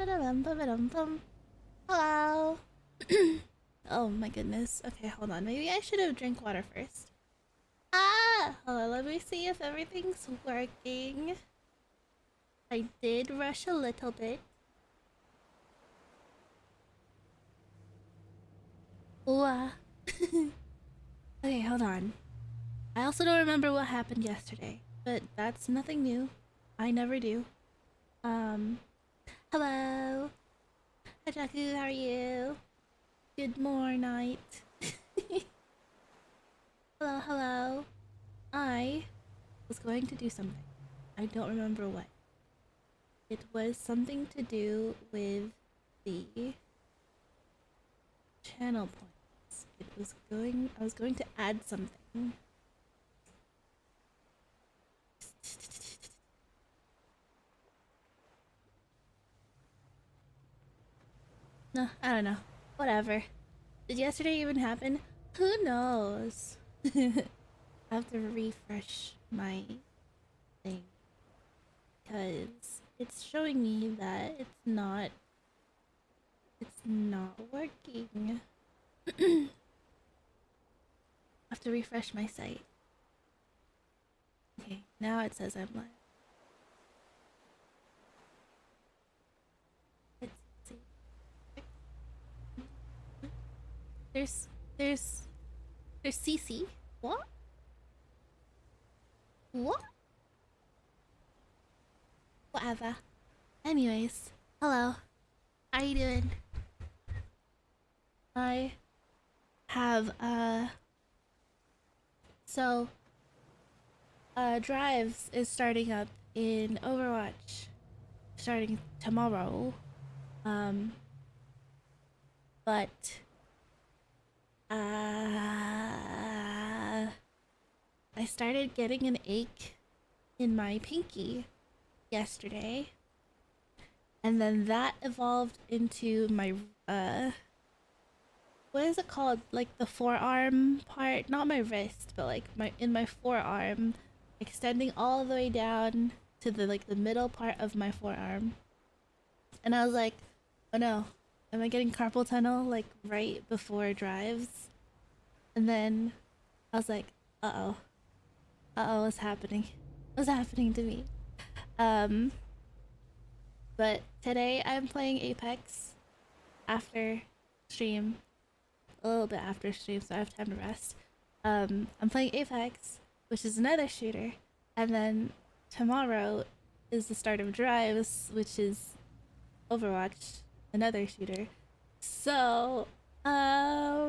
Hello. Oh my goodness. Okay, hold on. Maybe I should have drank water first. Hold on. Let me see if everything's working. I did rush a little bit. Ooh. Okay, hold on. I also don't remember what happened yesterday, but that's nothing new. I never do. Um, hello. Hi, Jaku, how are you? Good morning, night. Hello, hello. I was going to do something. I don't remember what. It was something to do with the channel points. I was going to add something. No, I don't know. Whatever. Did yesterday even happen? Who knows? I have to refresh my thing because it's showing me that it's not working. I have to refresh my site. Okay, now it says I'm live. Let's see. There's CC. What? What? Whatever. Anyways, hello. How you doing? I have so Drives is starting up in Overwatch starting tomorrow. But I started getting an ache in my pinky yesterday. And then that evolved into my what is it called? Like the forearm part, not my wrist, but like my forearm, extending all the way down to the middle part of my forearm. And I was like, oh no, am I getting carpal tunnel like right before Drives? And then I was like, what's happening? What's happening to me? But today I'm playing Apex after stream, a little bit after stream, so I have time to rest. I'm playing Apex, which is another shooter, and then tomorrow is the start of Drives, which is Overwatch, another shooter. So, but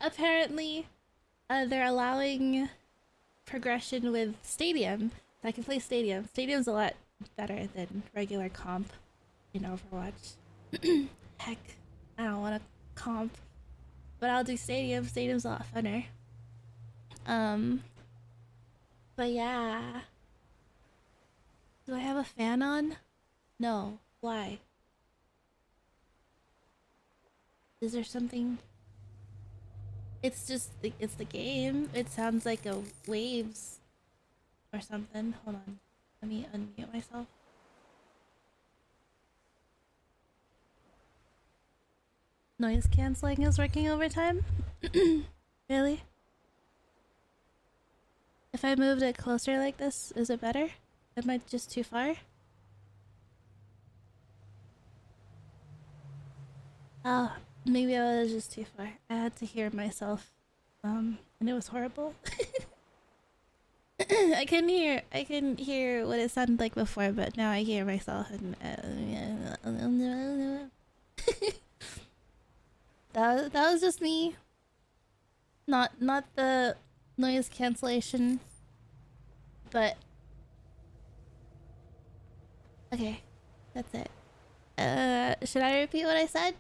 apparently, they're allowing progression with Stadium. So I can play Stadium. Stadium's a lot better than regular comp in Overwatch. Heck, I don't want to comp, but I'll do Stadium. Stadium's a lot funner. But yeah. Do I have a fan on? No. Why? Is there something? It's just it's the game. It sounds like a waves or something. Hold on. Let me unmute myself. Noise canceling is working overtime? Really? If I moved it closer like this, is it better? Am I just too far? Oh, maybe I was just too far. I had to hear myself. And it was horrible. I can hear what it sounded like before, but now I hear myself and that was just me. Not the noise cancellation, but okay, that's it. Should I repeat what I said?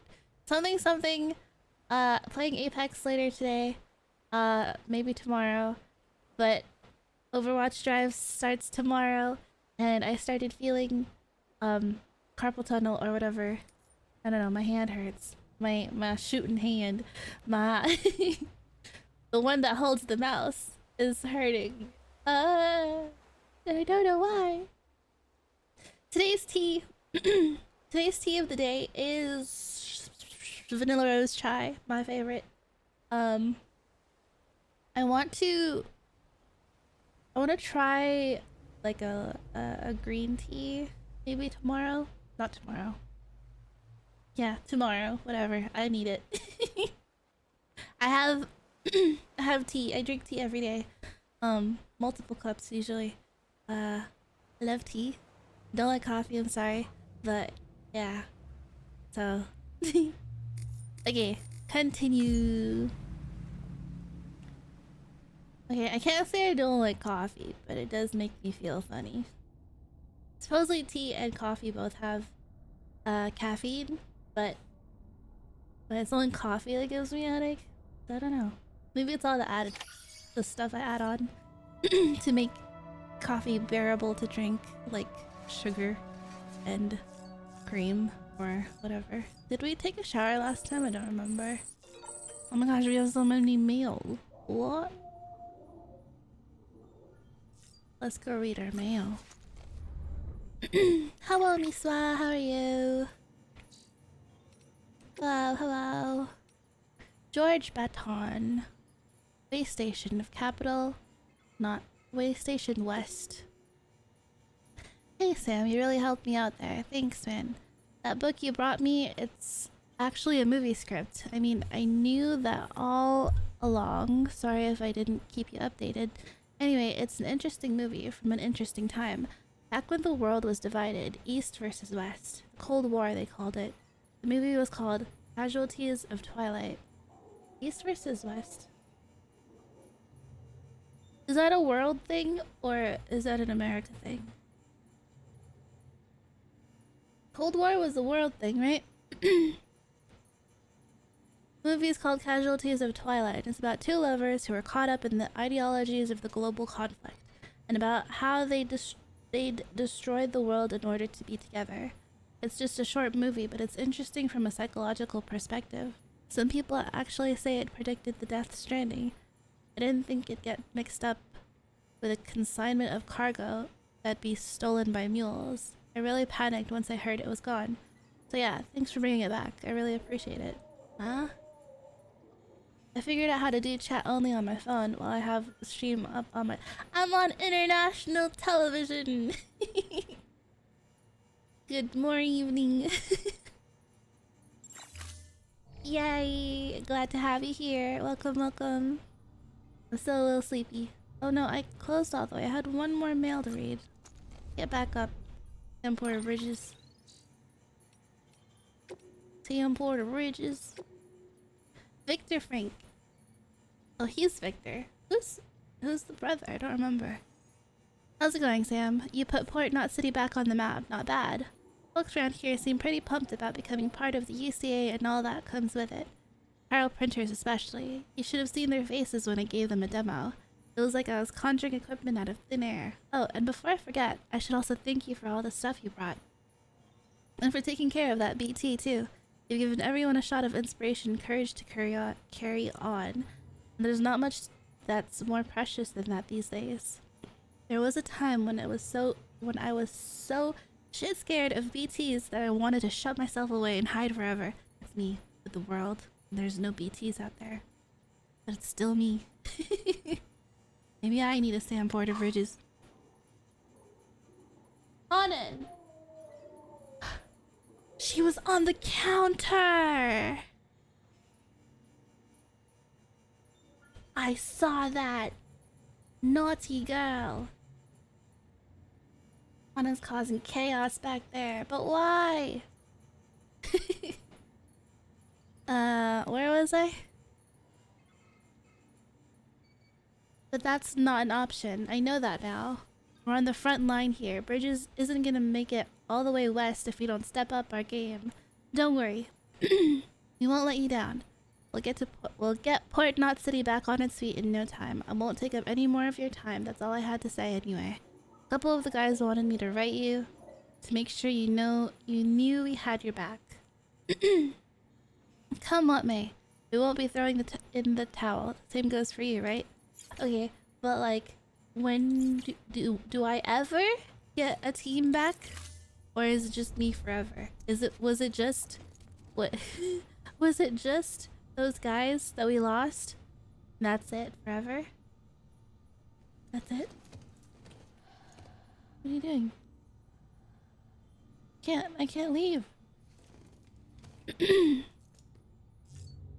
Something. Playing Apex later today. Maybe tomorrow, but Overwatch Drive starts tomorrow, and I started feeling carpal tunnel or whatever. I don't know. My hand hurts. My shooting hand, my the one that holds the mouse is hurting. I don't know why. Today's tea. Today's tea of the day is vanilla rose chai, my favorite. Um, I want to try like a green tea maybe tomorrow. Not tomorrow. Yeah, tomorrow. Whatever. I need it. I have I have tea. I drink tea every day. Multiple cups usually. I love tea. Don't like coffee, I'm sorry. But yeah. So okay, continue. Okay, I can't say I don't like coffee, but it does make me feel funny. Supposedly tea and coffee both have caffeine, but it's only coffee that gives me a headache. So I don't know. Maybe it's all the stuff I add on to make coffee bearable to drink, like sugar and cream or whatever. Did we take a shower last time? I don't remember. Oh my gosh, we have so many mail. What? Let's go read our mail. Hello, Miswa. How are you? Hello, hello. George Baton. Way Station of Capital. Not Way Station West. Hey Sam, you really helped me out there. Thanks, man. That book you brought me, it's actually a movie script. I mean, I knew that all along. Sorry if I didn't keep you updated. Anyway, it's an interesting movie from an interesting time. Back when the world was divided, East versus West. The Cold War, they called it. The movie was called Casualties of Twilight. East versus West. Is that a world thing, or is that an America thing? Cold War was a world thing, right? The movie is called Casualties of Twilight. It's about two lovers who are caught up in the ideologies of the global conflict, and about how they destroyed the world in order to be together. It's just a short movie, but it's interesting from a psychological perspective. Some people actually say it predicted the Death Stranding. I didn't think it'd get mixed up with a consignment of cargo that'd be stolen by mules. I really panicked once I heard it was gone. So yeah, thanks for bringing it back. I really appreciate it. Huh? I figured out how to do chat only on my phone while I have the stream up on my... I'm on international television! Good morning. Yay! Glad to have you here. Welcome, welcome. I'm still a little sleepy. Oh no, I closed all the way. I had one more mail to read. Get back up. Porter Bridges. Porter Bridges. Victor Frank. Oh, he's Victor. Who's the brother? I don't remember. How's it going, Sam? You put Port Knot City back on the map. Not bad. Folks around here seem pretty pumped about becoming part of the UCA and all that comes with it. Carol printers especially. You should have seen their faces when I gave them a demo. It was like I was conjuring equipment out of thin air. Oh, and before I forget, I should also thank you for all the stuff you brought. And for taking care of that BT too. You've given everyone a shot of inspiration and courage to carry on. And there's not much that's more precious than that these days. There was a time when I was so shit scared of BTs that I wanted to shut myself away and hide forever. It's me with the world. There's no BTs out there. But it's still me. Maybe I need a Sam Porter Bridges. Onin! She was on the counter! I saw that! Naughty girl! Anna's causing chaos back there, but why? Where was I? But that's not an option. I know that now. We're on the front line here. Bridges isn't gonna make it all the way west if we don't step up our game. Don't worry. We won't let you down. We'll get Port Knot City back on its feet in no time. I won't take up any more of your time. That's all I had to say anyway. A couple of the guys wanted me to write you to make sure you knew we had your back. Come what may. We won't be throwing in the towel. Same goes for you, right? Okay, but like, when do I ever get a team back? Or is it just me forever? Was it just what was it just those guys that we lost? That's it forever? That's it? What are you doing? I can't leave.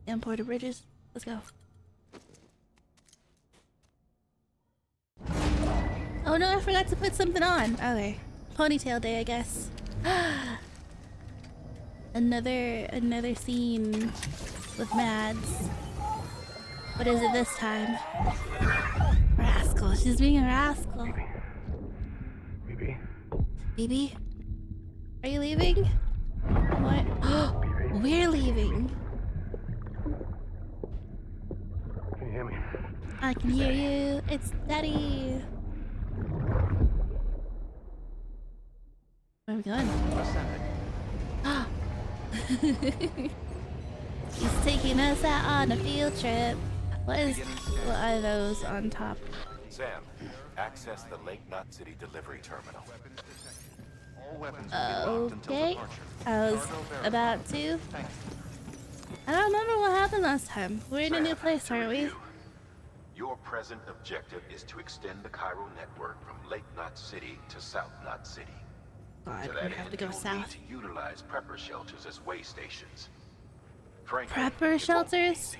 Damn Porter Bridges. Let's go. Oh no, I forgot to put something on. Okay. Ponytail day, I guess. Another scene with Mads. What is it this time? Rascal. She's being a rascal. BB. BB? Are you leaving? What? We're leaving. Can you hear me? I can hear you. It's Daddy. Where are we going? He's taking us out on a field trip. What are those on top? Sam, access the Lake Knot City delivery terminal. Okay. I was about to. I don't remember what happened last time. We're in a new place, aren't we? Your present objective is to extend the Cairo network from Lake Knot City to South Knot City. God, To we that have end, to go you'll south. need to utilize prepper shelters as way stations. Frankly, Prepper it won't be shelters? easy.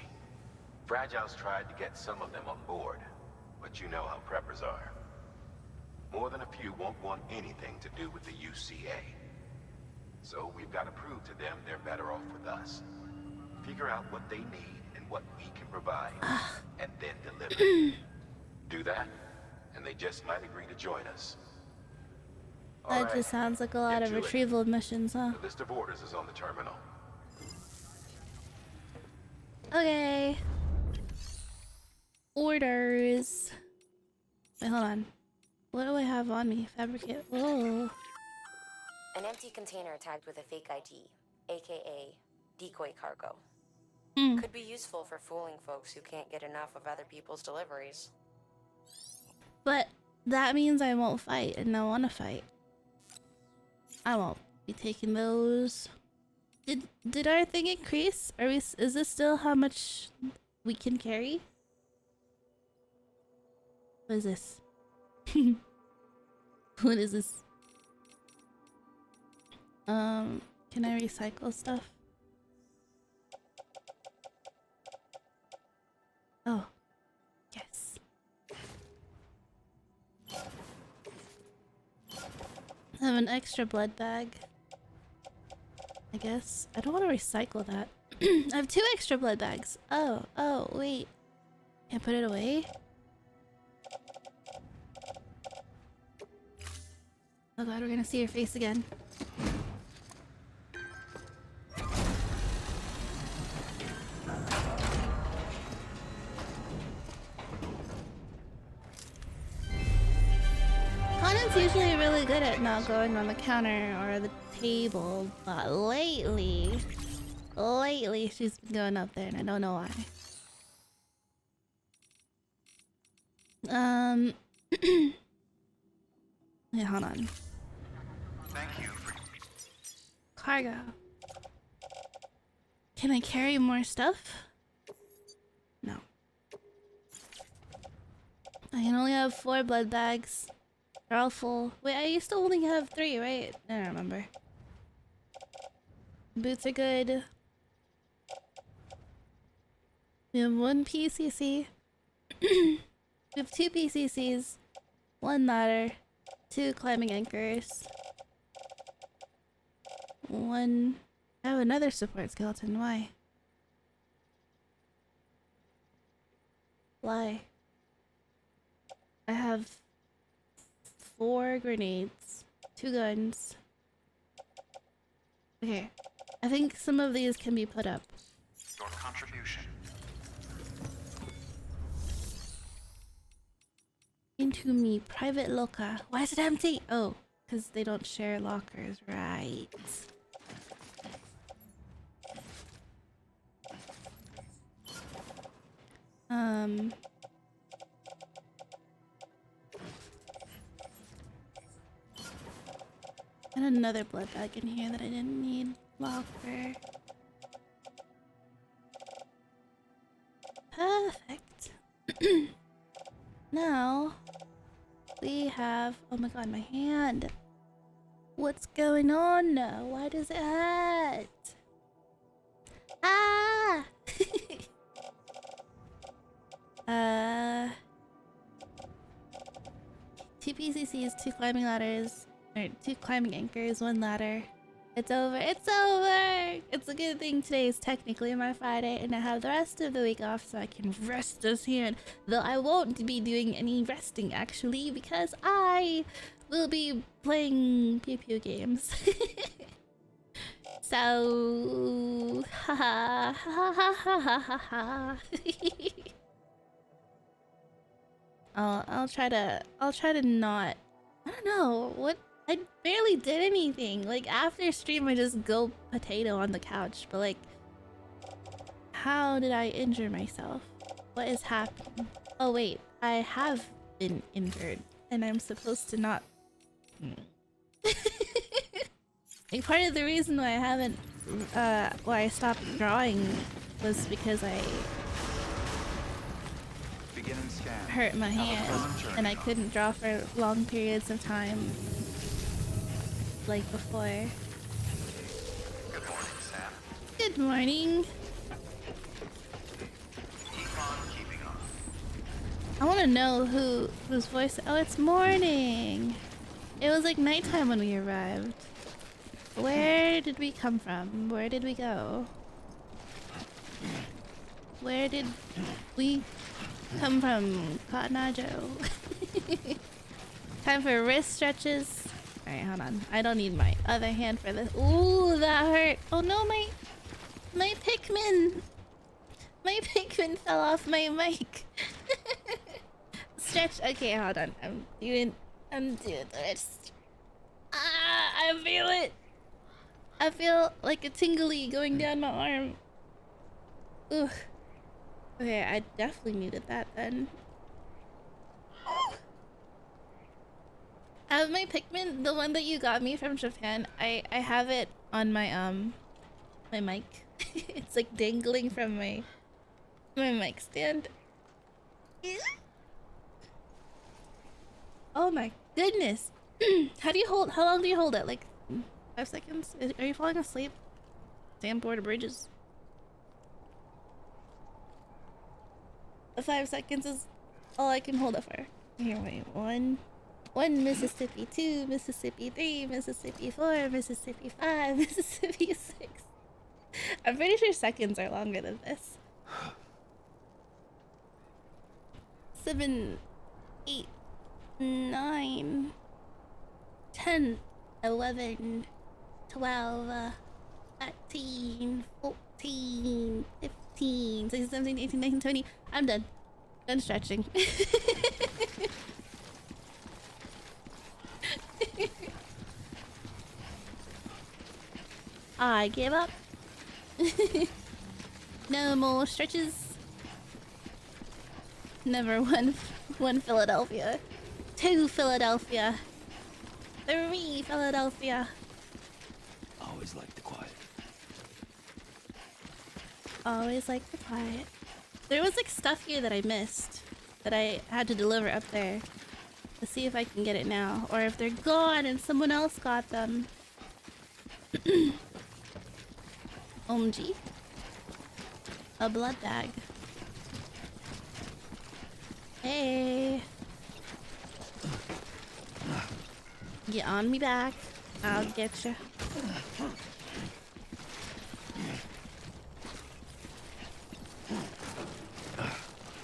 Fragile's tried to get some of them on board, but you know how preppers are. More than a few won't want anything to do with the UCA. So we've got to prove to them they're better off with us. Figure out what they need and what we can provide, and then deliver. Do that, and they just might agree to join us. All That right, just sounds like a lot get of to it. retrieval missions, huh? The list of orders is on the terminal. Okay. Orders. Wait, hold on. What do I have on me? Fabricate. Whoa. An empty container tagged with a fake ID, aka decoy cargo. Hmm. Could be useful for fooling folks who can't get enough of other people's deliveries. But that means I won't fight, and I want to fight. I won't be taking those. Did our thing increase? Is this still how much we can carry? What is this? What is this? Can I recycle stuff? Oh, yes. I have an extra blood bag. I guess. I don't want to recycle that. I have 2 extra blood bags. Oh, wait. Can't put it away? Oh god, we're gonna see her face again. Conan's usually really good at not going on the counter or the table, but lately she's been going up there and I don't know why. Yeah, hold on. Thank you for... Cargo. Can I carry more stuff? No. I can only have 4 blood bags. They're all full. Wait, I used to only have 3, right? I don't remember. Boots are good. We have 1 PCC. We have 2 PCCs. 1 ladder. 2 climbing anchors. 1... I have another support skeleton. Why? Why? I have 4 grenades. 2 guns. Okay. I think some of these can be put up. Your contribution. Into me. Private locker. Why is it empty? Oh, because they don't share lockers. Right. And another blood bag in here that I didn't need. Locker. Perfect. Now we have. Oh my god, my hand. What's going on now? Why does it hurt? Ah! Two PCCs, two climbing ladders, or two climbing anchors, one ladder. It's over. It's over! It's a good thing today is technically my Friday and I have the rest of the week off so I can rest this hand. Though I won't be doing any resting actually because I will be playing pew pew games. So ha ha ha ha ha ha ha. I'll try to not. I don't know what. I barely did anything. Like after stream, I just go potato on the couch. But like, how did I injure myself? What is happening? Oh wait, I have been injured, and I'm supposed to not. Like part of the reason why I haven't, why I stopped drawing, was because I hurt my hand and I couldn't draw for long periods of time like before. Good morning, Sam. Good morning. Keep on keeping on. I want to know whose voice. Oh, it's morning. It was like nighttime when we arrived. Where did we come from? Where did we go? Where did we come from, Cotton Eye Joe? Time for wrist stretches. Alright, hold on. I don't need my other hand for this. Ooh, that hurt. Oh no, my Pikmin. My Pikmin fell off my mic. Stretch. Okay, hold on. I'm doing the wrist. Ah, I feel it. I feel like a tingly going down my arm. Ugh. Okay, I definitely needed that then. I have my Pikmin, the one that you got me from Japan. I have it on my my mic. It's like dangling from my mic stand. Oh my goodness. How long do you hold it? Like 5 seconds? Are you falling asleep? Damn bored of bridges. 5 seconds is all I can hold it for. Here, wait. One Mississippi, 2 Mississippi, 3 Mississippi, 4 Mississippi, 5 Mississippi, 6. I'm pretty sure seconds are longer than this. 7, 8, 9, 10, 11, 12, 13, 14, 15, 16, 17, 18, 19, 20. I'm done. Done stretching. I give up. No more stretches. Never one Philadelphia. 2 Philadelphia. 3 Philadelphia. Always like the quiet. Always like the quiet. There was like stuff here that I missed that I had to deliver up there. Let's see if I can get it now, or if they're gone and someone else got them. OMG. A blood bag. Hey. Get on me back. I'll get you.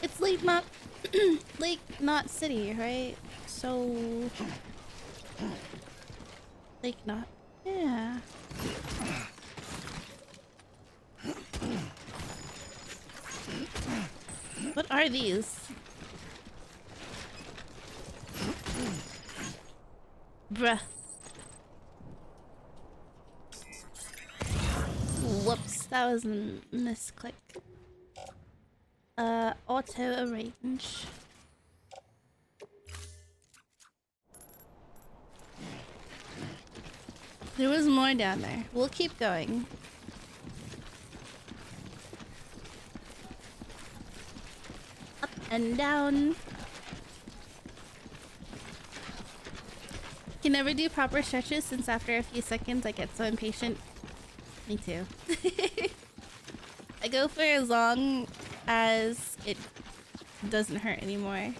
It's Lake Not Lake Not City, right? So Lake Not. Yeah. What are these? Bruh. Whoops, that was a misclick. Auto arrange. There was more down there. We'll keep going. Up and down. Can never do proper stretches since after a few seconds I get so impatient. Me too. I go for as long as it doesn't hurt anymore.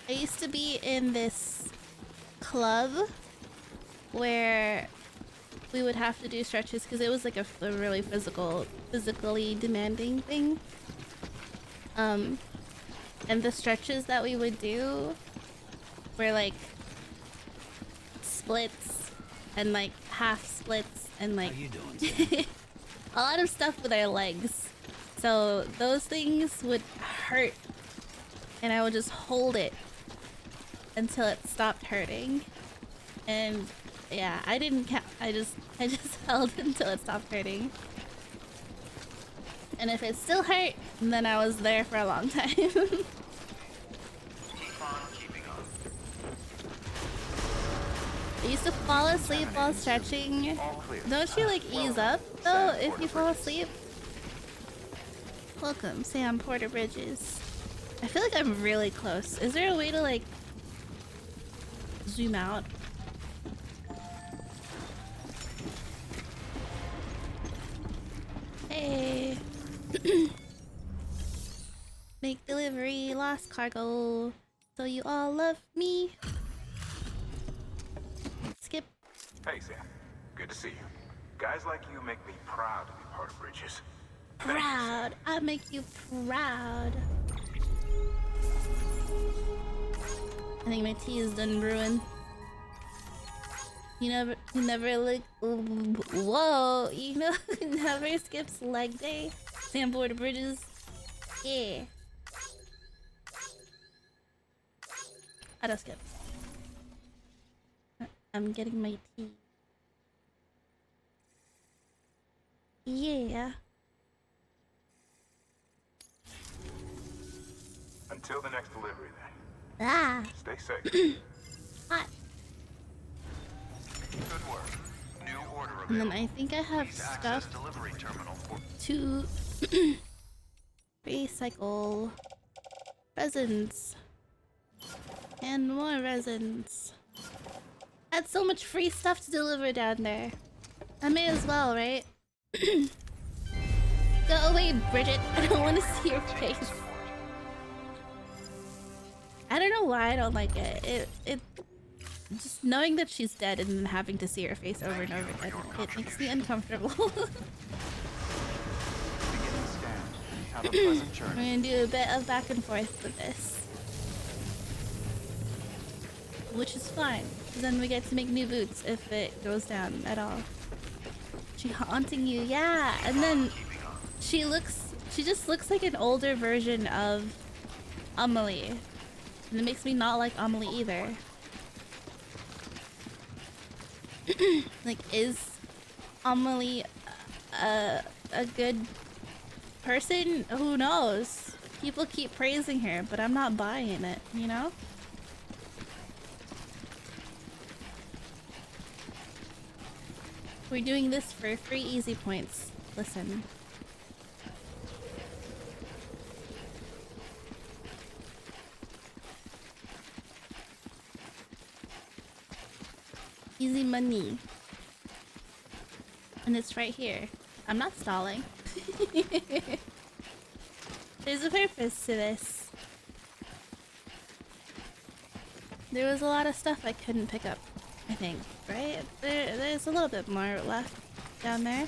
I used to be in this club where we would have to do stretches because it was like a really physically demanding thing. And the stretches that we would do were like splits and like half splits and like How you doing, Sam? a lot of stuff with our legs. So those things would hurt and I would just hold it until it stopped hurting. And yeah, I didn't count. I just held until it stopped hurting. And if it still hurt, then I was there for a long time. Keep on keeping on. I used to fall asleep while stretching. All clear. Don't you like ease up though if you fall asleep? Welcome, Sam Porter Bridges. I feel like I'm really close. Is there a way to like zoom out? Hey. Make delivery, lost cargo. So you all love me. Skip. Hey, Sam. Good to see you. Guys like you make me proud to be part of Bridges. Proud. I make you proud. I think my tea is done brewing. You never look. Whoa, you know, never skips leg day. Sam Porter Bridges. Yeah. I don't skip. I'm getting my tea. Yeah. Until the next delivery, then. Ah. Stay safe. Hot. Good work. New order And then available. I think I have Please access stuff delivery terminal for to recycle resins and more resins. I had so much free stuff to deliver down there. I may as well, right? Go away, Bridget. I don't want to see your face. I don't know why I don't like it. It just knowing that she's dead and then having to see her face over and over again, it makes me uncomfortable. beginning scan. Have a pleasant We're journey. gonna do a bit of back and forth with this. Which is fine, 'cause then we get to make new boots if it goes down at all. She haunting you, yeah, and then she just looks like an older version of Amelie. And it makes me not like Amelie either. Like, is Amelie a good person? Who knows? People keep praising her, but I'm not buying it, you know? We're doing this for free easy points. Listen. Easy money. And it's right here. I'm not stalling. There's a purpose to this. There was a lot of stuff I couldn't pick up, I think, right? There's a little bit more left down there.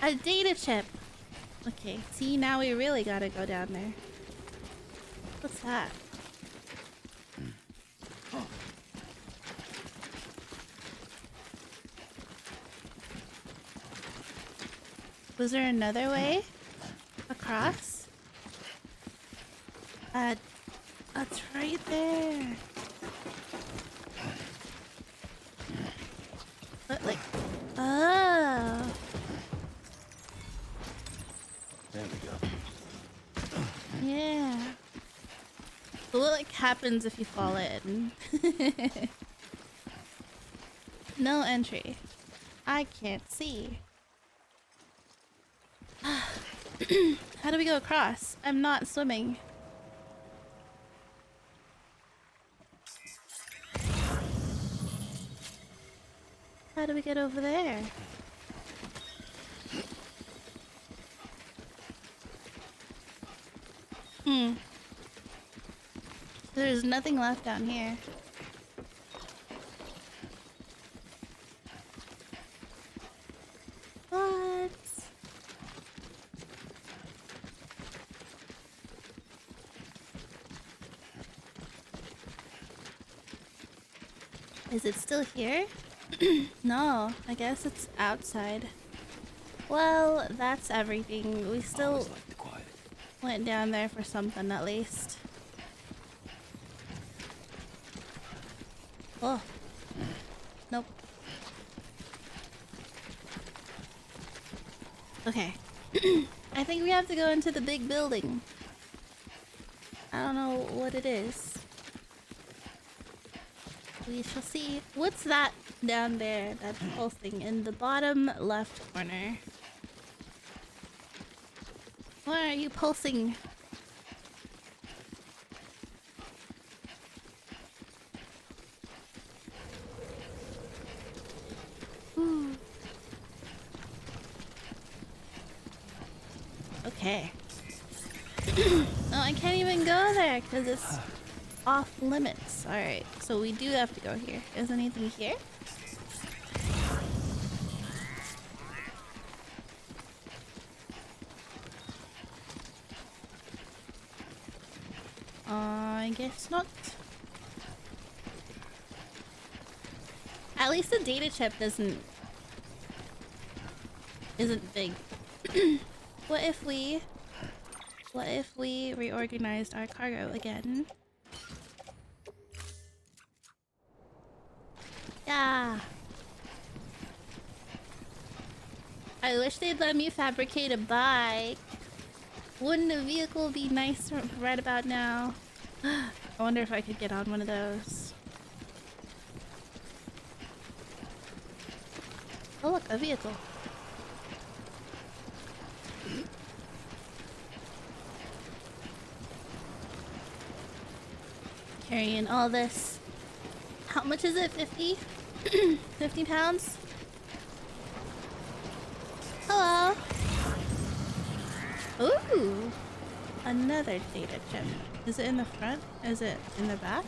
A data chip! Okay, see, now we really gotta go down there. What's that? Was there another way across? That's right there. But like, oh. There we go. Yeah. So what like happens if you fall in? No entry. I can't see. How do we go across? I'm not swimming. How do we get over there? There's nothing left down here. What? Is it still here? No, I guess it's outside. Well, that's everything. We still Always like the quiet. went down there for something at least. Oh. Nope. Okay. I think we have to go into the big building. I don't know what it is. We shall see. What's that down there that's pulsing in the bottom left corner? Why are you pulsing? Ooh. Okay. Oh, I can't even go there because it's off limits. Alright, so we do have to go here. Is anything here? I guess not. At least the data chip isn't big. What if we reorganized our cargo again? Yeah. I wish they'd let me fabricate a bike. Wouldn't a vehicle be nice right about now? I wonder if I could get on one of those. Oh look, a vehicle. Carrying all this. How much is it? 50? 50 pounds? Hello. Ooh. Another data chip. Is it in the front? Is it in the back?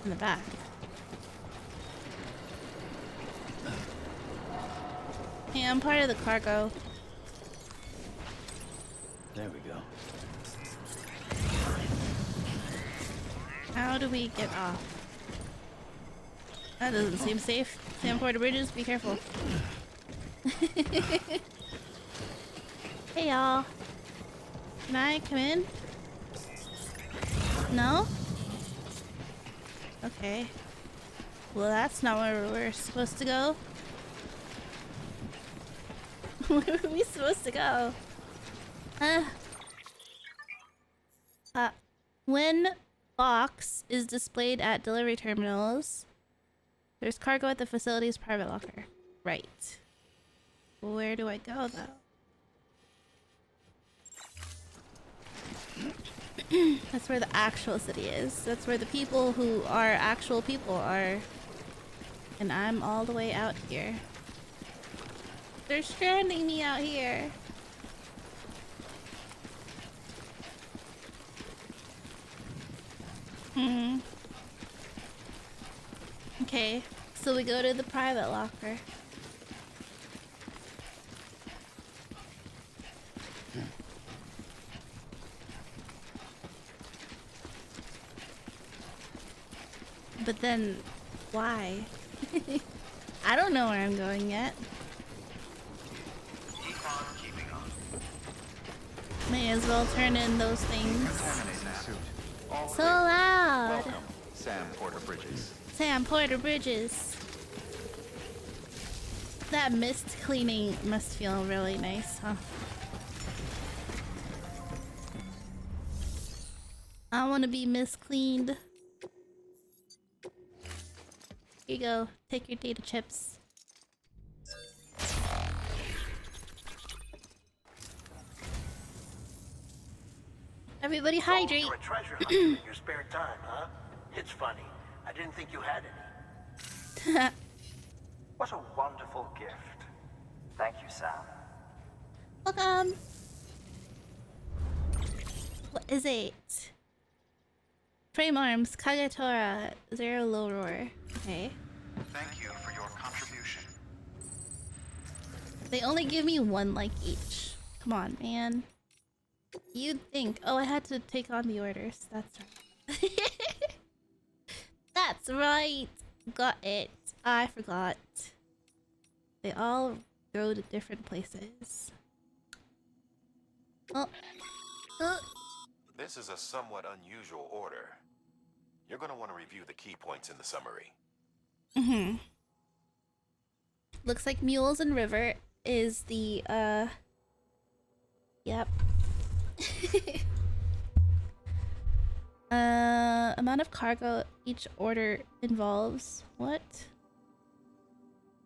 In the back. Yeah, I'm part of the cargo. There we go. How do we get off? That doesn't seem safe. Sam Porter Bridges, be careful. Hey y'all. Can I come in? No? Okay. Well, that's not where we're supposed to go. Where are we supposed to go? When box is displayed at delivery terminals, there's cargo at the facility's private locker. Right. Where do I go, though? That's where the actual city is. That's where the people who are actual people are. And I'm all the way out here. They're stranding me out here. Okay, so we go to the private locker. But then, why? I don't know where I'm going yet. Econ keeping on. May as well turn in those things. Contaminating suit. All So clear. loud. Welcome, Sam Porter Bridges. Sam Porter Bridges. That mist cleaning must feel really nice, huh? I want to be Miss Cleaned. Here you go. Take your data chips. Everybody hydrate. You're a treasure hunter in your spare time, huh? It's funny. I didn't think you had any. What a wonderful gift. Thank you, Sam. Welcome. What is it? Frame arms, Kagatora, zero low roar. Okay. Thank you for your contribution. They only give me one like each. Come on, man. You'd think. Oh, I had to take on the orders. That's right. That's right. Got it. I forgot. They all go to different places. Oh. This is a somewhat unusual order. You're gonna want to review the key points in the summary. Mm-hmm. Looks like Mules and River is the, Yep. Amount of cargo each order involves. What?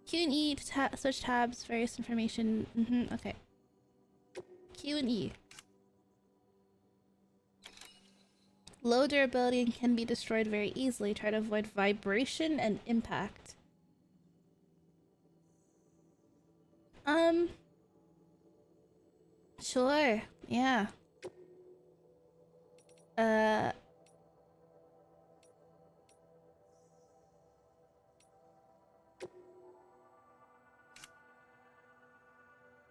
Q and E to switch tabs, various information. Mm-hmm, okay. Q and E. Low durability and can be destroyed very easily. Try to avoid vibration and impact. Sure. Yeah.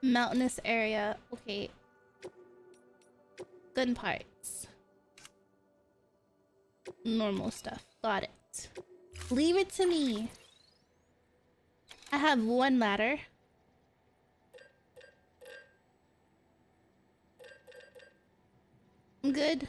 Mountainous area. Okay. Gun parts. Normal stuff. Got it. Leave it to me. I have one ladder. I'm good.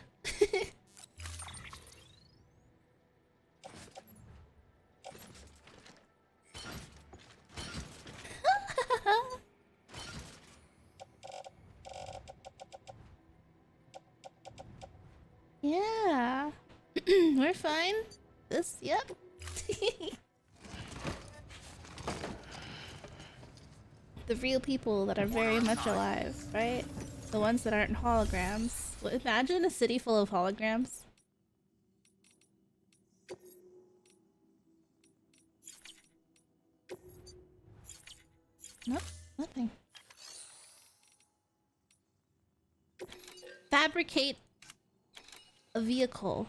Yeah. We're fine. Yep. The real people that are very much alive, right? The ones that aren't holograms. Well, imagine a city full of holograms. Nope, nothing. Fabricate a vehicle.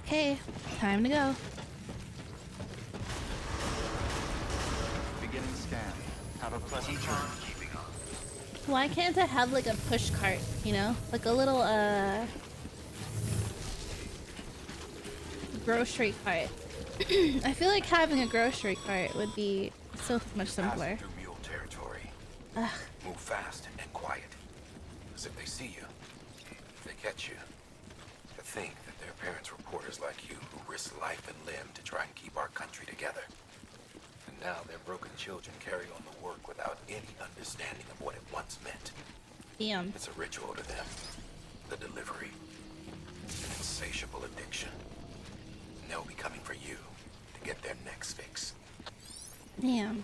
Okay, time to go. Beginning scan. Have a pleasant journey. Keeping on. Why can't I have like a push cart, you know? Like a little grocery cart. I feel like having a grocery cart would be so much simpler. Passing through mule territory. Ugh. Move fast and quiet. Because if they see you, if they catch you, to think that their parents reporters like you who risk life and limb to try and keep our country together. And now their broken children carry on the work without any understanding of what it once meant. Damn. It's a ritual to them. The delivery. An insatiable addiction. And they'll be coming for you to get their next fix. Damn.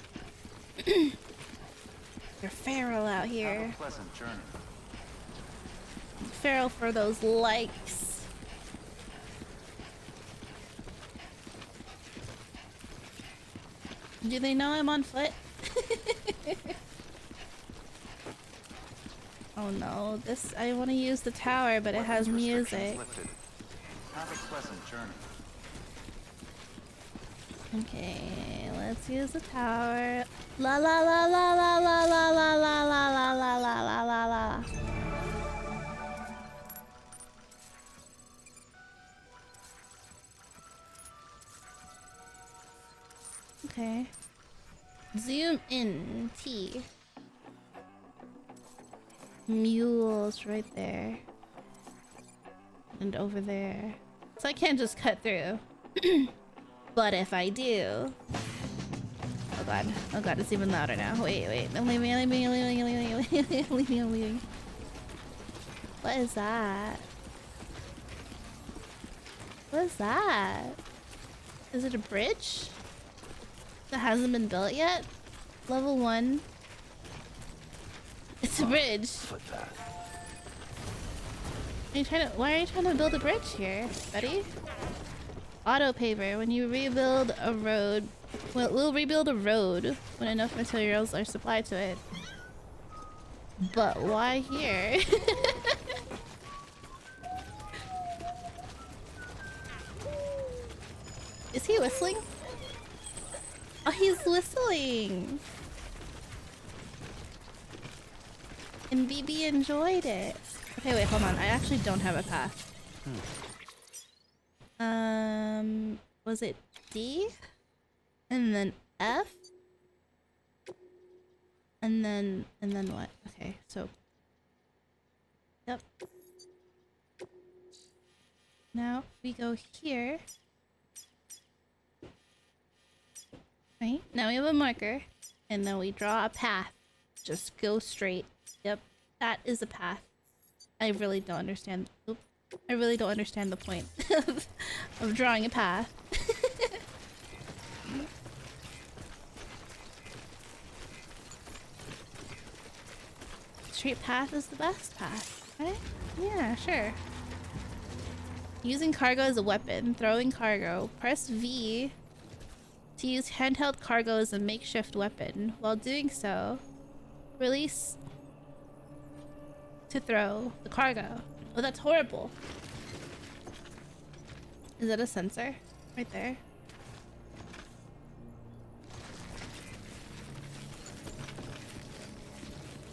You're feral out here. Have a pleasant journey. Feral for those likes. Do they know I'm on foot? Oh no, this I want to use the tower, but it has Weapons music. restrictions lifted. Have a pleasant journey. Okay, let's use the tower. La la la la la la la la la la la la la la la la. Okay. Zoom in. T. Mules right there. And over there. So I can't just cut through. But if I do, I'll god. Oh god, it's even louder now. Wait. I'm leaving, I'm leaving. What is that? What is that? Is it a bridge? That hasn't been built yet? Level 1. It's a bridge. Footpath. Why are you trying to build a bridge here, buddy? Auto paver. When you rebuild a road, well, we'll rebuild a road when enough materials are supplied to it. But why here? Is he whistling? Oh, he's whistling. And BB enjoyed it. Okay, wait, hold on. I actually don't have a path. Was it D? And then F? And then what? Okay, so. Yep. Now we go here. Right? Now we have a marker. And then we draw a path. Just go straight. Yep. That is a path. I really don't understand. Oop. I really don't understand the point of drawing a path. Straight path is the best path, right? Yeah, sure. Using cargo as a weapon. Throwing cargo. Press V to use handheld cargo as a makeshift weapon. While doing so, release to throw the cargo. Oh, that's horrible. Is that a sensor? Right there.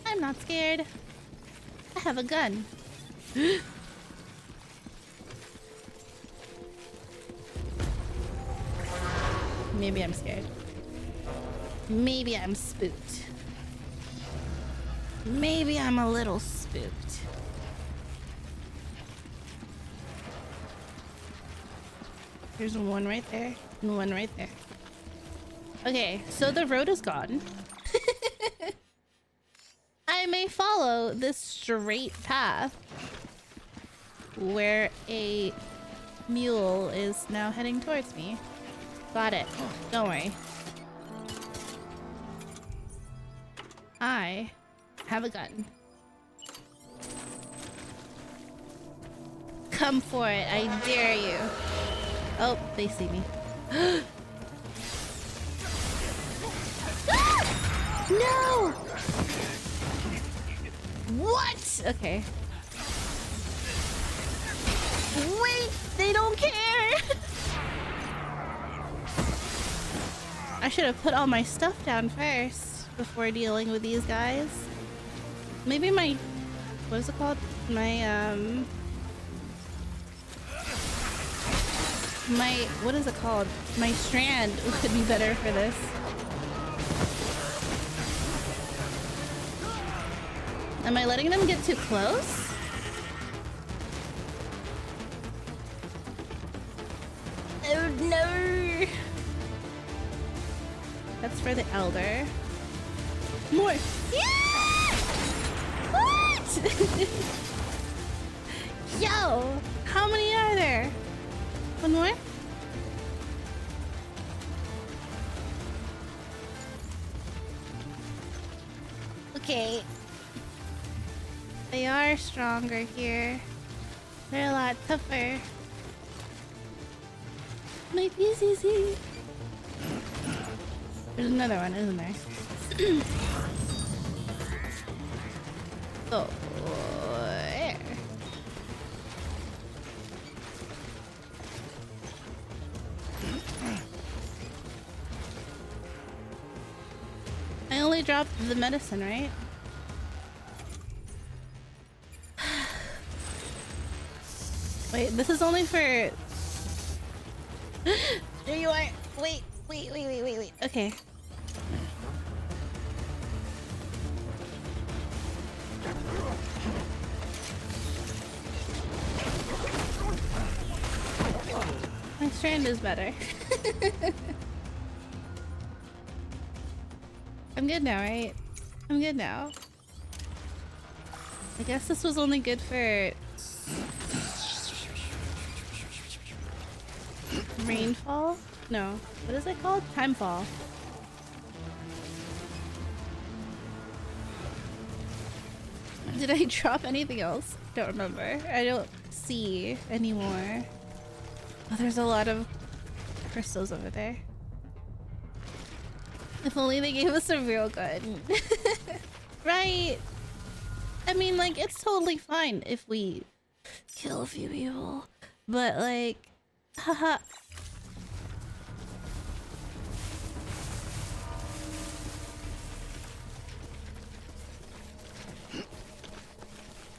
I'm not scared. I have a gun. Maybe I'm scared. Maybe I'm spooked. Maybe I'm a little spooked. There's one right there and one right there. Okay, so the road is gone. I may follow this straight path where a mule is now heading towards me. Got it. Don't worry. I have a gun. Come for it, I dare you. Oh, they see me. No! What? Okay. Wait, they don't care. I should have put all my stuff down first before dealing with these guys. Maybe my, what is it called? What is it called? My strand would be better for this. Am I letting them get too close? Oh no! That's for the elder. More! Yeah! What? Yo! How many are there? One more? Okay. They are stronger here. They're a lot tougher. My PCC. There's another one, isn't there? Oh, there. I only dropped the medicine, right? Wait, this is only for... There you are! Wait. Okay. My strand is better. I'm good now, right? I'm good now. I guess this was only good for rainfall? No. What is it called? Timefall. Did I drop anything else? Don't remember. I don't see anymore. Oh, there's a lot of crystals over there. If only they gave us a real gun. Right? I mean, like, it's totally fine if we kill a few people. But, like, haha.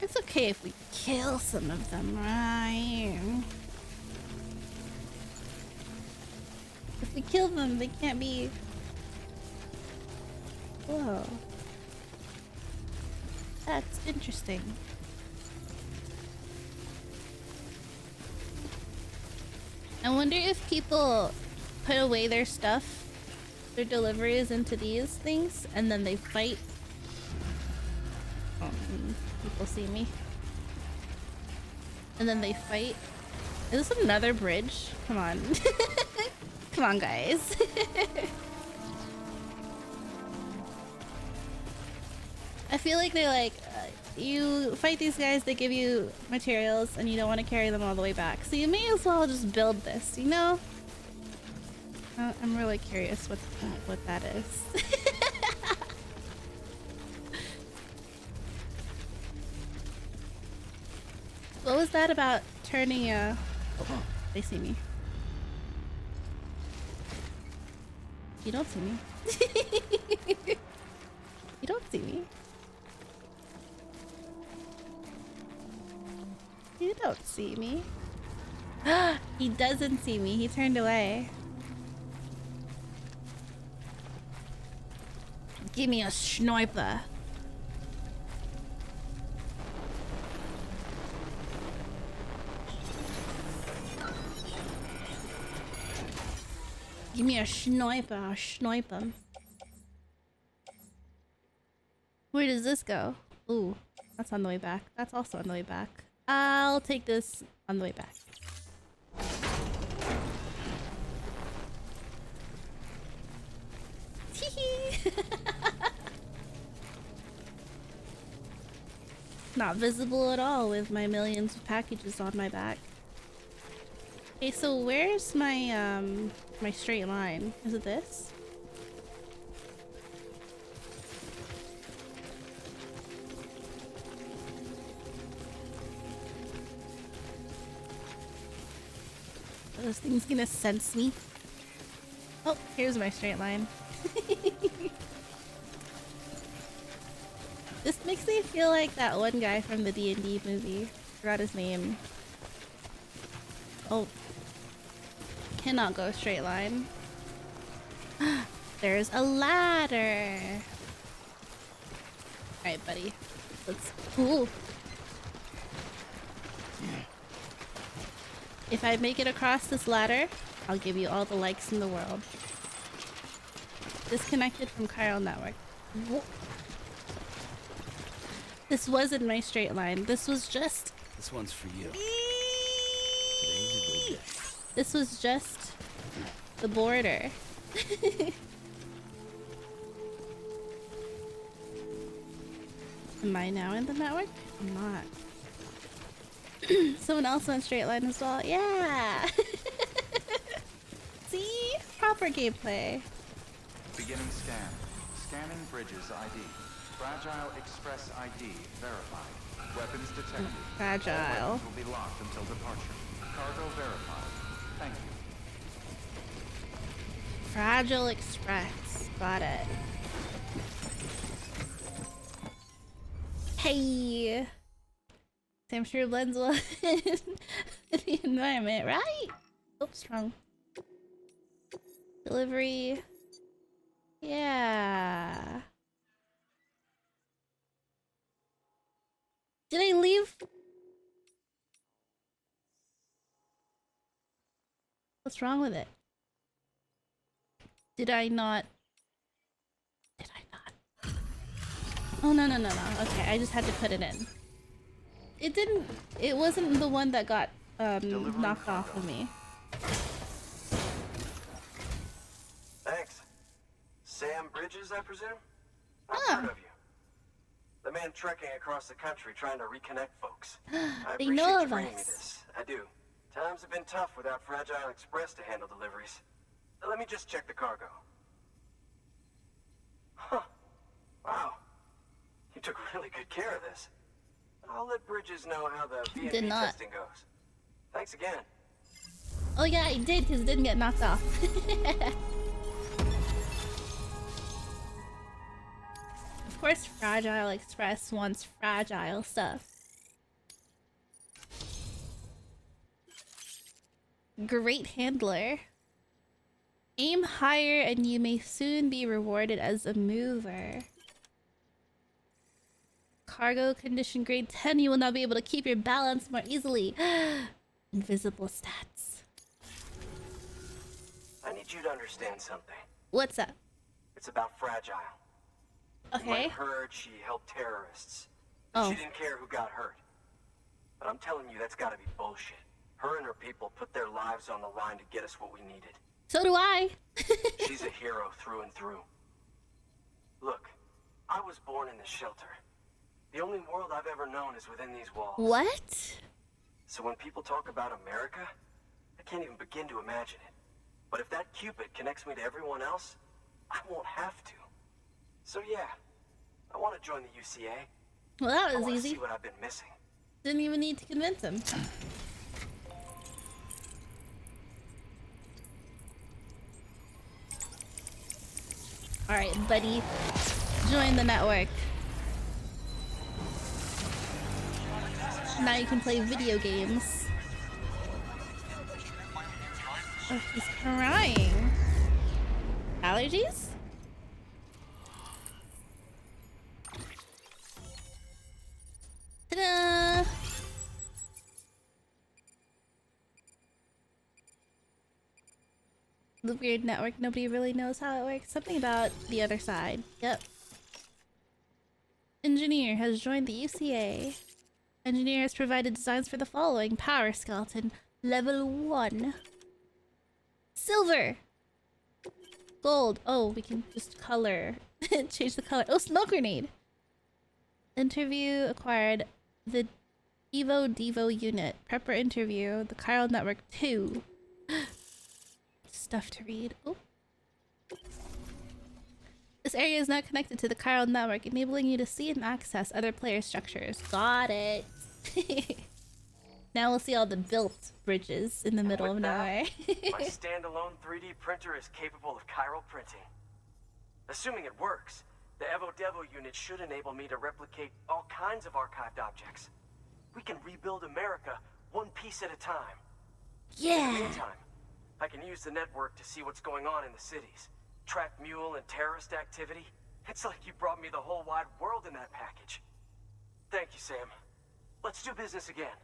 It's okay if we kill some of them, right? If we kill them, they can't be... Whoa. That's interesting. I wonder if people put away their stuff, their deliveries into these things, and then they fight. Oh, people see me. And then they fight. Is this another bridge? Come on. Come on, guys. I feel like they're like, you fight these guys, they give you materials, and you don't want to carry them all the way back. So you may as well just build this, you know? I'm really curious what that is. What was that about turning a... Oh, they see me. You don't see me. You don't see me. You don't see me. He doesn't see me. He turned away. Give me a sniper. Give me a sniper. I'll snipe him. Where does this go? Ooh, that's on the way back. That's also on the way back. I'll take this on the way back. Teehee! Not visible at all with my millions of packages on my back. Okay, so where's my my straight line? Is it this? Are those things gonna sense me? Oh, here's my straight line. This makes me feel like that one guy from the D&D movie. Forgot his name. Oh. Cannot go straight line. There's a ladder. Alright, buddy. Let's... Ooh. If I make it across this ladder, I'll give you all the likes in the world. Disconnected from chiral network. Whoa. This wasn't my straight line. This was just... This one's for you. Today's a good day. This was just the border. Am I now in the network? I'm not. Someone else went straight line as well. Yeah. See? Proper gameplay. Beginning scan. Scanning bridges ID. Fragile Express ID verified. Weapons detected. Fragile. All weapons will be locked until departure. Cargo verified. Thank you. Fragile Express. Got it. Hey. I'm sure blends well in the environment, right? Oops, wrong. Delivery. Yeah. Did I leave? What's wrong with it? Did I not? Did I Oh, no, no, no, no. Okay, I just had to put it in. It wasn't the one that got knocked off of me. Thanks. Sam Bridges, I presume? I've Ah. heard of you. The man trekking across the country trying to reconnect folks. I They appreciate know you of bringing me us. this. I do. Times have been tough without Fragile Express to handle deliveries. Let me just check the cargo. Huh. Wow. You took really good care of this. I'll let Bridges know how the Did V&D not. testing goes. Thanks again. Oh yeah, I did, because it didn't get knocked off. Of course, Fragile Express wants fragile stuff. Great handler. Aim higher and you may soon be rewarded as a mover. Cargo condition grade 10, you will now be able to keep your balance more easily. Invisible stats. I need you to understand something. What's up? It's about Fragile. You might Okay. have heard she helped terrorists. Oh. She didn't care who got hurt. But I'm telling you, that's gotta be bullshit. Her and her people put their lives on the line to get us what we needed. So do I. She's a hero through and through. Look, I was born in this shelter. The only world I've ever known is within these walls. What? So when people talk about America, I can't even begin to imagine it. But if that Cupid connects me to everyone else, I won't have to. So yeah, I want to join the UCA. Well, that I was want to easy. see what I've been missing. Didn't even need to convince him. Alright, buddy. Join the network. Now you can play video games. Oh, he's crying. Allergies? Ta-da! The weird network, nobody really knows how it works. Something about the other side. Yep. Engineer has joined the UCA. Engineer has provided designs for the following. Power skeleton. Level 1. Silver! Gold. Oh, we can just color. Change the color. Oh, smoke grenade! Interview acquired. The Devo unit. Prepper interview. The chiral network 2. Stuff to read. Oh. This area is now connected to the chiral network, enabling you to see and access other player structures. Got it. Now we'll see all the built bridges in the middle of With that, nowhere. my standalone 3D printer is capable of chiral printing. Assuming it works, the Evo-Devo unit should enable me to replicate all kinds of archived objects. We can rebuild America one piece at a time. In the Yeah. meantime, I can use the network to see what's going on in the cities. Track mule and terrorist activity. It's like you brought me the whole wide world in that package. Thank you, Sam. Let's do business again.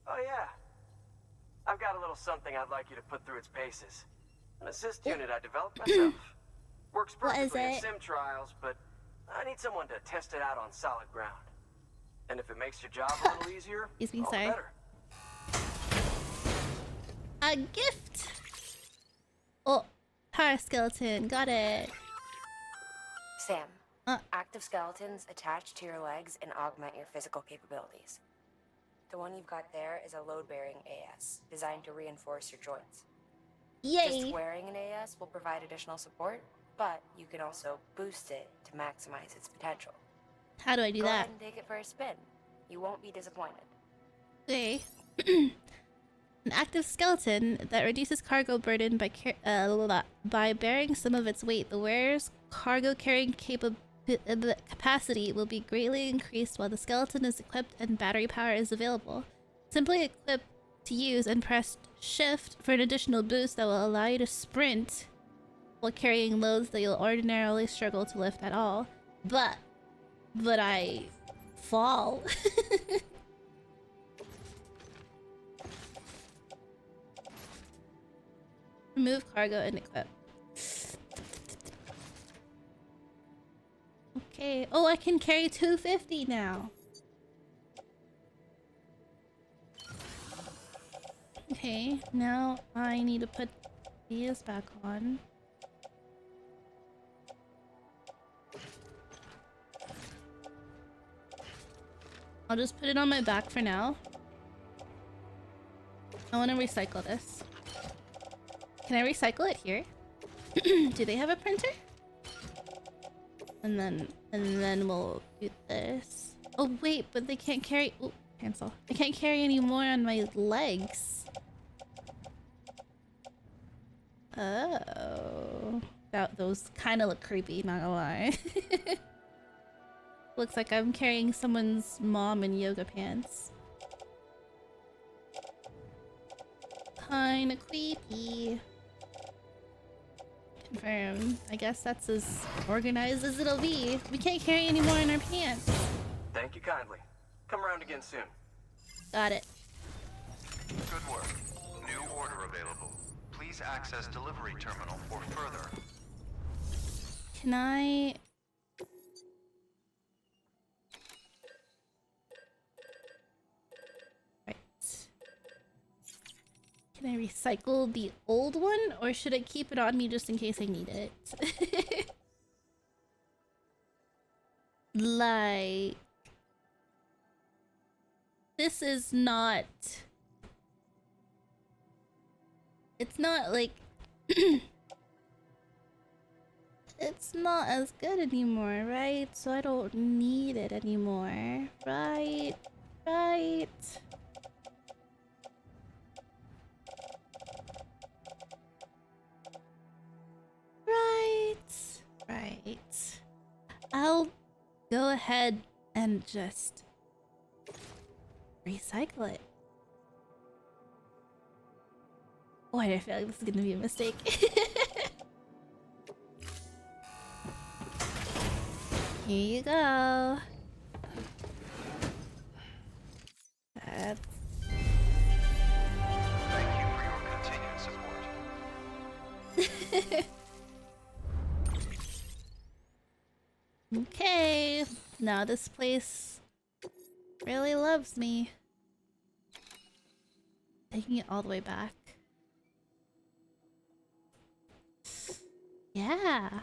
Oh yeah. I've got a little something I'd like you to put through its paces. An assist unit I developed myself. Works What is perfectly in it? sim trials, but I need someone to test it out on solid ground. And if it makes your job a little easier, Excuse me, all the sorry. better. A gift! Oh, power skeleton. Got it. Sam, Uh. active skeletons attach to your legs and augment your physical capabilities. The one you've got there is a load-bearing AS, designed to reinforce your joints. Just Yay. wearing an AS will provide additional support, but you can also boost it to maximize its potential. How do I do Go that? ahead and take it for a spin. You won't be disappointed. Okay. An active skeleton that reduces cargo burden by bearing some of its weight. The wearer's cargo carrying capacity will be greatly increased while the skeleton is equipped and battery power is available. Simply equip to use and press shift for an additional boost that will allow you to sprint while carrying loads that you'll ordinarily struggle to lift at all. But I fall. Remove cargo and equip. Okay. Oh, I can carry 250 now. Okay, now I need to put these back on. I'll just put it on my back for now. I want to recycle this. Can I recycle it here? Do they have a printer? And then we'll do this. Oh wait, but they can't carry. Ooh, cancel. I can't carry any more on my legs. Oh, those kind of look creepy. Not gonna lie. Looks like I'm carrying someone's mom in yoga pants. Kinda creepy. Confirm. I guess that's as organized as it'll be. We can't carry any more in our pants. Thank you kindly. Come around again soon. Got it. Good work. New order available. Please access delivery terminal for further. Can I... Right. Can I recycle the old one, or should I keep it on me just in case I need it? Like... This is not... It's not like... It's not as good anymore, right? So I don't need it anymore. Right? Right? Right? Right. I'll go ahead and just recycle it. Why do I feel like this is gonna be a mistake? Here you go. That's... Thank you for your continued support. Okay, now this place really loves me. Taking it all the way back. Yeah.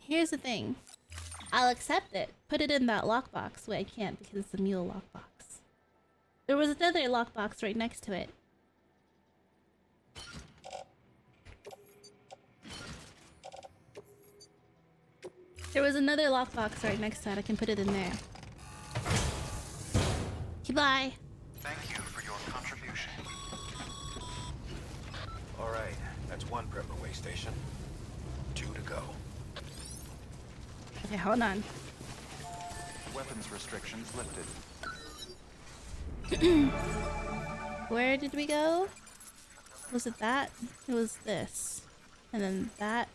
Here's the thing. I'll accept it. Put it in that lockbox. Wait, I can't because it's a mule lockbox. There was another lockbox right next to it. There was another lockbox right next to it. I can put it in there. Goodbye. Thank you for your contribution. All right, that's one prepper way station. 2 to go. Okay, hold on. Weapons restrictions lifted. Where did we go? Was it that? It was this. And then that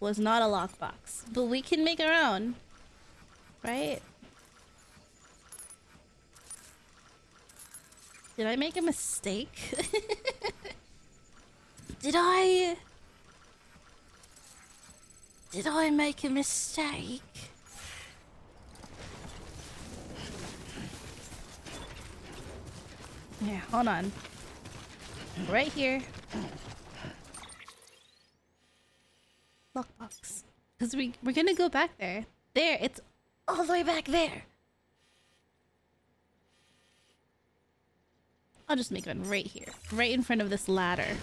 was not a lockbox. But we can make our own. Right? Did I make a mistake? Did I make a mistake? Yeah, hold on. Right here. Lockbox. Because we're gonna go back there. There, it's all the way back there. I'll just make one right here. Right in front of this ladder.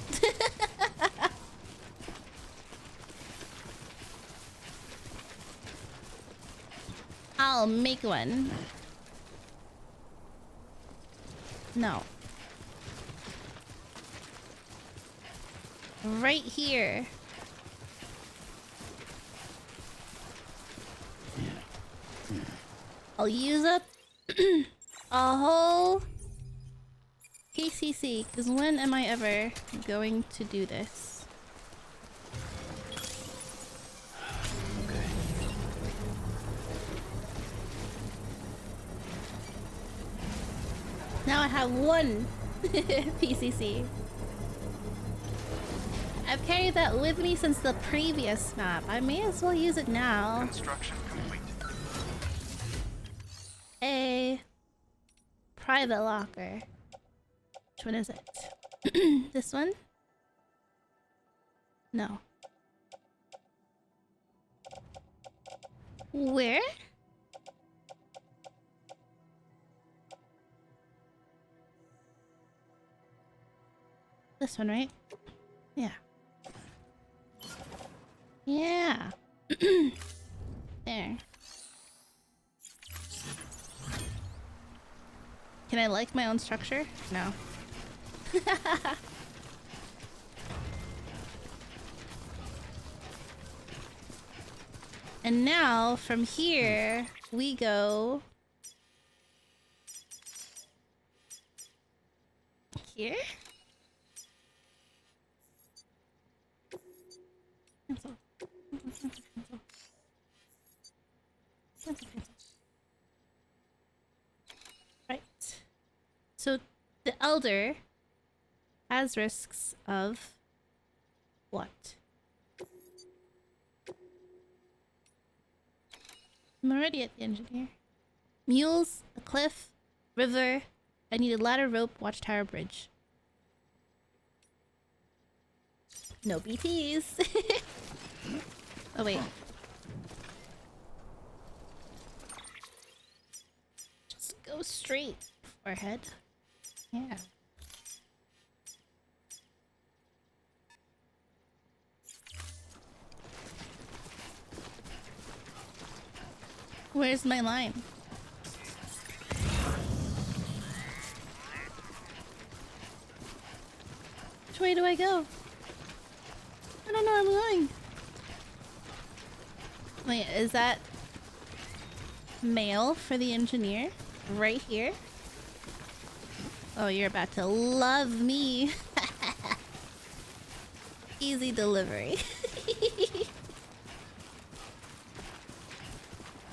I'll make one. No. Right here. I'll use up a whole PCC, because when am I ever going to do this? Okay. Now I have one PCC. I've carried that with me since the previous map. I may as well use it now. Construction complete. A private locker. Which one is it? This one? No. Where? This one, right? Yeah. Yeah. There. Can I like my own structure? No. And now, from here, we go... Here? Cancel. Cancel. Cancel. Right. So, the Elder has risks of... what? I'm already at the engineer. Mules, a cliff, river. I need a ladder, rope, watchtower, bridge. No BTs. Oh wait. Just go straight. Forehead. Yeah. Where's my line? Which way do I go? I don't know where I'm going. Wait, is that mail for the engineer? Right here? Oh, you're about to love me. Easy delivery.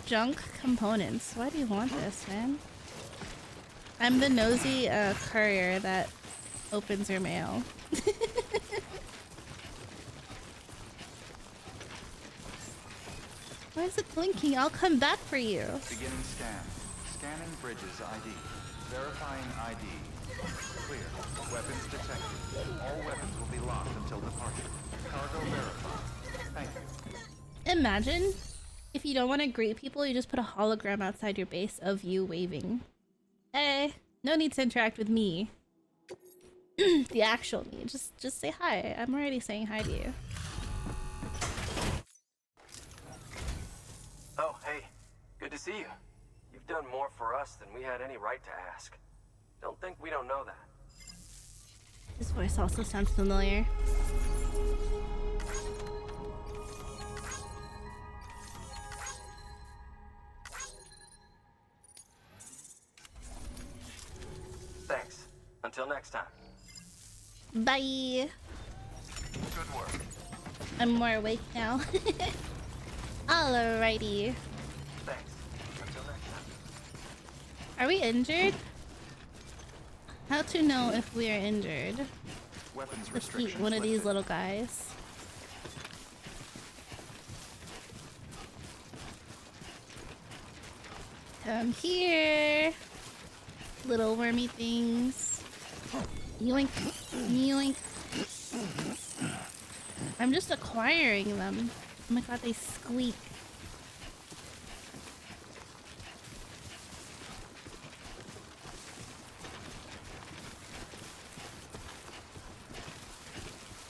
Junk components. Why do you want this, man? I'm the nosy courier that opens your mail. Why is it blinking? I'll come back for you. Beginning scan. Scanning bridges ID. Verifying ID. Clear. Weapons detected. All weapons will be locked until departure. Cargo verified. Thank you. Imagine if you don't want to greet people, you just put a hologram outside your base of you waving. Hey, no need to interact with me. The actual me. Just say hi. I'm already saying hi to you. Oh, hey. Good to see you. You've done more for us than we had any right to ask. Don't think we don't know that. His voice also sounds familiar. Thanks. Until next time. Bye. Good work. I'm more awake now. Alrighty. Thanks. Until next time. Are we injured? How to know if we are injured? Weapons Let's eat one of these little guys. Come here. Little wormy things. Yoink. Yoink. I'm just acquiring them. Oh my god, they squeak.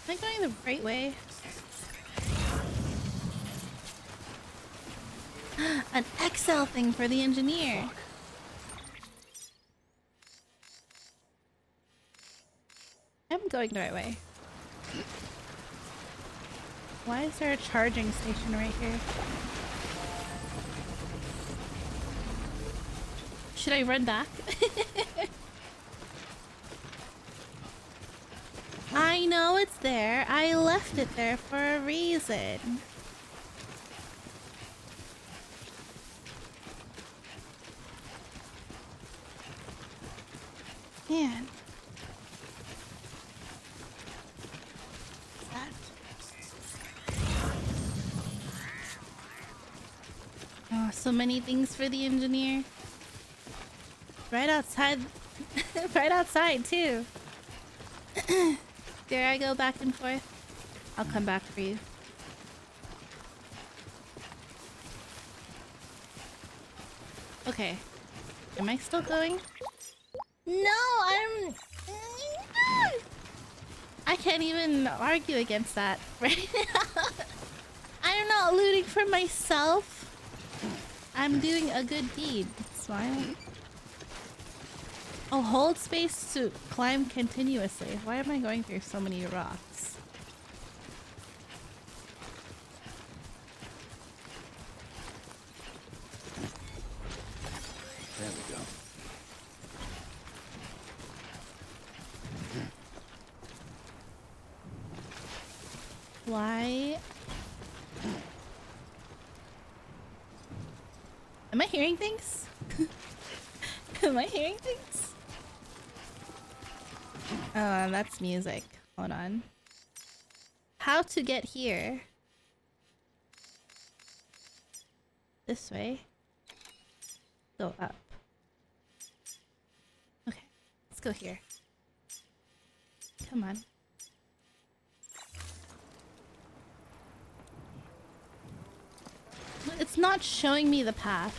Am I going the right way? An XL thing for the engineer. I'm going the right way. Why is there a charging station right here? Should I run back? I know it's there. I left it there for a reason. Man. What's that? So many things for the engineer. Right outside. Right outside, too. Dare I go back and forth? I'll come back for you. Okay. Am I still going? No, I'm... I can't even argue against that right now. I'm not looting for myself. I'm doing a good deed. Smile. Oh, hold space to climb continuously. Why am I going through so many rocks? There we go. Why? Am I hearing things? Am I hearing things? Oh, that's music. Hold on. How to get here? This way. Go up. Okay, let's go here. Come on. It's not showing me the path.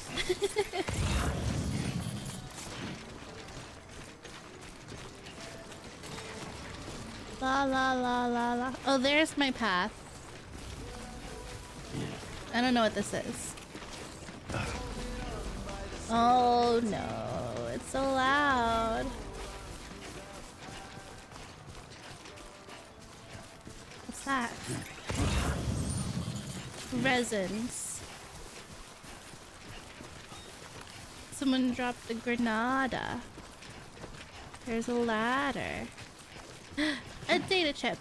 La la la la la. Oh, there's my path. I don't know what this is. Oh no, it's so loud. What's that? Resins. Someone dropped a granada. There's a ladder. A data chip.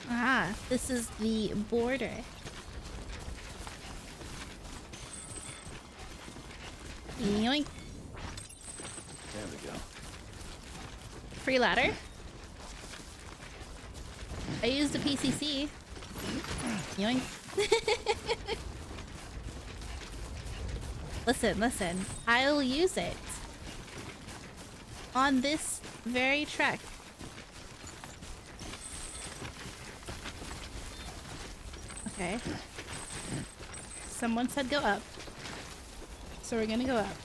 Ah, this is the border. Yoink. There we go. Free ladder. I used a PCC. Yoink. Listen, listen. I'll use it. On this very trek. Okay. Someone said go up. So we're gonna go up.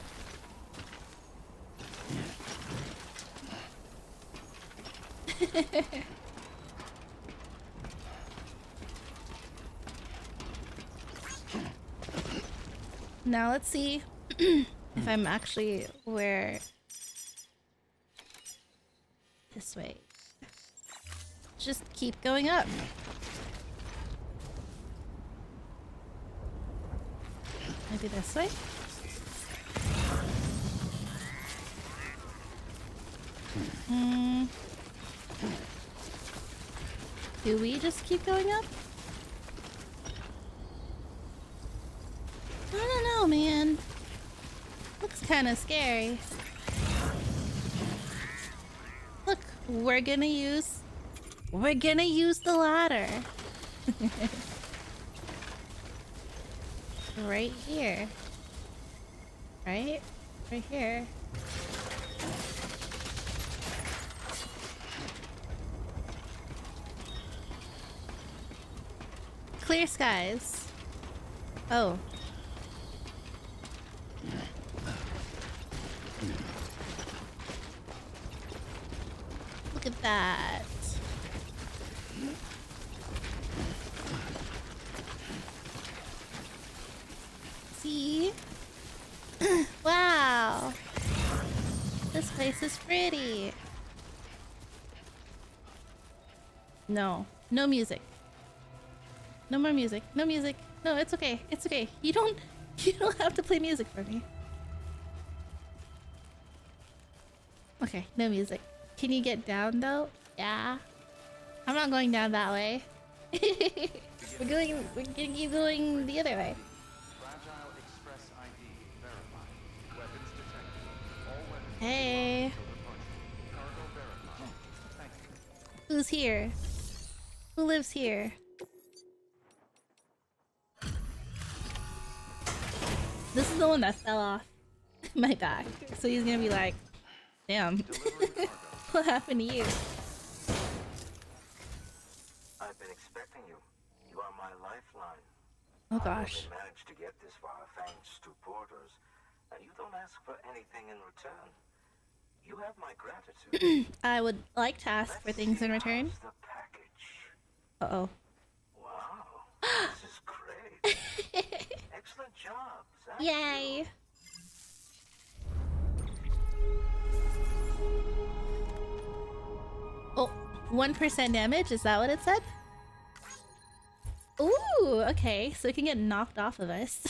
Now let's see if I'm actually where... This way. Just keep going up. Maybe this way? Do we just keep going up? I don't know, man. Looks kind of scary. Look, we're gonna use the ladder. Right here. Right? Right here. Clear skies. Oh. Look at that. See? Wow. This place is pretty. No. No music. No more music. No music. No, it's okay. It's okay. You don't have to play music for me. Okay, no music. Can you get down though? Yeah. I'm not going down that way. we're gonna keep going the other way. Fragile Express ID verified. Weapons detected. All weapons Hey. until departure. Cargo verified. Thank you. Who's here? Who lives here? This is the one that fell off my back. So he's gonna be like, damn. What happened to you? I've been expecting you. You are my lifeline. Oh gosh. I managed to get this far thanks to porters, and you don't ask for anything in return. You have my gratitude. I would like to ask for things in return. How's the package? Uh-oh. Wow, this is great. Excellent job. Thank Yay! you. Oh, 1% damage? Is that what it said? Ooh, okay. So it can get knocked off of us.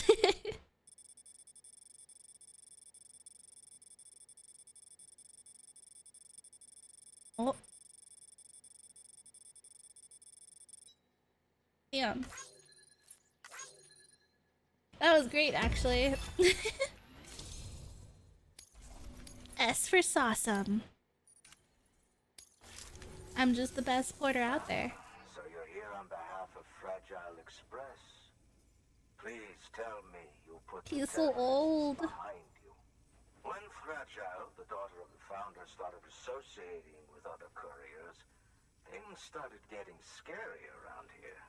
Oh. Damn. That was great, actually. S for Sawsome. I'm just the best porter out there. So you're here on behalf of Fragile Express. Please tell me you put He's the so terrorists old. behind you. When Fragile, the daughter of the founder, started associating with other couriers, things started getting scary around here.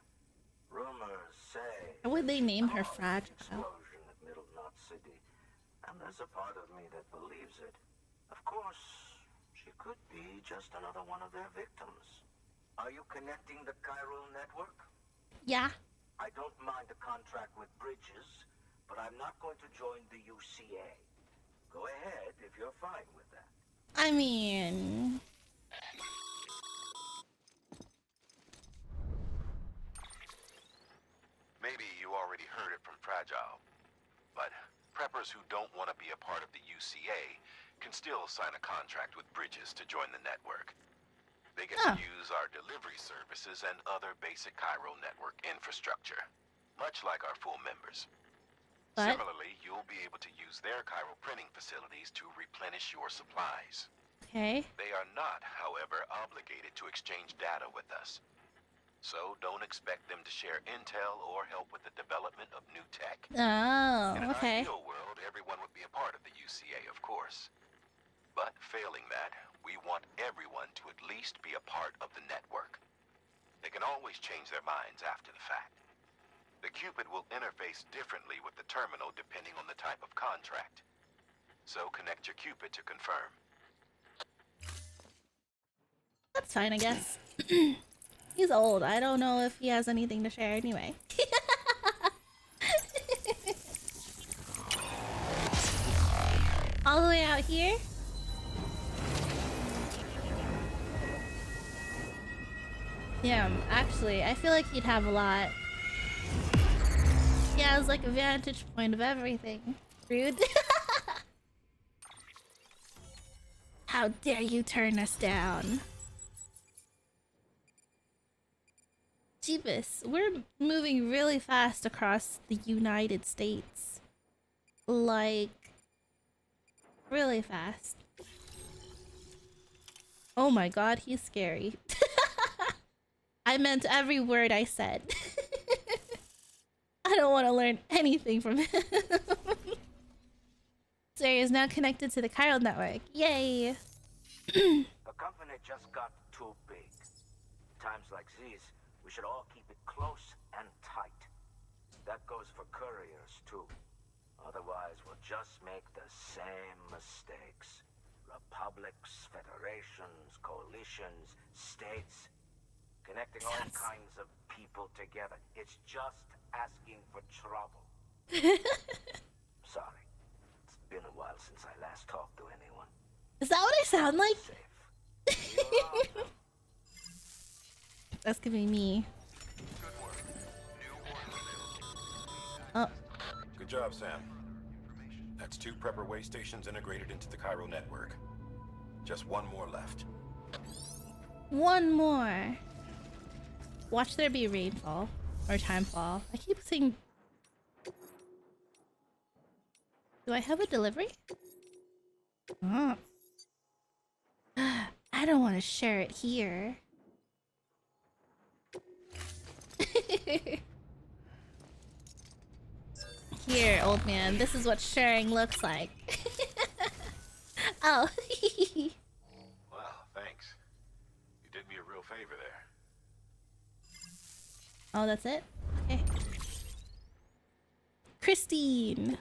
Rumors say... How would they name her caused the Fragile? explosion at Middle Knot City, and there's a part of me that believes it. Of course, she could be just another one of their victims. Are you connecting the chiral network? Yeah. I don't mind a contract with Bridges, but I'm not going to join the UCA. Go ahead if you're fine with that. I mean... Maybe you already heard it from Fragile, but preppers who don't want to be a part of the UCA can still sign a contract with Bridges to join the network. They get to use our delivery services and other basic chiral network infrastructure, much like our full members. But... Similarly, you'll be able to use their chiral printing facilities to replenish your supplies. Okay. They are not, however, obligated to exchange data with us. So don't expect them to share intel or help with the development of new tech. Oh, In an okay. ideal world, everyone would be a part of the UCA, of course. But failing that, we want everyone to at least be a part of the network. They can always change their minds after the fact. The Cupid will interface differently with the terminal depending on the type of contract. So connect your Cupid to confirm. That's fine, I guess. He's old. I don't know if he has anything to share anyway. All the way out here? Damn, actually, I feel like he'd have a lot. He has like a vantage point of everything. Rude. How dare you turn us down? Jeebus, we're moving really fast across the United States. Like, really fast. Oh my god, he's scary. I meant every word I said. I don't want to learn anything from him. Siri is now connected to the chiral network. Yay! The company just got too big. Times like these, we should all keep it close and tight. That goes for couriers, too. Otherwise, we'll just make the same mistakes. Republics, federations, coalitions, states. Connecting all kinds of people together. It's just asking for trouble. Sorry. It's been a while since I last talked to anyone. Is that what I sound like? Safe. You're welcome. That's gonna be me. Oh, Good job, Sam. That's 2 prepper way stations integrated into the chiral network. Just 1 more left. one more. Watch there be rainfall. Or timefall. I keep saying... Do I have a delivery? Oh. I don't want to share it here. Here, old man, this is what sharing looks like. Oh. Well, thanks. You did me a real favor there. Oh, that's it? Okay. Christine!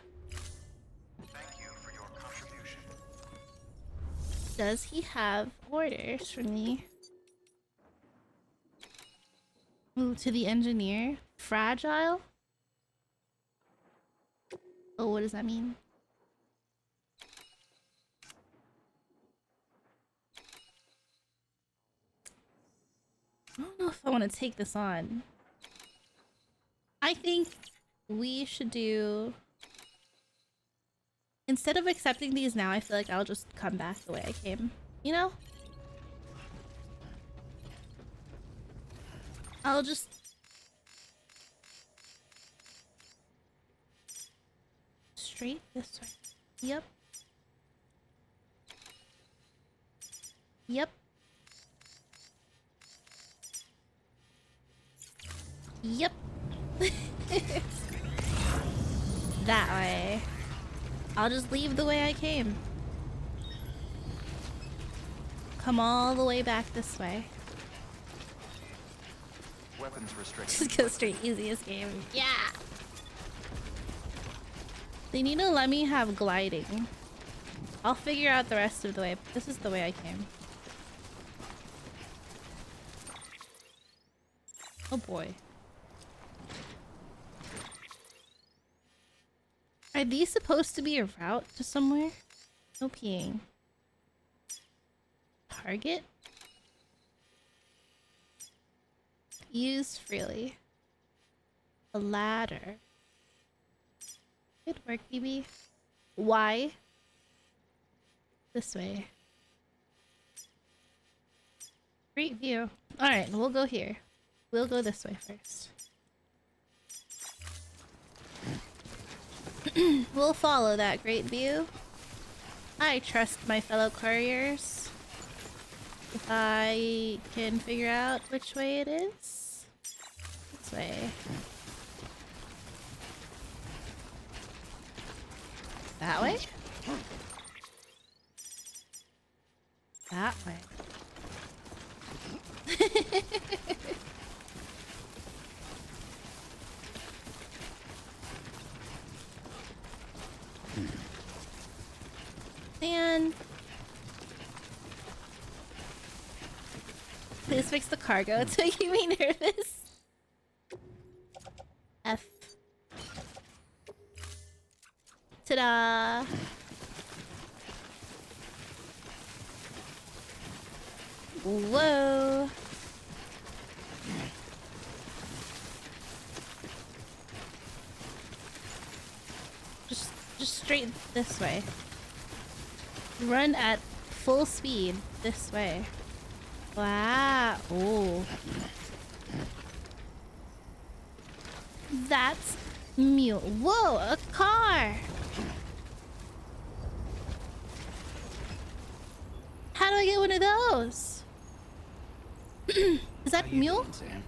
Thank you for your contribution. Does he have orders for me? Move to the engineer. Fragile? Oh, what does that mean? I don't know if I want to take this on. I think we should do... Instead of accepting these now, I feel like I'll just come back the way I came. You know? I'll just... Straight this way. Yep. Yep. Yep. That way. I'll just leave the way I came. Come all the way back this way. Weapons restricted. Just go straight, easiest game. Yeah! They need to let me have gliding. I'll figure out the rest of the way. This is the way I came. Oh boy. Are these supposed to be a route to somewhere? No peeing. Target? Use freely. A ladder. Good work, BB. Why? This way. Great view. Alright, we'll go here. We'll go this way first. We'll follow that great view. I trust my fellow couriers. If I can figure out which way it is. This way. That way? That way. Man. Please fix the cargo. It's making me nervous. F. Ta-da! Whoa! Just straight this way. Run at full speed this way. Wow! Oh, that's mule. Whoa! A car! How do I get one of those? Is that mule? Doing,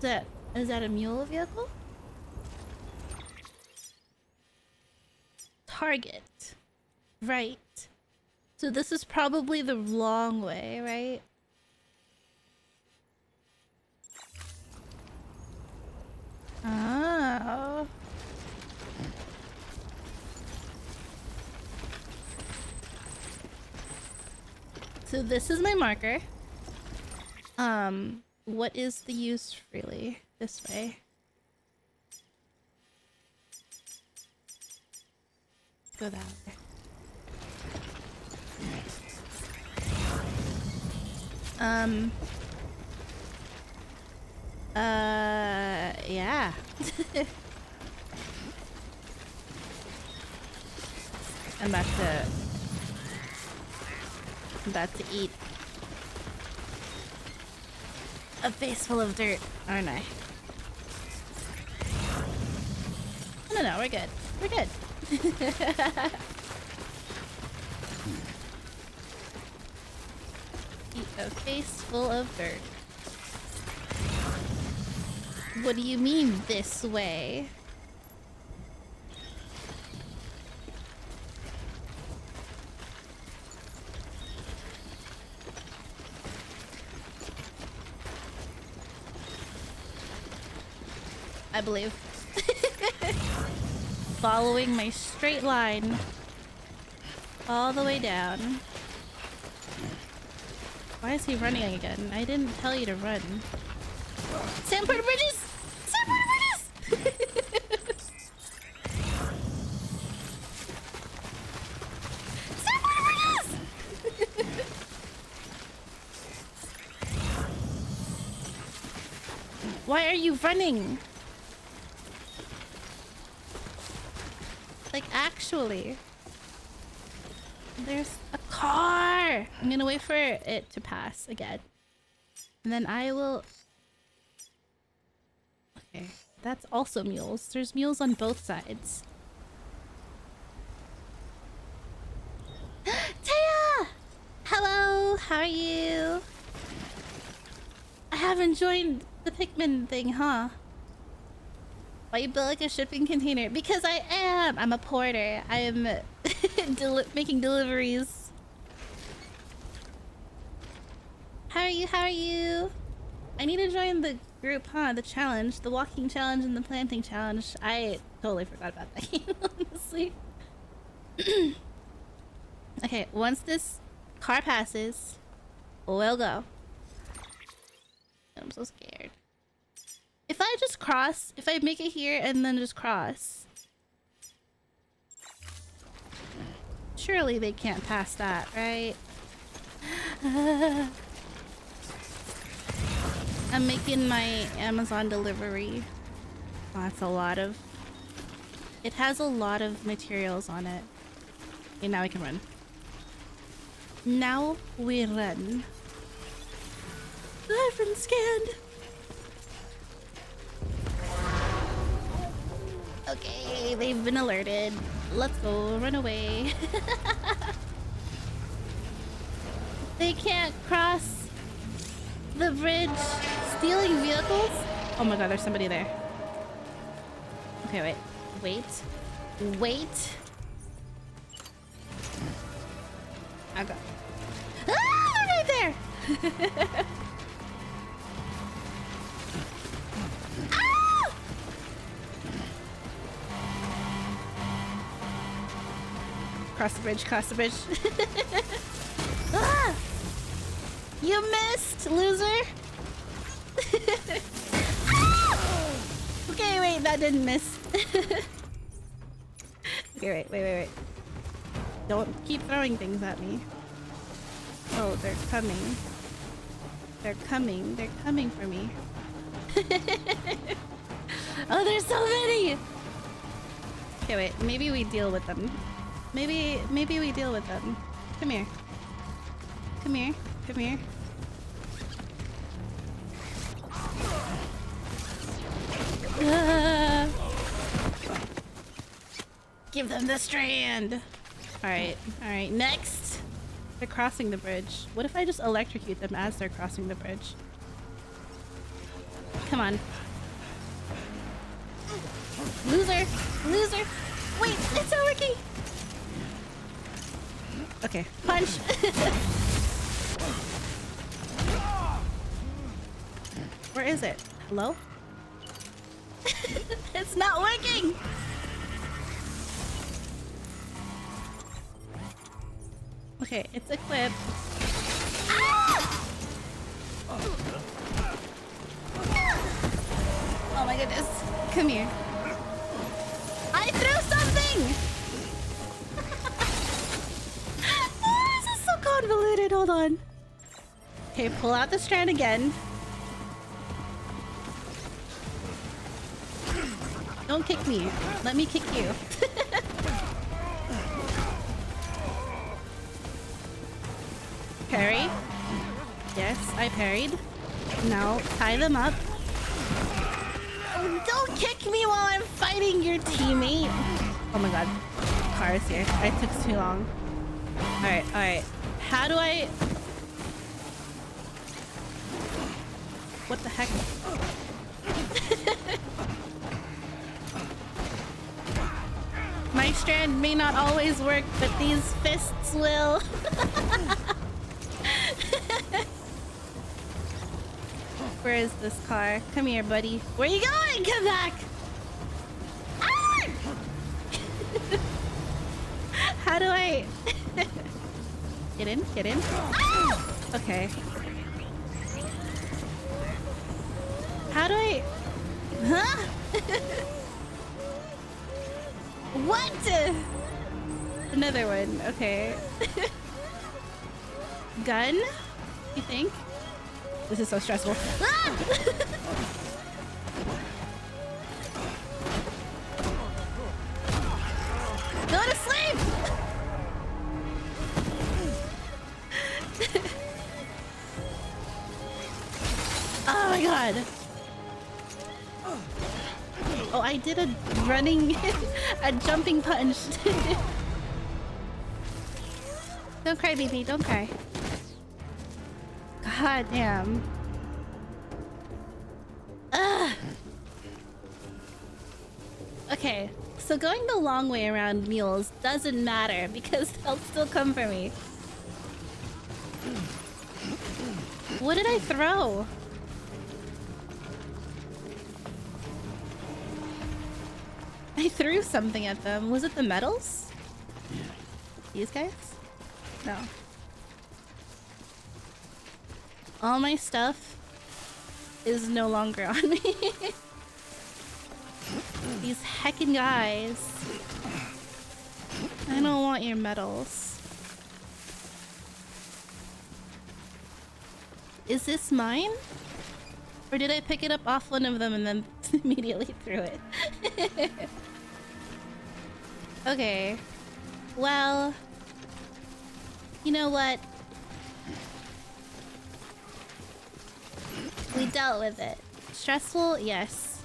Sam? Is that a mule vehicle? Target. Right. So this is probably the long way, right? Oh. So this is my marker. What is the use freely? This way. Go that way. Yeah. I'm about to eat a face full of dirt, aren't I? No, we're good. We're good. Eat a face full of dirt. What do you mean this way? I believe. Following my straight line all the way down. Why is he running again? I didn't tell you to run. Sandport bridges! Sandport bridges! Sandport bridges! Why are you running? Like, actually. There's a car! I'm gonna wait for it to pass again. And then I will... Okay, that's also mules. There's mules on both sides. Taya! Hello! How are you? I haven't joined the Pikmin thing, huh? Why you build like a shipping container? Because I am! I'm a porter. I am making deliveries. How are you? How are you? I need to join the group, huh? The challenge. The walking challenge and the planting challenge. I totally forgot about that game, honestly. Okay, once this car passes, we'll go. I'm so scared. If I just cross, if I make it here and then just cross. Surely they can't pass that, right? I'm making my Amazon delivery. Oh, that's a lot of... It has a lot of materials on it. Okay, now we can run. Now we run. I've been scanned. Okay, they've been alerted. Let's go, run away. They can't cross the bridge. Stealing vehicles? Oh my god, there's somebody there. Okay, wait. Wait. I got... Ah, they're right there! Ah! Cross the bridge. Ah! You missed, loser! Ah! Okay, wait, that didn't miss. Okay, wait. Don't keep throwing things at me. Oh, they're coming. They're coming for me. Oh, there's so many! Okay, wait, maybe we deal with them. Maybe we deal with them. Come here. Give them the strand! Alright, next! They're crossing the bridge. What if I just electrocute them as they're crossing the bridge? Come on. Loser! Wait, it's not working! Okay, punch! Where is it? Hello? It's not working! Okay, it's equipped. Ah! Oh my goodness. Come here. I threw something! Oh, this is so convoluted. Hold on. Okay, pull out the strand again. Don't kick me. Let me kick you. Parry. Yes, I parried. Now tie them up. Oh, don't kick me while I'm fighting your teammate. Oh my god. Cars here. I took too long. Alright. How do I... What the heck? My strand may not always work, but these fists will. Where is this car? Come here, buddy. Where you going? Come back! Ah! How do I... Get in, get in. Ah! Okay. How do I... Huh? What? Another one. Okay. Gun? You think? This is so stressful. Ah! Go to sleep! Oh my god. Oh, I did a running, a jumping punch. Don't cry, baby. Don't cry. God damn. Ugh. Okay, so going the long way around mules doesn't matter because they'll still come for me. What did I throw? I threw something at them. Was it the medals? These guys? No. All my stuff is no longer on me. These heckin' guys. I don't want your medals. Is this mine? Or did I pick it up off one of them and then immediately threw it? Okay. Well, you know what? We dealt with it. Stressful? Yes.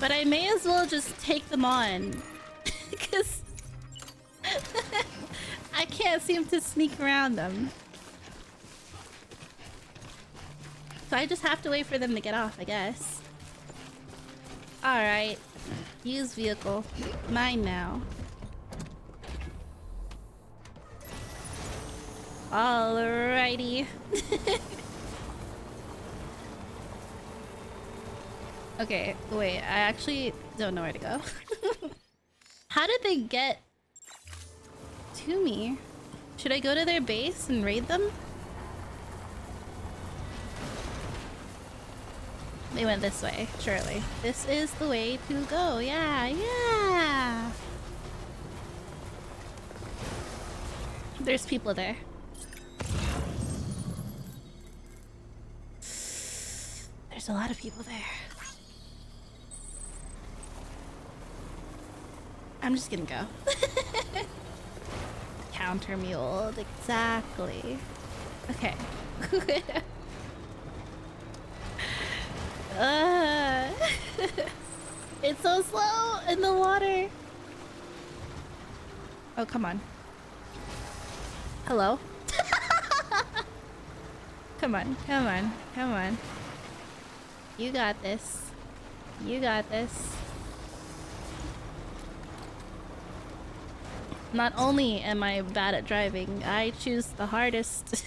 But I may as well just take them on. Because I can't seem to sneak around them. So I just have to wait for them to get off, I guess. Alright. Use vehicle. Mine now. Alrighty. Okay, wait. I actually don't know where to go. How did they get to me? Should I go to their base and raid them? They went this way, surely. This is the way to go. Yeah, yeah. There's people there. There's a lot of people there. I'm just gonna go. Counter mule, exactly. Okay. It's so slow in the water. Oh, come on. Hello? Come on, come on, come on. You got this. You got this. Not only am I bad at driving, I choose the hardest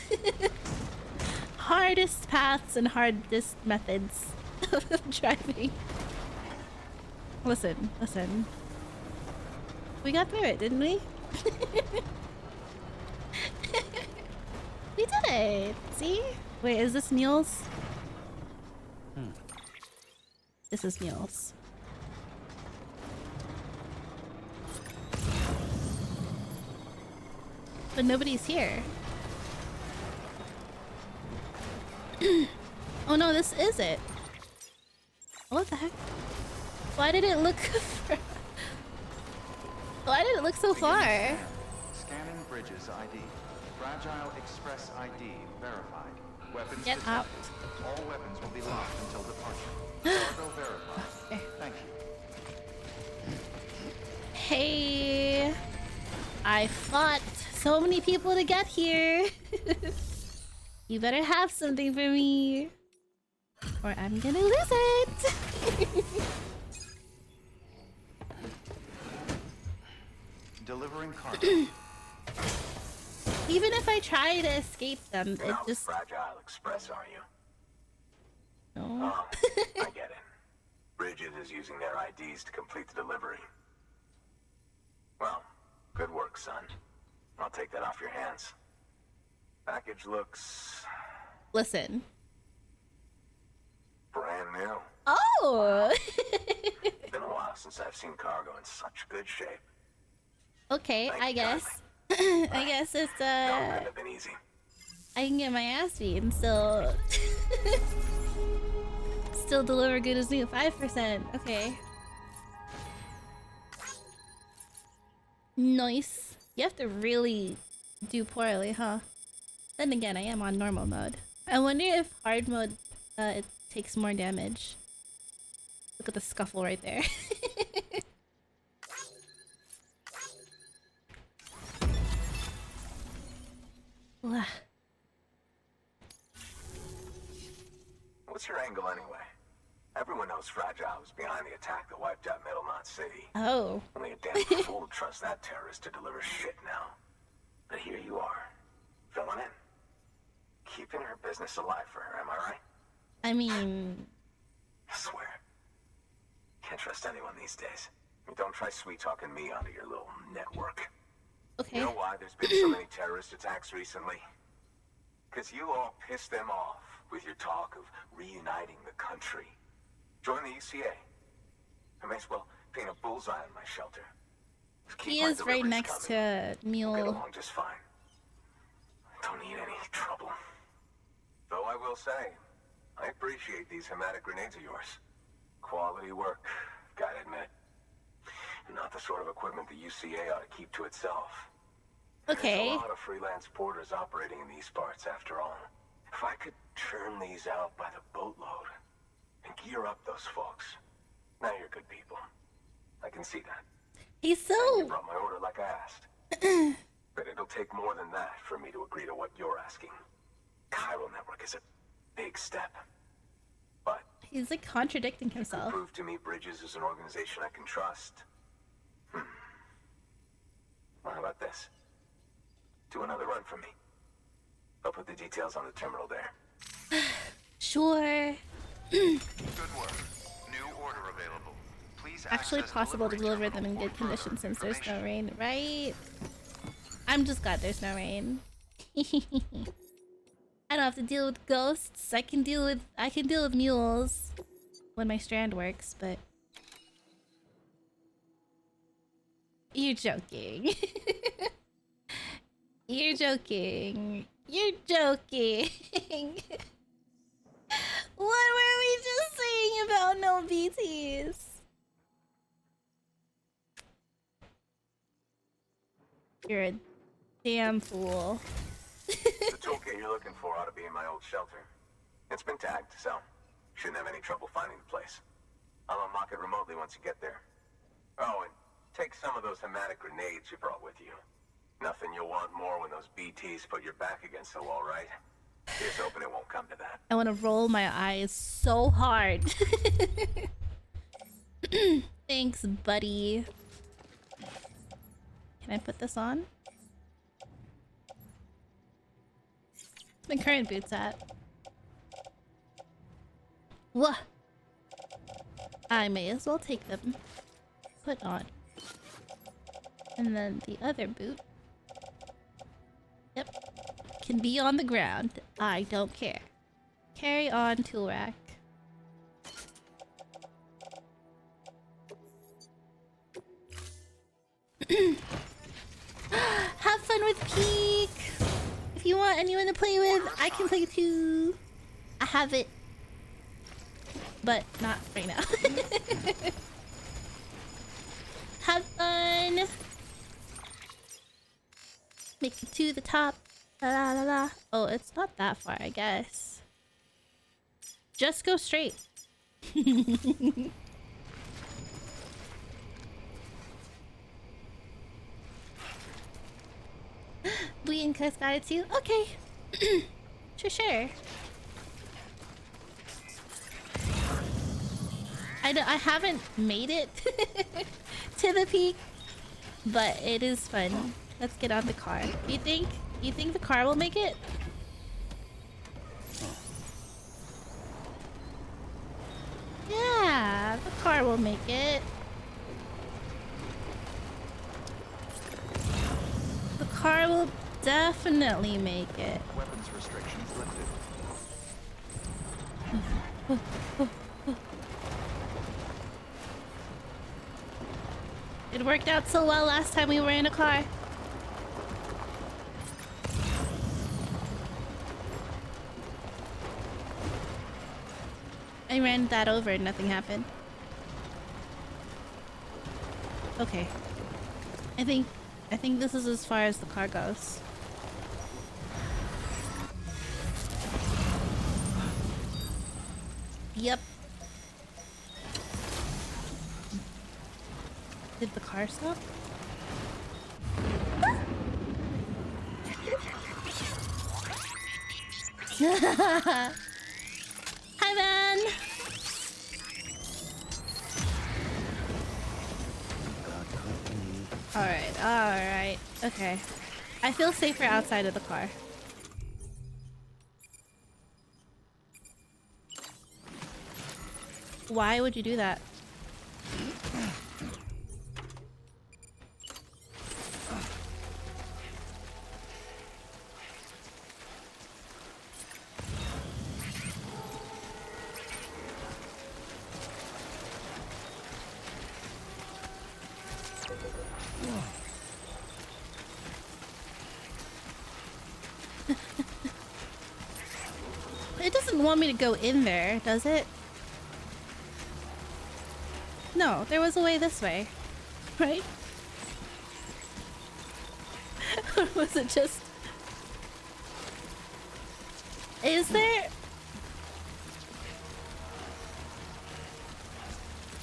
hardest paths and hardest methods of driving. Listen, listen. We got through it, didn't we? We did it! See? Wait, is this mules? This is mules. But nobody's here. Oh no, this is it. What the heck? Why did it look Why did it look so far? Scanning bridges ID. Fragile Express ID verified. Weapons Get detected. out. All weapons will be locked until departure. Cargo verified. Okay. Thank you. Hey, I fought so many people to get here. You better have something for me, or I'm gonna lose it. cargo. Even if I try to escape them, You're it not with just... Fragile Express, are you? No. Oh, I get it. Bridget is using their IDs to complete the delivery. Well, good work, son. I'll take that off your hands. Package looks Listen. brand new. Oh! It's been a while since I've seen cargo in such good shape. Okay, Thank I you, guess. kindly. I guess it's, No, it couldn't have been easy. I can get my ass beat and still... still deliver good as new. 5%. Okay. Nice. You have to really do poorly, huh? Then again, I am on normal mode. I wonder if hard mode, it takes more damage. Look at the scuffle right there. Wah. What's your angle anyway? Everyone knows Fragile was behind the attack that wiped out Middlemont City. Oh. Only a damn fool would trust that terrorist to deliver shit now. But here you are, filling in. Keeping her business alive for her, am I right? I mean... I swear. Can't trust anyone these days. Don't try sweet-talking me onto your little network. Okay. You know why there's been so many terrorist attacks recently? Because you all pissed them off with your talk of reuniting the country. Join the UCA. I may as well paint a bullseye on my shelter. Just keep He my is right deliveries next to coming. a We'll get mule. along just fine. Don't need any trouble. Though I will say, I appreciate these hematic grenades of yours. Quality work, gotta admit. Not the sort of equipment the UCA ought to keep to itself. Okay. There's a lot of freelance porters operating in these parts, after all. If I could churn these out by the boatload and gear up those folks, now you're good people. I can see that. He's You so... brought my order like I asked. But it'll take more than that for me to agree to what you're asking. Chiral Network is a big step. But He's like contradicting you can himself. prove to me Bridges is an organization I can trust. Well, how about this? Do another run for me. I'll put the details on the terminal there. Sure. Good work. New order available. Please Actually access possible to delivery deliver them in terminal good for further conditions since there's no information. rain, right? I'm just glad there's no rain. I don't have to deal with ghosts. I can deal with mules when my strand works, but you're joking. You're joking. You're joking. What were we just saying about no BTs? You're a damn fool. The toolkit you're looking for ought to be in my old shelter. It's been tagged, so shouldn't have any trouble finding the place. I'll unlock it remotely once you get there. Oh, and take some of those hematic grenades you brought with you. Nothing you'll want more when those BTs put your back against the wall, right? Here's hoping it won't come to that. I want to roll my eyes so hard. Thanks, buddy. Can I put this on? What's my current boots at? Whoa! I may as well take them. Put on. And then the other boot. Yep. Can be on the ground. I don't care. Carry on, tool rack. Have fun with Peak! If you want anyone to play with, I can play too. I have it. But not right now. Have fun! Make it to the top. La la la la. Oh, it's not that far, I guess. Just go straight. Blee and Cuss got it too? Okay. Sure. I haven't made it to the peak. but it is fun. Let's get on the car. You think the car will make it? Yeah, the car will make it. The car will definitely make it. Weapons restrictions lifted. It worked out so well last time we were in a car. I ran that over and nothing happened. Okay. I think this is as far as the car goes. Yep. Did the car stop? Hi, man. Alright. Okay. I feel safer outside of the car. Why would you do that? It doesn't want me to go in there, does it? No, there was a way this way, right? Or was it just... Is there...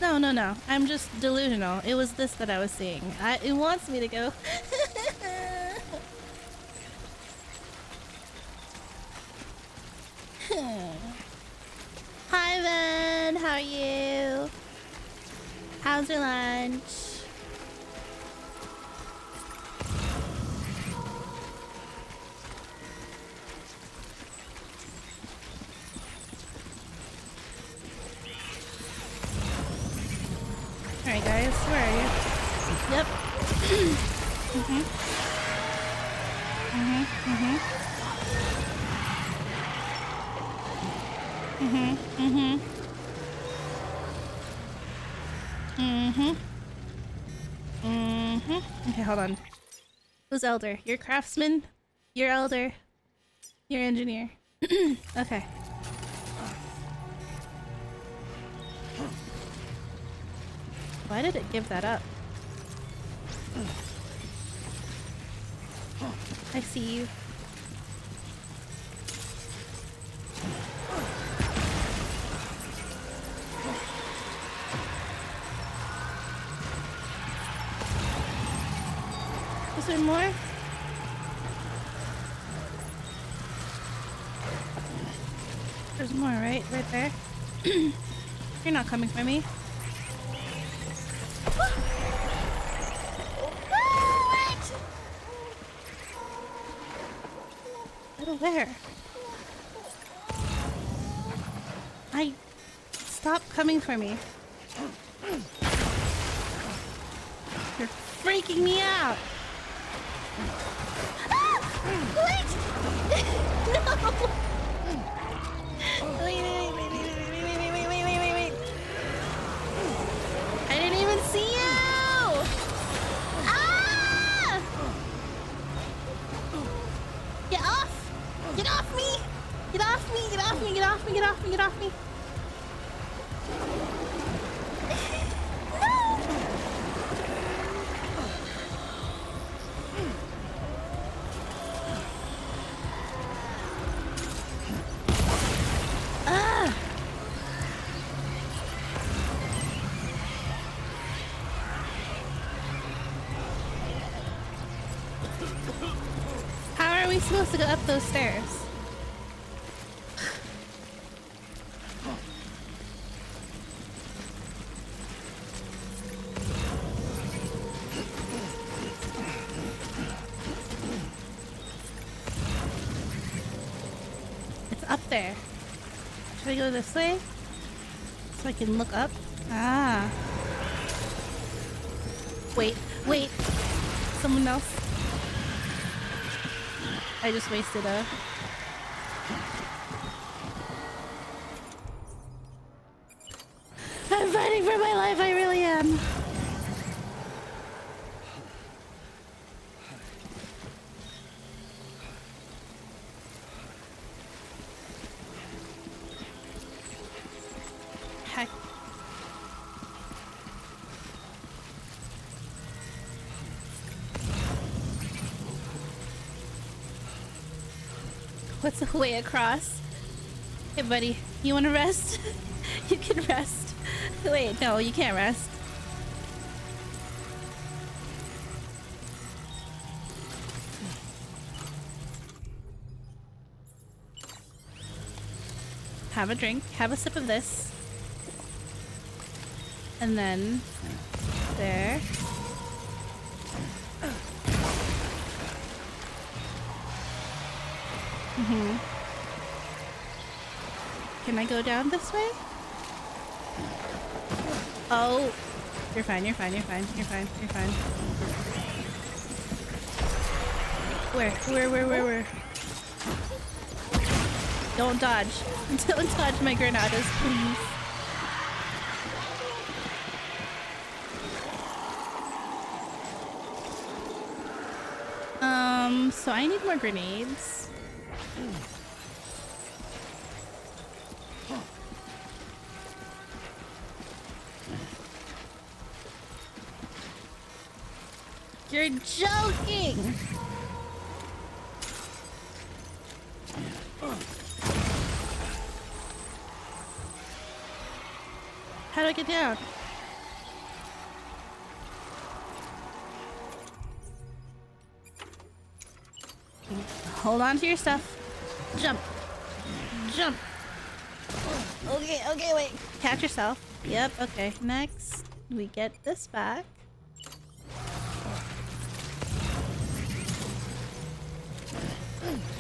No. I'm just delusional. It was this that I was seeing. It wants me to go. Hi, Ben. How are you? How's your lunch? Alright, guys. Where are you? Yep. Okay, hold on. Who's elder? You're craftsman? You're elder? You're engineer? Okay. Why did it give that up? I see you. Is there more? There's more, right? Right there? You're not coming for me. Where? Stop coming for me. You're freaking me out. Ah! Wait! No! Wait. I didn't even see you! Ah! Get off! Get off me! Get off me! Get off me! Get off me! Get off me! Get off me! How are we supposed to go up those stairs? There. Should I go this way? So I can look up? Ah. Wait, wait. Someone else. I just wasted a... I'm fighting for my life, I really am. Heck. What's the way across? Hey buddy, you wanna rest? You can rest. Wait, no, you can't rest. Have a drink, have a sip of this. And then there. Can I go down this way? Oh, you're fine, you're fine, you're fine, you're fine, you're fine. Where? Don't dodge. Don't dodge my granadas, please. So I need more grenades. You're joking! How do I get down? Hold on to your stuff. Jump. Jump. Okay, okay, wait. Catch yourself. Yep, okay. Next, we get this back.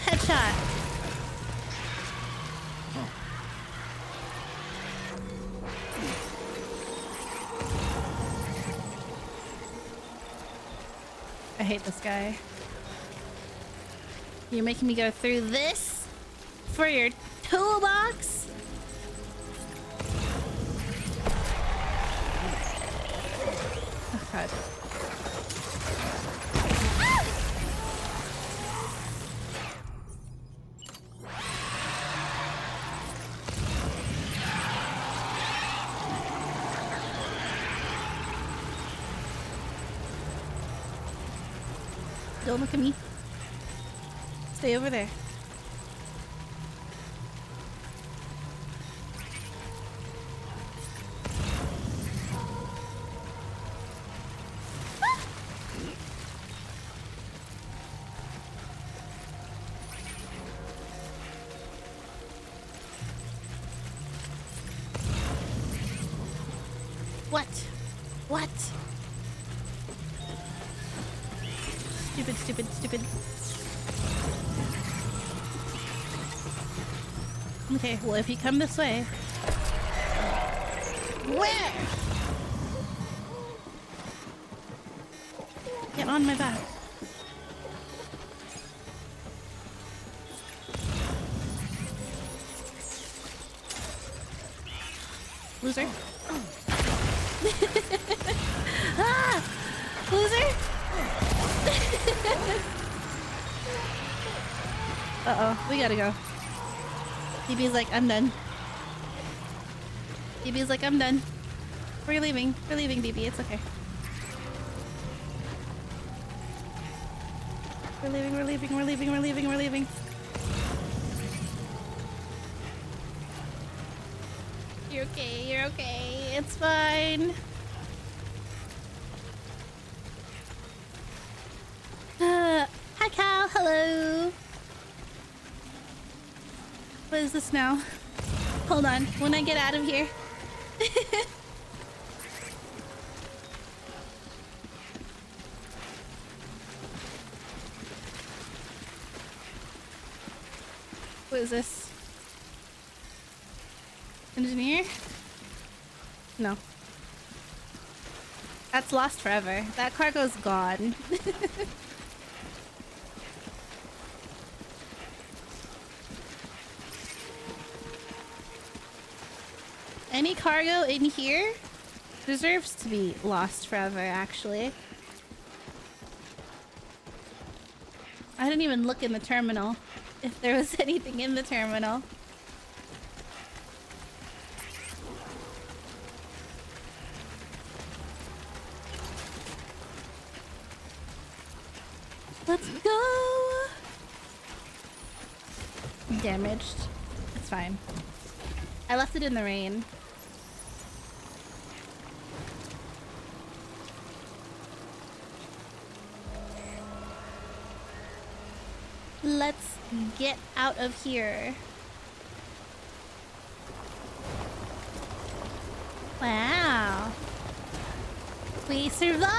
Headshot. I hate this guy. You're making me go through this for your toolbox? Oh god. Don't look at me. Stay over there. What? What? Stupid, stupid, stupid. Okay, well if you come this way... Where? Get on my back. Loser. Ah! Loser! Uh-oh, we gotta go. DB's like, I'm done. DB's like, I'm done. We're leaving. We're leaving, DB. It's okay. We're leaving, we're leaving, we're leaving, we're leaving, we're leaving. You're okay, you're okay. It's fine. Hi, Cal. Hello. What is this now? Hold on. When I get out of here. What is this? engineer? No. That's lost forever. That cargo's gone. Any cargo in here deserves to be lost forever, actually. I didn't even look in the terminal if there was anything in the terminal. Let's go! Damaged. It's fine. I left it in the rain. Let's get out of here. Wow. We survived!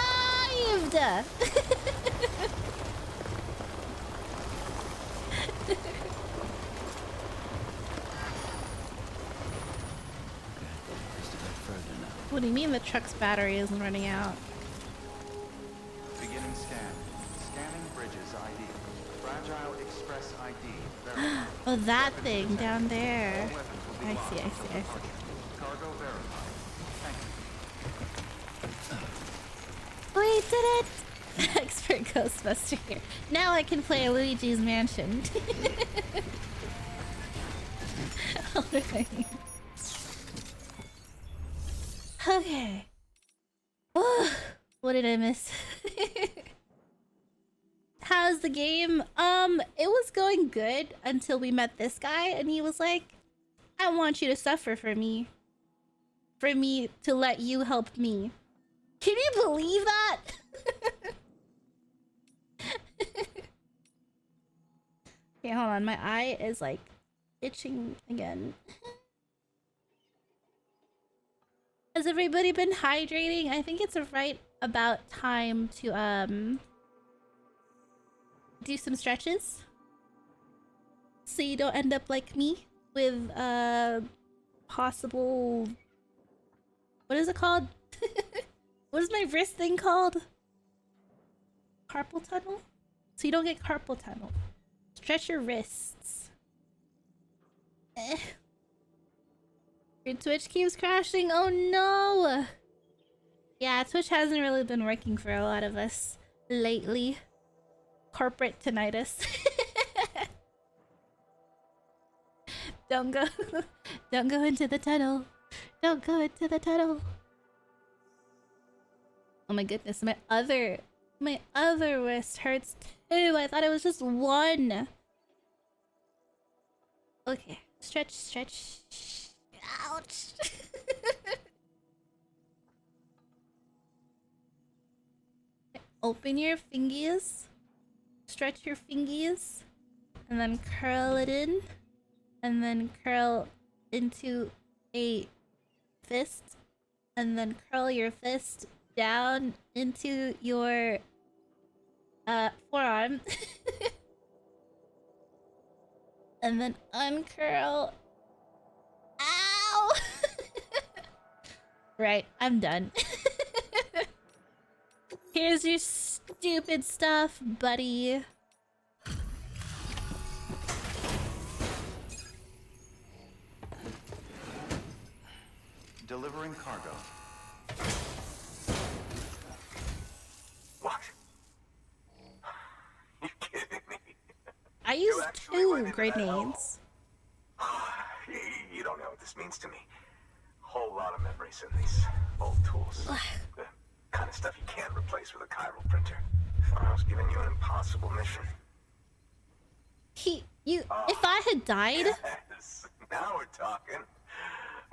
What do you mean the truck's battery isn't running out? Beginning scan. Scanning bridges ID. Fragile Express ID. Verified. Oh, that thing down there. All weapons will be I locked see, I until see, I see. departure. Cargo verified. Thank you. We did it! Expert Ghostbuster here. Now I can play Luigi's Mansion. Alright. Okay. Oh, what did I miss? How's the game? It was going good until we met this guy and he was like, I want you to suffer for me. For me to let you help me. Can you believe that? Okay, hold on. My eye is like itching again. Has everybody been hydrating? I think it's right about time to do some stretches so you don't end up like me with possible, what is it called? What is my wrist thing called? Carpal tunnel? So you don't get carpal tunnel. Stretch your wrists. Your Twitch keeps crashing. Oh no! Yeah, Twitch hasn't really been working for a lot of us lately. Corporate tinnitus. Don't go into the tunnel. Don't go into the tunnel. Oh my goodness, my other wrist hurts too. I thought it was just one. Okay, stretch. Ouch. Open your fingies, stretch your fingies, and then curl it in, and then curl into a fist, and then curl your fist down into your forearm, and then uncurl. Ow! Right, I'm done. Here's your stupid stuff, buddy. Delivering cargo. What? You kidding me? I used actually went 2 into grenades. You don't know what this means to me. Whole lot of memories in these old tools. The kind of stuff you can't replace with a chiral printer. I was giving you an impossible mission. If I had died, Yes, now we're talking.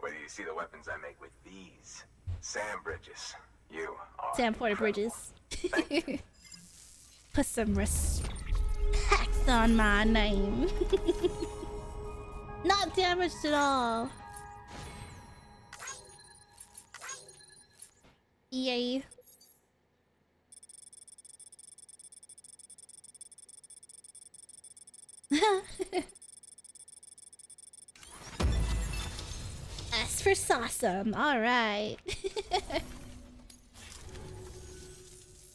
Whether you see the weapons I make with these Sam Bridges, you are Sam Porter incredible. Bridges. Put some respect on my name. Not damaged at all. Yay. for Sawsome. Alright.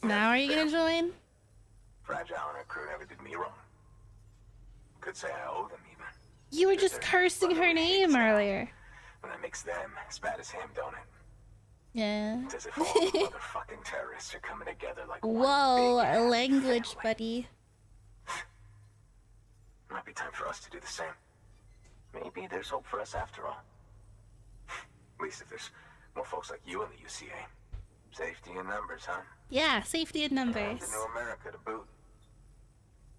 Now are you gonna join? Fragile and her crew never did me wrong. Could say I owe them even. You were just cursing her name earlier. And that makes them as bad as him, don't it? Yeah. It's as if all the motherfucking terrorists are coming together like Whoa, one big language, family. buddy. Might be time for us to do the same. Maybe there's hope for us after all. At least if there's more folks like you in the UCA. Safety in numbers, huh? Yeah, safety in And numbers. the new America to boot.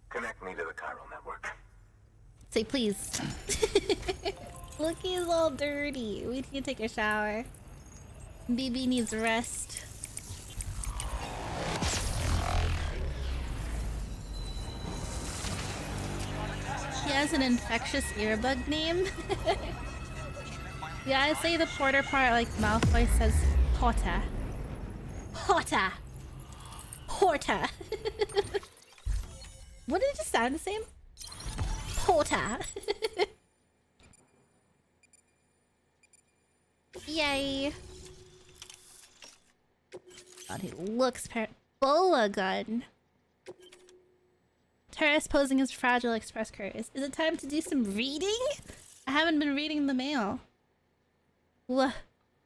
Connect me to the chiral network. Say please. Look, he's all dirty. We need to take a shower. BB needs rest. He has an infectious earbug name. Yeah, I say the Porter part like Malfoy says Potter. Potter. Porter. What did it just sound the same? Porter. Yay. God, he looks Bola gun. Terrorist posing as fragile express couriers. Is it time to do some reading? I haven't been reading the mail. Well,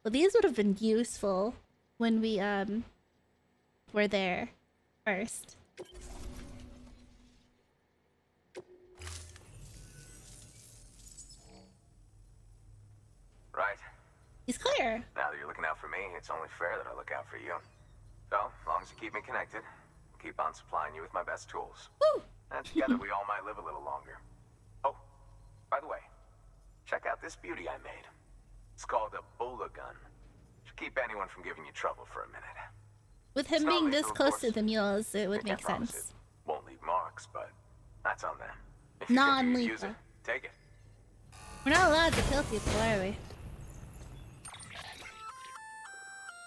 these would have been useful when we were there first. Right. He's clear. Now that you're looking out for me, it's only fair that I look out for you. So, as long as you keep me connected, I'll keep on supplying you with my best tools. Woo! And together we all might live a little longer. Oh, by the way, check out this beauty I made. It's called a Bola gun. Should keep anyone from giving you trouble for a minute. With him It's not being this lethal, of close to course. the mules, it would I can't make promise sense. it won't leave marks, but that's on them. If you continue to use Non-lethal. it, take it. We're not allowed to kill people, are we?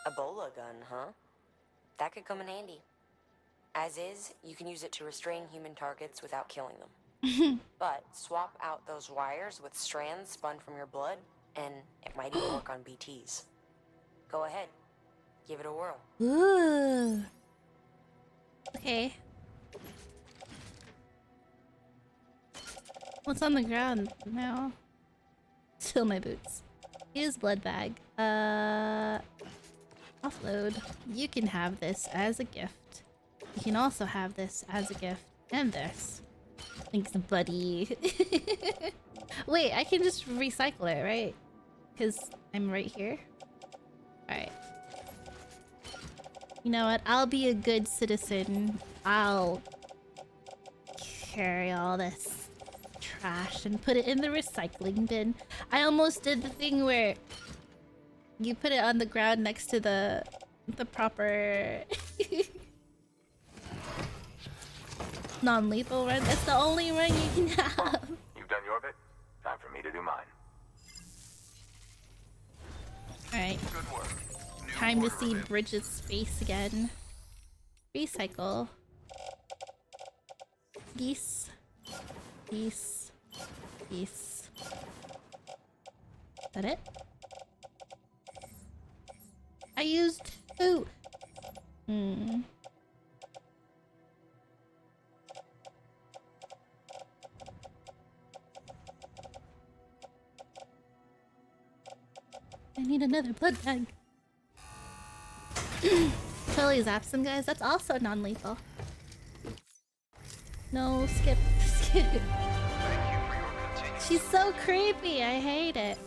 A bola gun, huh? That could come in handy. As is, you can use it to restrain human targets without killing them. But swap out those wires with strands spun from your blood, and it might even work on BTs. Go ahead. Give it a whirl. Ooh. Okay. What's on the ground now? Still my boots. Use blood bag. Offload. You can have this as a gift. You can also have this as a gift. And this. Thanks, buddy. Wait, I can just recycle it, right? Because I'm right here. Alright. You know what? I'll be a good citizen. I'll carry all this trash and put it in the recycling bin. I almost did the thing where you put it on the ground next to the proper non-lethal run. That's the only run you can have. You've done your bit. Time for me to do mine. Alright. Good work. Time to see Bridget's face again. Recycle. Peace. Peace. Peace. Is that it? I used two. I need another blood bag. Totally zaps them, guys. That's also non-lethal. No, skip. Skip. She's so creepy. I hate it.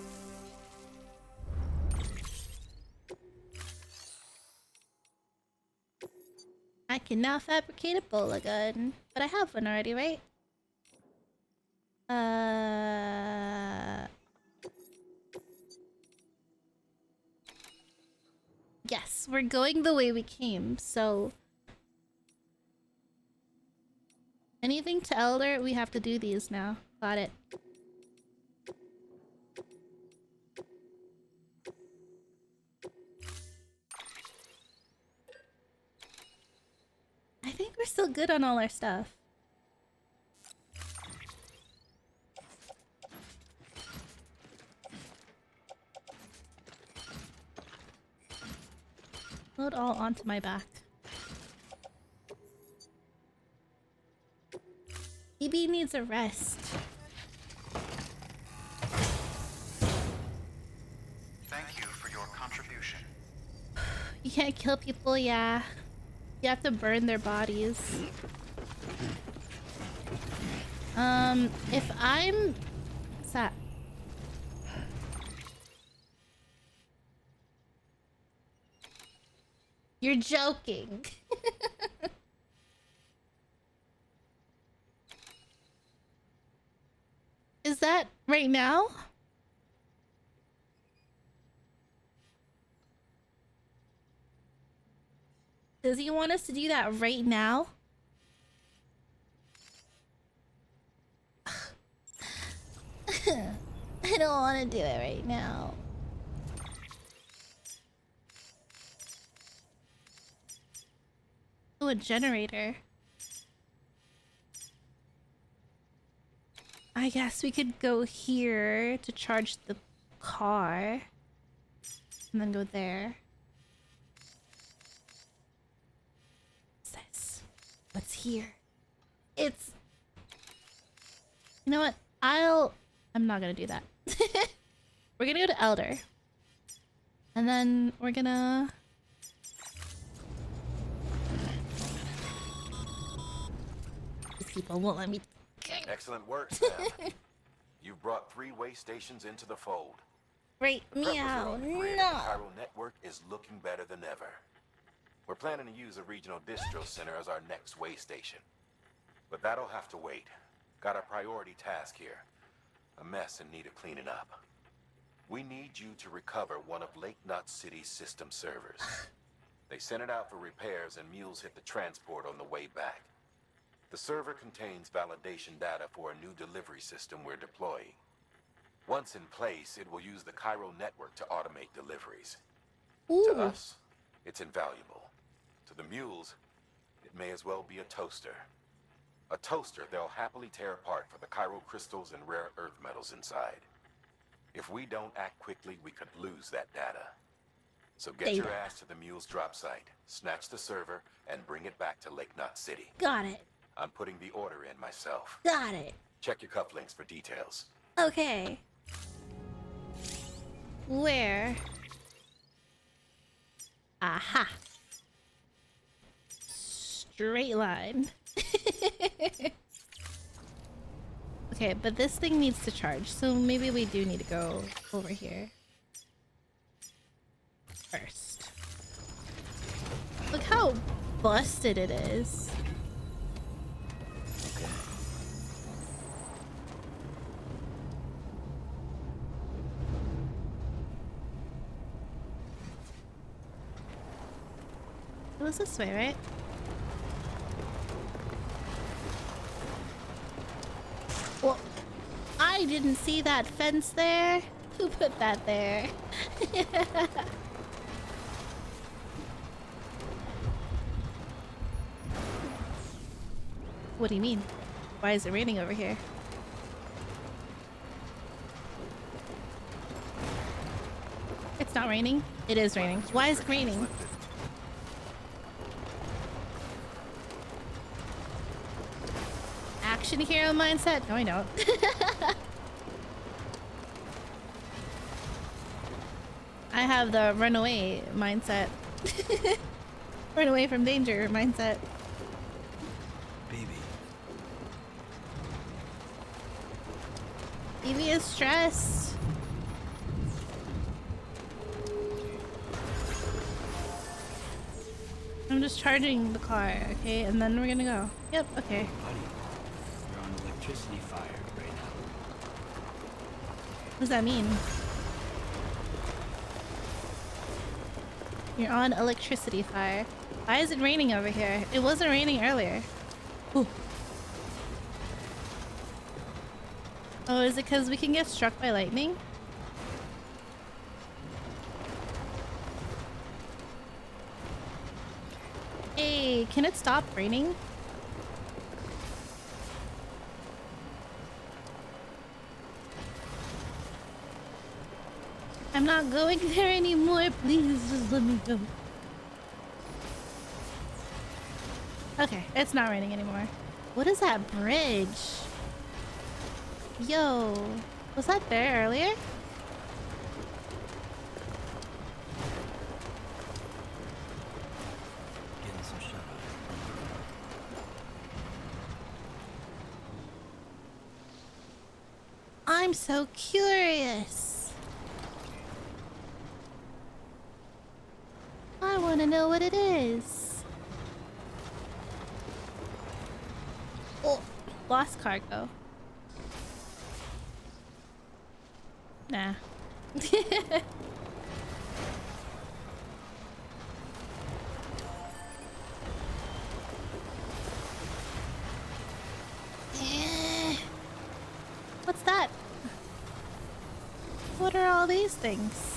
I can now fabricate a bola gun. But I have one already, right? Yes, we're going the way we came, so... Anything to Elder, we have to do these now. Got it. I think we're still good on all our stuff. Load all onto my back. BB needs a rest. Thank you for your contribution. You can't kill people, yeah. You have to burn their bodies. If I'm... What's that? You're joking. Is that right now? Does he want us to do that right now? I don't want to do it right now. Oh, a generator. I guess we could go here to charge the car. And then go there. What's this? What's here? It's... You know what? I'm not gonna do that. We're gonna go to Elder. And then we're gonna... These people won't let me... Excellent work, Sam. You've brought 3 way stations into the fold. Right, The preppers are meow, on the grid and no. the Cairo network is looking better than ever. We're planning to use a regional distro center as our next way station. But that'll have to wait. Got a priority task here. A mess in need of cleaning up. We need you to recover one of Lake Knot City's system servers. They sent it out for repairs and mules hit the transport on the way back. The server contains validation data for a new delivery system we're deploying. Once in place, it will use the Cairo network to automate deliveries. Ooh. To us, it's invaluable. To the mules, it may as well be a toaster. A toaster they'll happily tear apart for the Cairo crystals and rare earth metals inside. If we don't act quickly, we could lose that data. So get your Data. ass to the mule's drop site, snatch the server, and bring it back to Lake Knot City. Got it. I'm putting the order in myself. Got it. Check your cufflinks for details. Okay. Where? Aha. Straight line. Okay, but this thing needs to charge, so maybe we do need to go over here first. Look how busted it is. It was this way, right? Well, I didn't see that fence there. Who put that there? What do you mean? Why is it raining over here? It's not raining. It is raining. Why is it raining? Action hero mindset? No, I don't. I have the runaway mindset. Run away from danger mindset. Baby. Evie is stressed. I'm just charging the car, okay? And then we're gonna go. Yep, okay. Buddy, you're on electricity fire right now. What does that mean? You're on electricity fire. Why is it raining over here? It wasn't raining earlier. Ooh. Oh, is it because we can get struck by lightning? Hey, can it stop raining? I'm not going there anymore. Please just let me go. Okay, it's not raining anymore. What is that bridge? Yo, was that there earlier? Getting some shut eye. I'm so curious. I want to know what it is. Oh, lost cargo. Nah. Eh. What's that? What are all these things?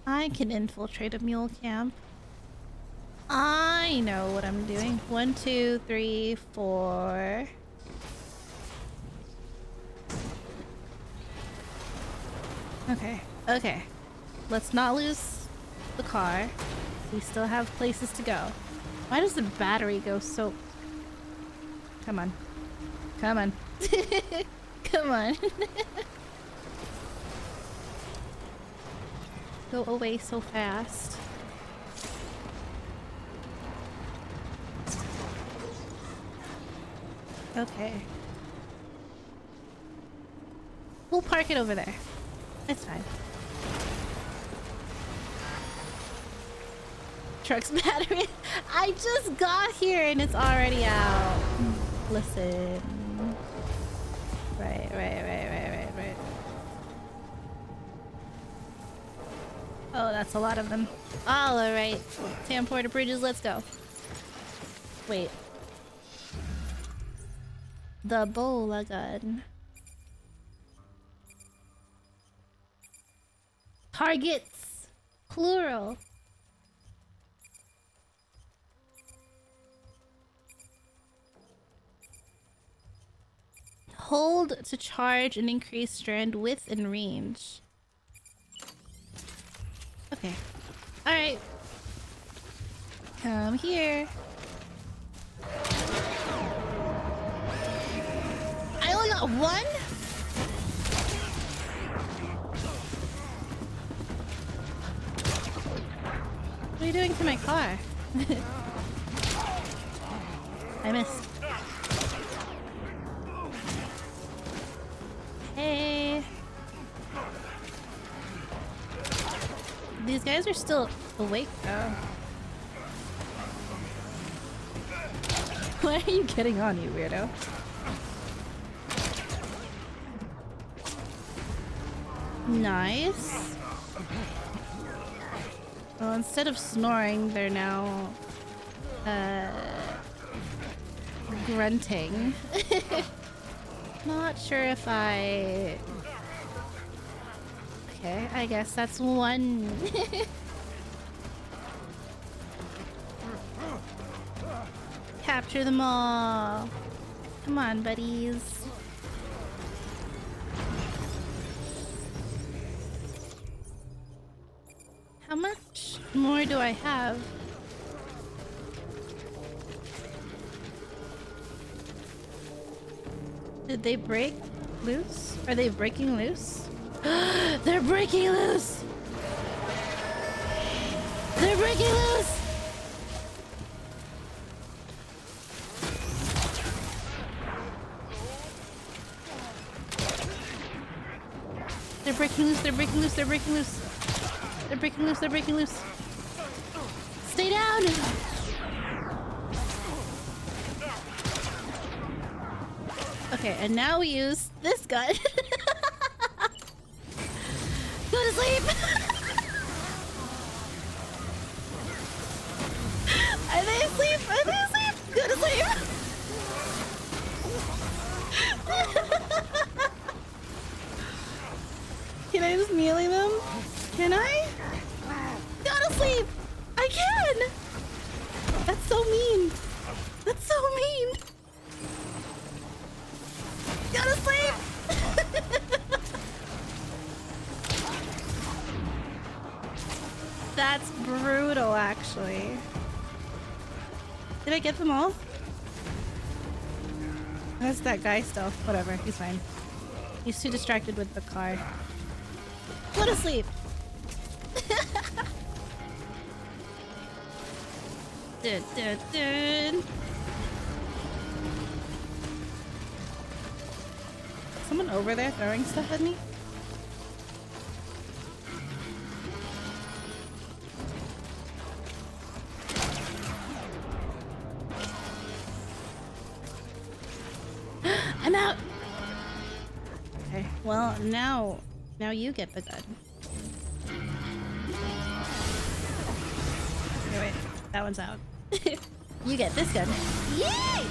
I can infiltrate a mule camp. I know what I'm doing. 1, 2, 3, 4. Okay, okay. Let's not lose the car. We still have places to go. Why does the battery go so... Come on. Come on. Come on. Go away so fast. Okay. We'll park it over there. It's fine. Truck's battery. I just got here and it's already out. Listen. Right. Oh, that's a lot of them. All right. Transporter bridges, let's go. Wait. The bola gun. Targets. Plural. Hold to charge and increase strand width and range. Okay. Alright. Come here. I only got one? What are you doing to my car? I missed. Hey. These guys are still awake though. Why are you getting on, you weirdo? Nice. Well, instead of snoring, they're now grunting. Not sure if I... Okay, I guess that's one. Capture them all. Come on, buddies. How much more do I have? Did they break loose? Are they breaking loose? They're breaking loose! They're breaking loose! They're breaking loose, they're breaking loose, they're breaking loose. They're breaking loose, they're breaking loose. Stay down! Okay, and now we use this gun. Go to sleep! Are they asleep? Are they asleep? Go to sleep! Can I just melee them? Can I? Go to sleep! I can! That's so mean. 3. Did I get them all? That's that guy still. Whatever, he's fine. He's too distracted with the car. Go to sleep! Dun, dun, dun. Someone over there throwing stuff at me? I'm out! Okay, well, now you get the gun. Okay, wait, that one's out. You get this gun. Yay!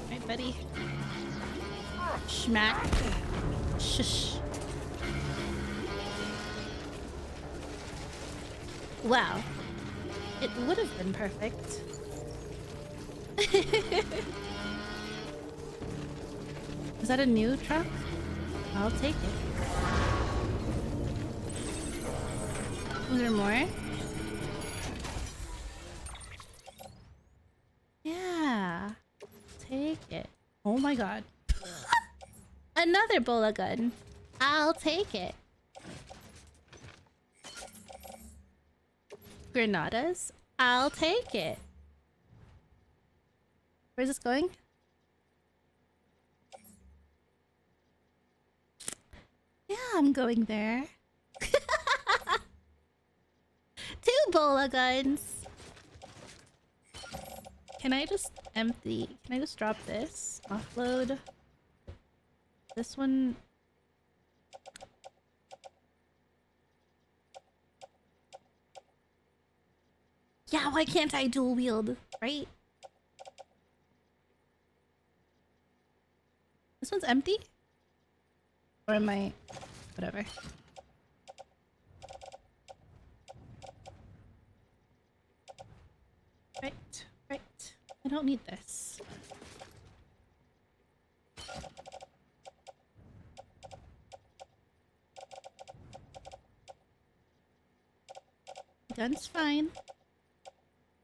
Alright, buddy. Schmack. Shush. Wow. It would have been perfect. Is that a new truck? I'll take it. Is there more? Yeah. Take it. Oh my god. Another bola gun. I'll take it. Granadas. I'll take it. Where's this going? Yeah, I'm going there. 2 bola guns. Can I just empty? Can I just drop this? Offload. This one. Yeah, why can't I dual wield? Right? This one's empty? Or am I... whatever. Right, right. I don't need this. Gun's fine.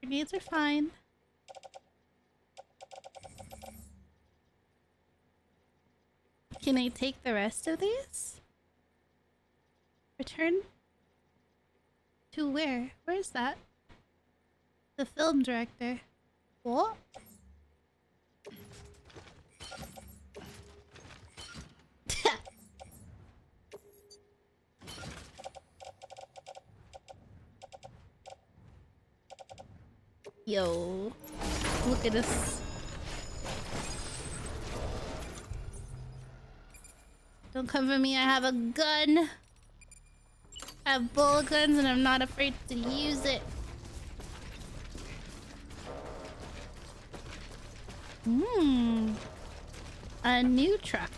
Grenades are fine. Can I take the rest of these? Return? To where? Where's that? The film director. What? Yo. Look at this. Don't come for me, I have a gun. I have bola guns and I'm not afraid to use it. A new truck.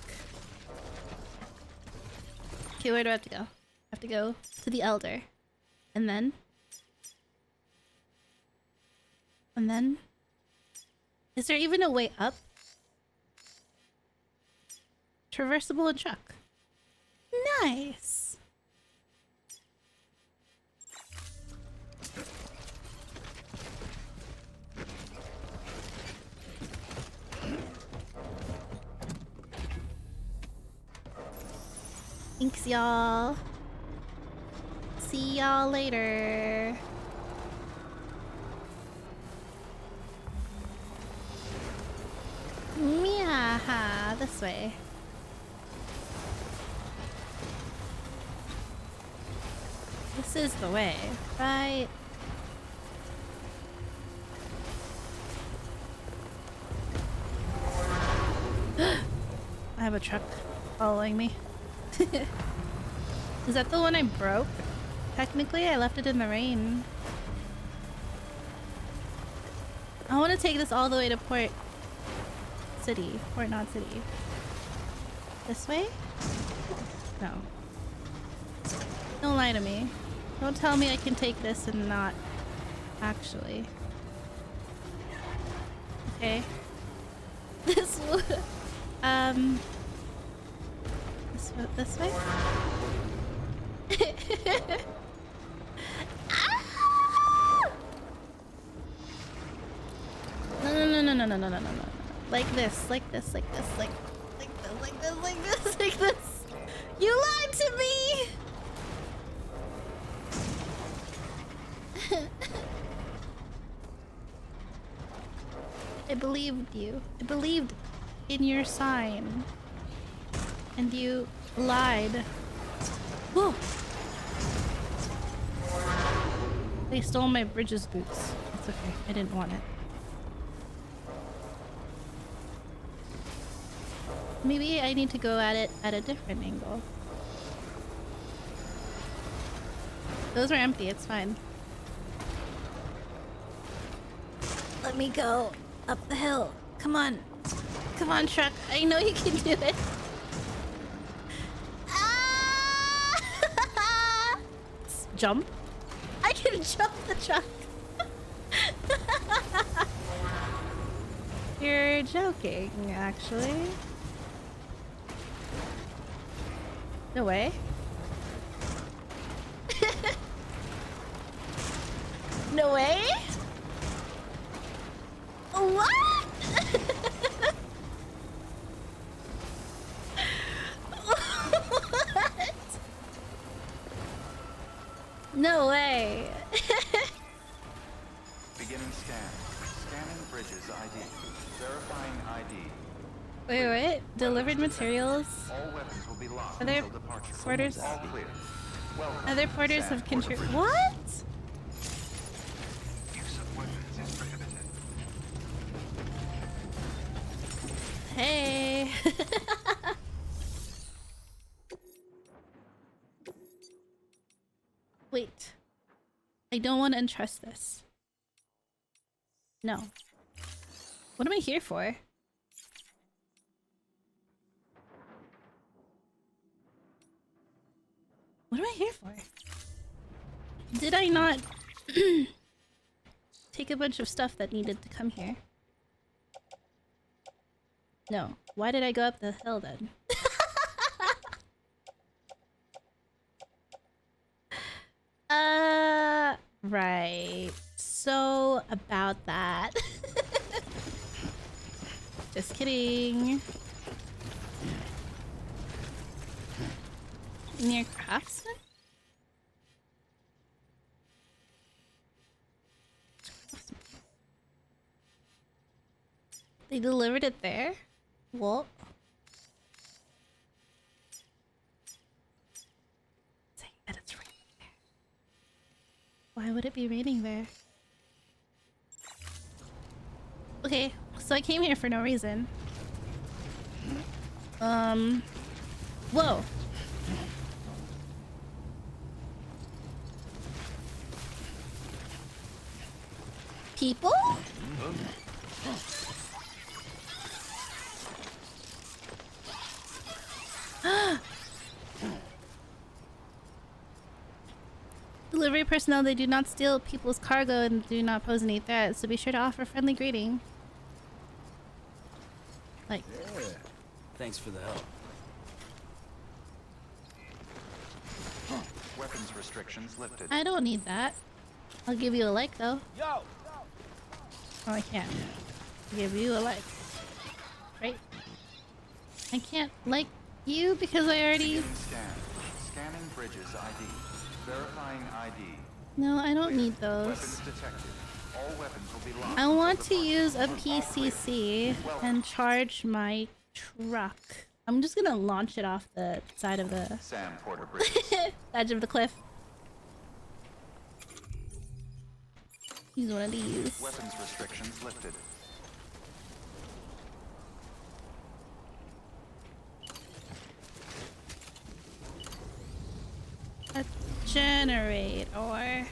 Okay, where do I have to go? I have to go to the Elder. And then? And then? Is there even a way up? Traversable and truck. Nice. Thanks, y'all. See y'all later. Yeah, this way. This is the way, right? I have a truck following me. Is that the one I broke? Technically, I left it in the rain. I want to take this all the way to Port City. Port Not City. This way? No. Don't lie to me. Don't tell me I can take this and not actually. Okay. This way. This way? no, no, no, no, no, no. Like this, like this, like this, like this, like this, like this, like this. You lied to me! I believed you. I believed in your sign. And you lied. Whoa! They stole my Bridges boots. It's okay. I didn't want it. Maybe I need to go at it at a different angle. Those are empty. It's fine. Let me go up the hill. Come on. Come on, truck. I know you can do it. Ah! Jump. I can jump the truck. You're joking, actually. No way. No way? What? What? No way. Beginning scan. Scanning Bridges ID. Verifying ID. Wait. Delivered materials. All weapons will be locked Other until departure. porters. All clear. Welcome. Other porters Sam, have Port of contributed. Bridges. What? Use of weapons is prohibited. Hey. Wait. I don't want to entrust this. No. What am I here for? What am I here for? Did I not take a bunch of stuff that needed to come here? No. Why did I go up the hill then? Right. So about that. Just kidding. Near Craftsman? They delivered it there? What? Saying that it's raining there. Why would it be raining there? Okay, so I came here for no reason. Whoa. People? Delivery personnel, they do not steal people's cargo and do not pose any threat, so be sure to offer friendly greeting. Like, Yeah. Thanks for the help. Weapons restrictions lifted. I don't need that. I'll give you a like though. Yo! Oh, I can't. Give you a like. Right? I can't like you because I already... Beginning scan. Scanning Bridges ID. Verifying ID. No, I don't need those. Weapons detected. All weapons will be locked. I until want to departure. use a PCC and charge my truck. I'm just gonna launch it off the side of the Sam Porter Bridges. edge of the cliff. Use one of these. Weapons restrictions lifted. A generator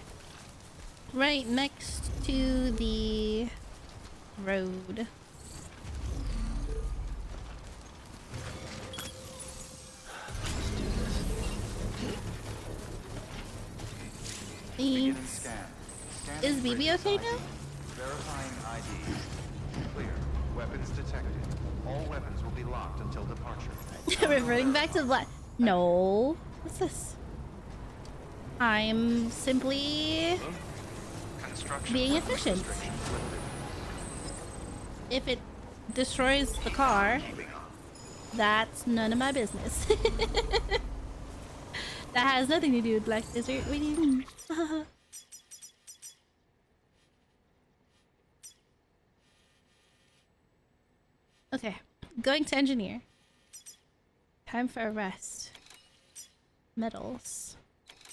right next to the road. Beginning Thanks. scan. Scanning Is BB Bridges okay ID. now? Verifying ID. Clear. Weapons detected. All weapons will be locked until departure. Reverting back to black. No. What's this? I'm simply Construction being weapons efficient. restrictions lifted. If it destroys the car, that's none of my business. That has nothing to do with Black Desert. What do you mean? Okay, going to engineer. Time for a rest. Metals.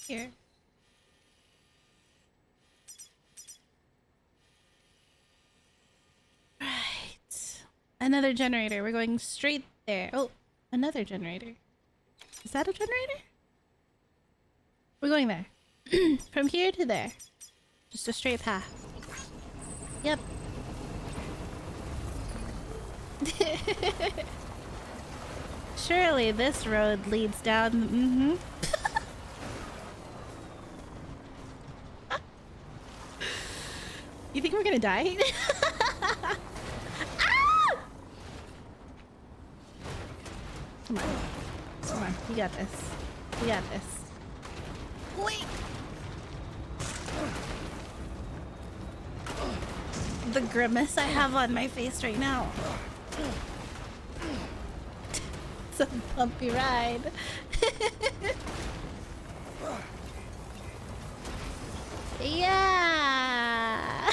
Here. Right. Another generator. We're going straight there. Oh, another generator. Is that a generator? We're going there. From here to there. Just a straight path. Yep. Surely this road leads down. Mm-hmm. You think we're gonna die? Ah! Come on. Come on. You got this. You got this. Wait! The grimace I have on my face right now. It's a bumpy ride. Yeah!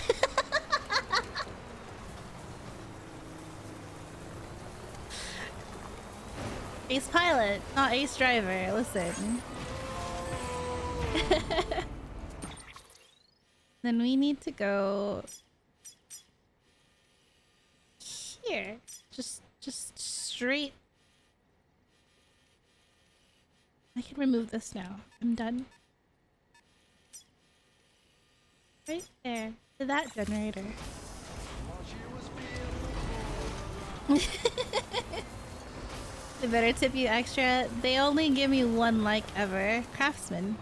Ace pilot, not ace driver. Listen. Then we need to go here. Just straight. I can remove this now. I'm done. Right there. To that generator. They better tip you extra. They only give me one like ever. Craftsman.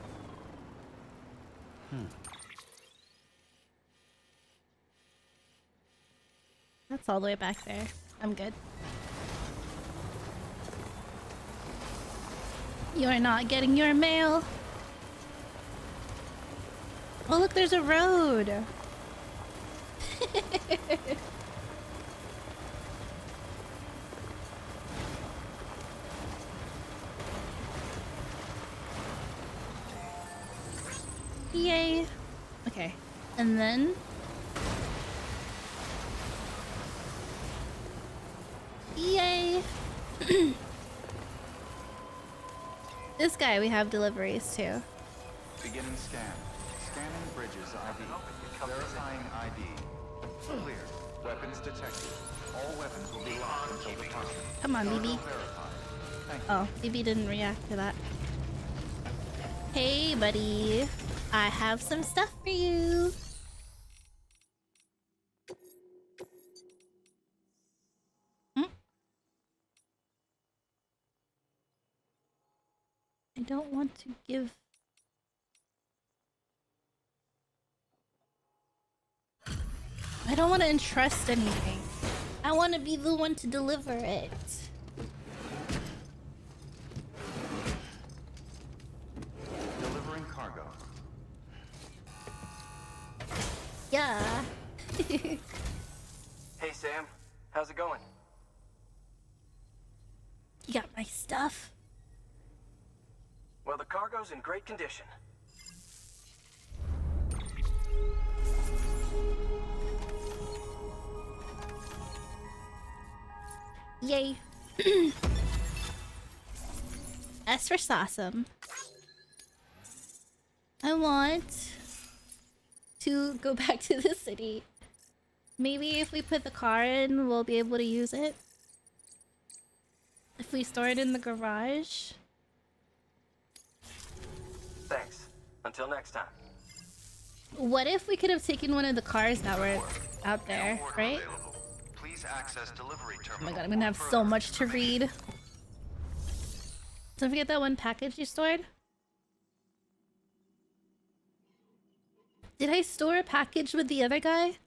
That's all the way back there. I'm good. You're not getting your mail. Oh look, there's a road. Yay. Okay. And then yay. This guy we have deliveries to. Beginning scan. Scanning bridges ID. Verifying ID. Clear. Weapons detected. All weapons will be locked until departure. Come on, BB. Verified. Thank you. Oh, BB didn't react to that. Hey, buddy. I have some stuff for you. I don't want to give... I don't want to entrust anything. I want to be the one to deliver it. Delivering cargo. Yeah. Hey, Sam. How's it going? You got my stuff? Well, the cargo's in great condition. Yay. As for Sasam, I want to go back to the city. Maybe if we put the car in, we'll be able to use it. If we store it in the garage. Thanks. Until next time. What if we could have taken one of the cars that were out there, right? Please access delivery Oh terminal. my god, I'm gonna have so much to read. Don't forget that one package you stored. Did I store a package with the other guy?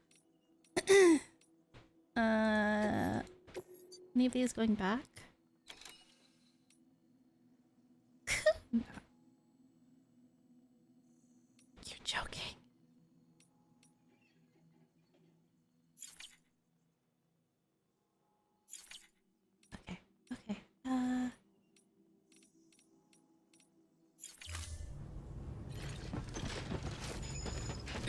Any of these going back? No. You're joking.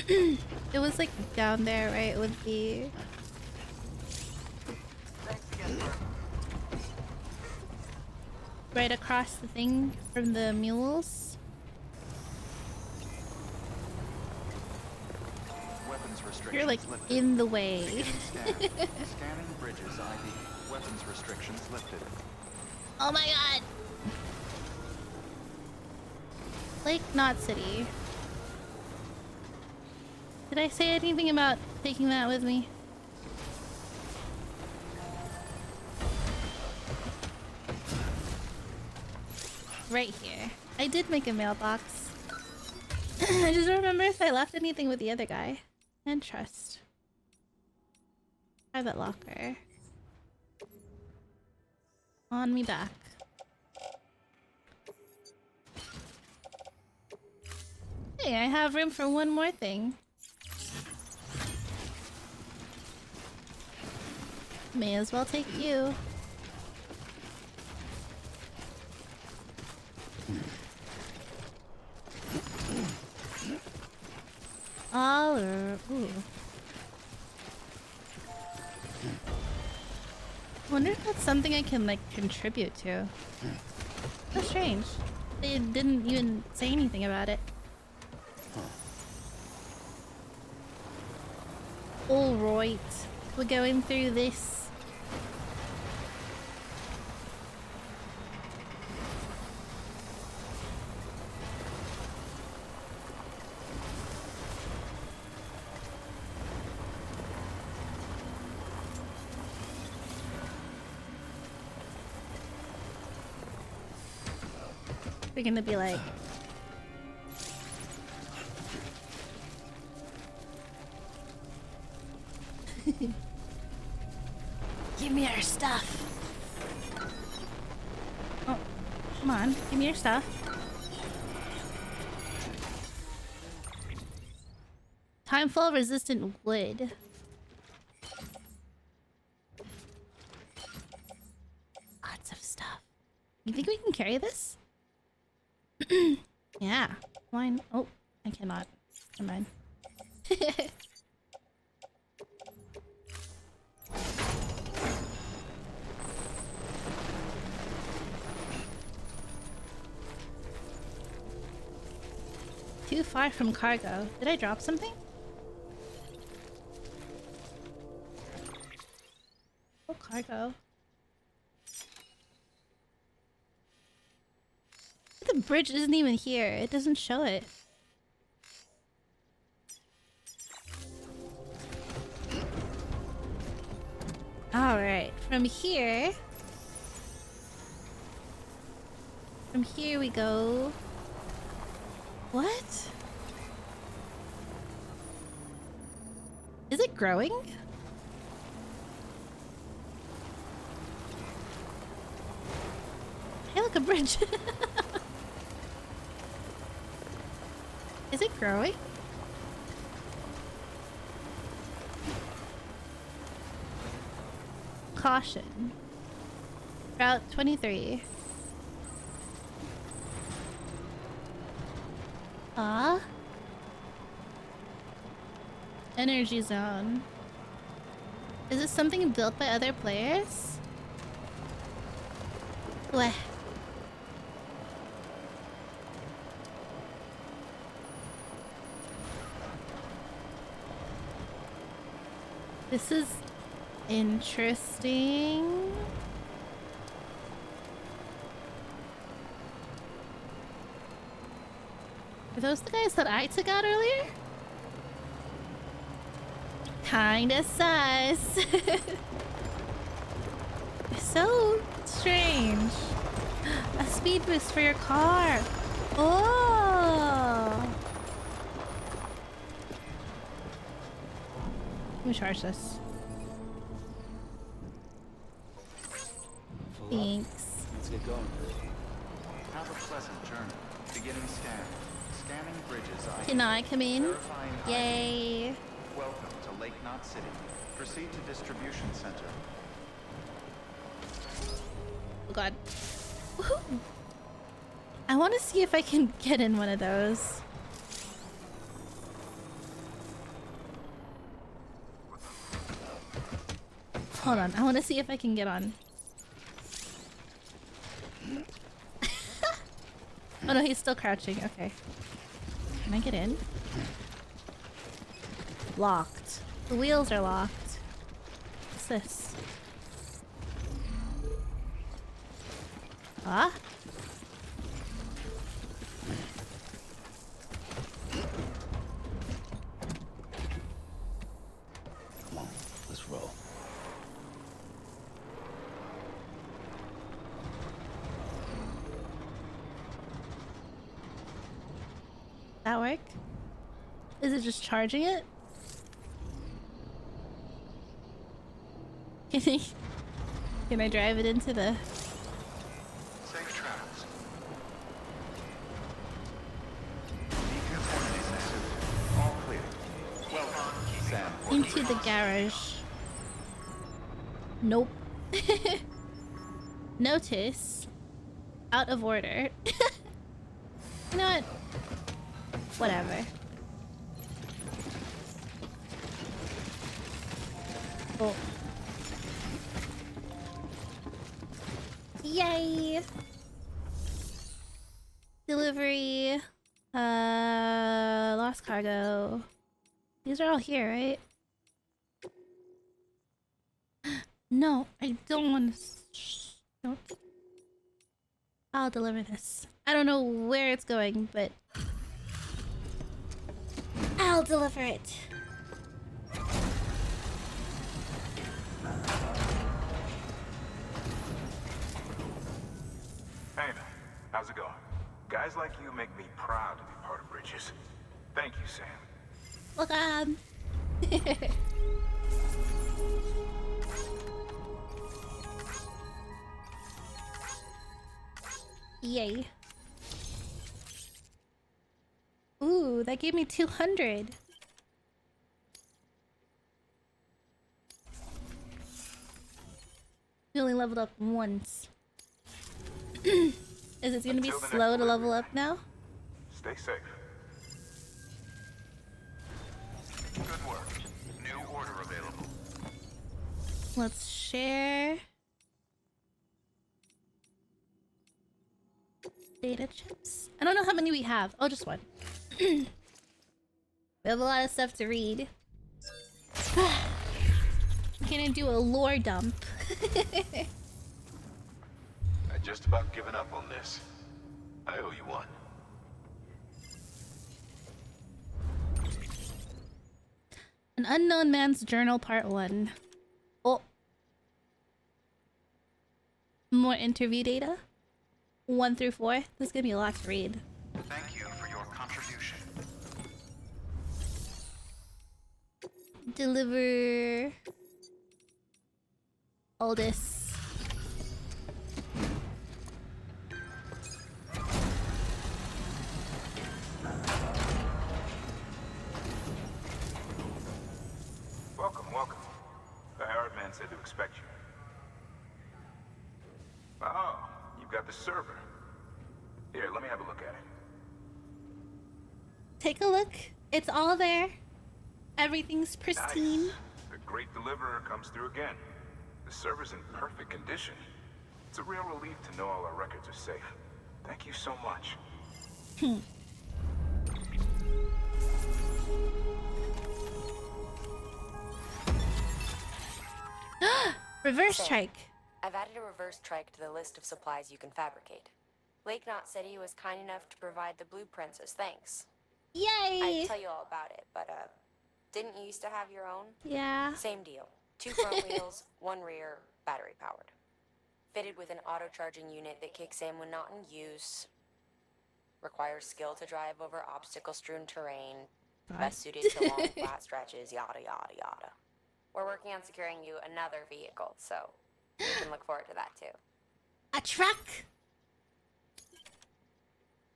It was like down there, right? With the right across the thing from the mules. Weapons restrictions You're like lifted. in the way. Beginning scan. Scanning bridges ID. Weapons restrictions lifted. Oh my god! Lake Knot City. Did I say anything about taking that with me? Right here. I did make a mailbox. I just don't remember if I left anything with the other guy. And trust. Private locker. On me back. Hey, I have room for one more thing. May as well take you. Ooh. Wonder if that's something I can like contribute to. So strange. They didn't even say anything about it. Alright. We're going through this. We're gonna be like... Give me our stuff. Oh, come on. Give me your stuff. Timefall resistant wood. Lots of stuff. You think we can carry this? Yeah. Wine. Oh, I cannot. Never mind. Too far from cargo. Did I drop something? Oh, cargo. The bridge isn't even here. It doesn't show it. Alright, from here... From here we go... What? Is it growing? Hey, look, a bridge! Is it growing? Caution. Route 23. Energy zone. Is this something built by other players? What? This is interesting. Are those the guys that I took out earlier? Kinda sus. So strange. A speed boost for your car. Oh. Let me charge this. Thanks. Let's get going. Have a pleasant journey. Beginning scan. Scanning bridges ID. Can I come in? Verifying ID. Yay. Welcome to Lake Knot City. Proceed to distribution center. Oh god. Woohoo. I want to see if I can get in one of those. Hold on, I want to see if I can get on. Oh no, he's still crouching. Okay. Can I get in? Locked. The wheels are locked. What's this? Huh? Come on, let's roll. That work? Is it just charging it? Can I drive it into the... Safe travels. Decontamination suit. All clear. Well done, Sam. into the garage? Nope. Notice. Out of order. You know what? Whatever. Oh. Yay! Delivery. Lost cargo. These are all here, right? No, I don't want to. Don't. I'll deliver this. I don't know where it's going, but I'll deliver it. Hey, how's it going? Guys like you make me proud to be part of Bridges. Thank you, Sam. Welcome. Yay. Ooh, that gave me 200. We only leveled up once. Is it gonna be Until the slow next to level delivery. up now? Stay safe. Good work. New order available. Let's share. Data chips. I don't know how many we have. Oh, just one. We have a lot of stuff to read. Can I do a lore dump? I just about given up on this. I owe you one. An Unknown Man's Journal Part 1. Oh. More interview data. 1 through 4. This is gonna be a lot to read. Thank you for your contribution. Deliver... Aldous. Welcome, welcome. The hired man said to expect you. Oh, you've got the server. Here, let me have a look at it. Take a look. It's all there. Everything's pristine. Nice. The great deliverer comes through again. The server's in perfect condition. It's a real relief to know all our records are safe. Thank you so much. Reverse Sam, strike. I've added a reverse trike to the list of supplies you can fabricate. Lake Knot said he was kind enough to provide the blueprints as thanks. Yay! I'd tell you all about it, but didn't you used to have your own? Yeah. Same deal. 2 front wheels, 1 rear, battery powered. Fitted with an auto-charging unit that kicks in when not in use. Requires skill to drive over obstacle-strewn terrain. God. Best suited to long, flat stretches, yada, yada, yada. We're working on securing you another vehicle, so you can look forward to that too. A truck!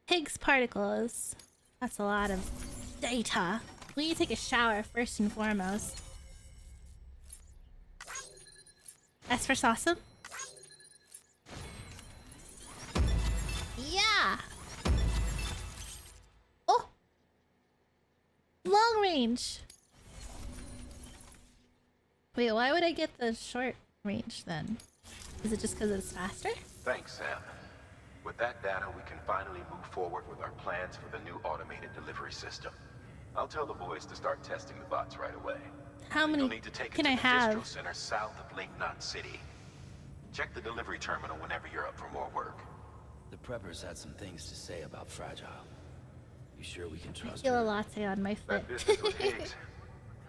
Higgs particles. That's a lot of data. We need to take a shower first and foremost. As for Sawsum? Yeah! Oh! Long range! Wait, why would I get the short range then? Is it just because it's faster? Thanks, Sam. With that data, we can finally move forward with our plans for the new automated delivery system. I'll tell the boys to start testing the bots right away. How many You'll need to take can it I to the have? distro center south of Lake Knot City. Check the delivery terminal whenever you're up for more work. The preppers had some things to say about Fragile. You sure we can I trust feel a her? latte on my foot. That business with Higgs.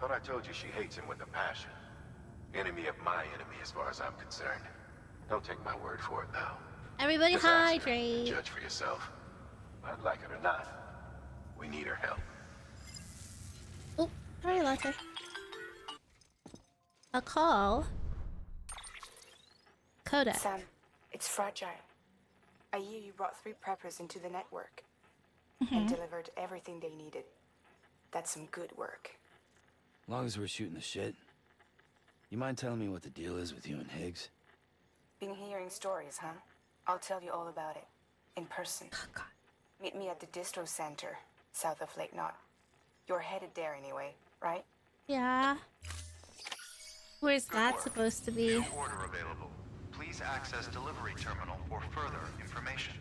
Thought I told you she hates him with a passion. Enemy of my enemy as far as I'm concerned. Don't take my word for it, though. Everybody Just ask her and hydrate. judge for yourself. I'd like it or not. We need her help. Oh, sorry, latte. A call. Kodak. Sam, it's Fragile. I hear you brought 3 preppers into the network and delivered everything they needed. That's some good work. Long as we're shooting the shit. You mind telling me what the deal is with you and Higgs? Been hearing stories, huh? I'll tell you all about it. In person. Oh, God. Meet me at the distro center, south of Lake Knot. You're headed there anyway, right? Yeah. Where's Good that work. supposed to be? New order available. Please access delivery terminal for further information.